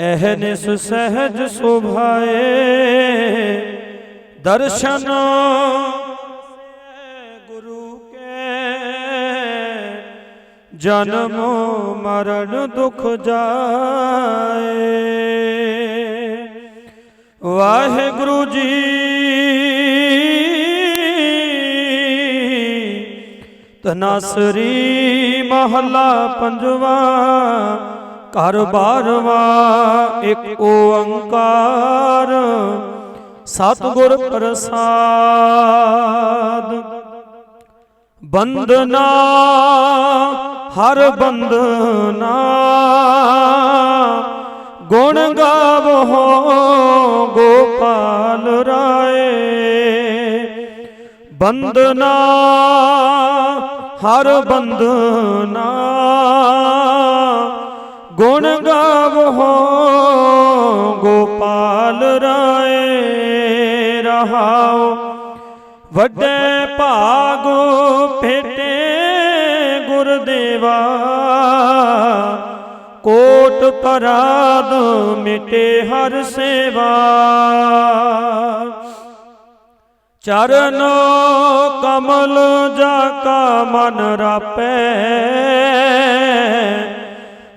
ਅਹਨਿਸ ਸਹਿਜ ਸੁਭਾਏ ਦਰਸ਼ਨ ਗੁਰੂ ਕੇ ਜਨਮ ਮਰਨ ਦੁਖ ਜਾਏ। ਵਾਹਿਗੁਰੂ ਜੀ ਤਨਾਸਰੀ ਮਹਲਾ ਪੰਜਵਾ ਘਰ ਬਾਰਵਾ ਇੱਕ ਓੰਕਾਰ ਸਤਿਗੁਰ ਪ੍ਰਸਾਦ। ਬੰਦਨਾ ਹਰ ਬੰਦਨਾ ਗੁਣ ਗਾਵੋ ਗੋਪਾਲ ਰਾਏ। ਬੰਦਨਾ ਹਰ ਬੰਦਨਾ ਗੁਣ ਗਾਵੋ ਗੋਪਾਲ ਰਾਏ। ਰਹਾਉ ਵੱਡੇ ਭਾਗ ਭੇਟੇ ਗੁਰਦੇਵਾ ਕੋਟ ਪਰਾਧ ਮਿਟੇ ਹਰ ਸੇਵਾ। ਚਰਨ ਕਮਲ ਜਾ ਕਾ ਮਨ ਰਾਪੈ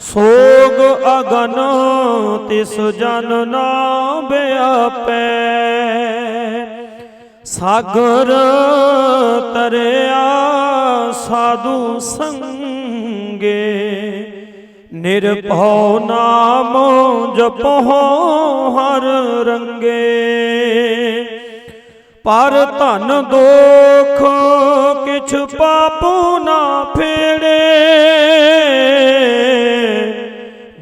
ਸੋਗ ਅਗਨ ਤਿਸ ਜਨ ਨਾ ਬਿਆਪੈ। ਸਾਗਰ ਤਰਿਆ ਸਾਧੂ ਸੰਗੇ ਨਿਰਭਉ ਨਾਮ ਜਪਹੁ ਹਰ ਰੰਗੇ। ਪਰ ਧਨ ਦੋਖ ਕਿਛ ਪਾਪੂ ਨਾ ਫੇੜੇ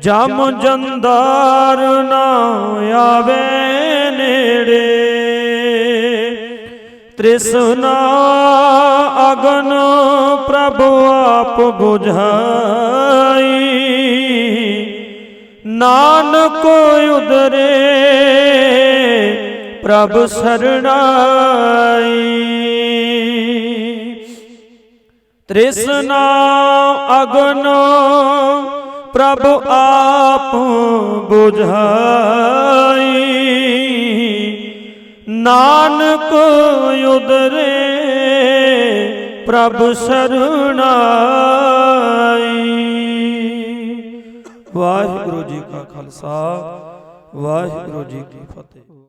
ਜਮ ਜੰਦਾਰ ਨਾ ਆਵੇ ਨੇੜੇ। ਤ੍ਰਿਸ਼ਨਾ ਅਗਨ ਪ੍ਰਭ ਆਪ ਬੁਝਾਈ ਨਾਨਕ ਉਦਰੇ ਪ੍ਰਭ ਸਰਣਾਈ। ਤ੍ਰਿਸ਼ਨਾ ਅਗਨ ਪ੍ਰਭ ਆਪ ਬੁਝਾਈ ਨਾਨਕ ਉਦਰੇ ਪ੍ਰਭ ਸਰਣਾਈ। ਵਾਹਿਗੁਰੂ ਜੀ ਕਾ ਖਾਲਸਾ ਵਾਹਿਗੁਰੂ ਜੀ ਕੀ ਫਤਿਹ।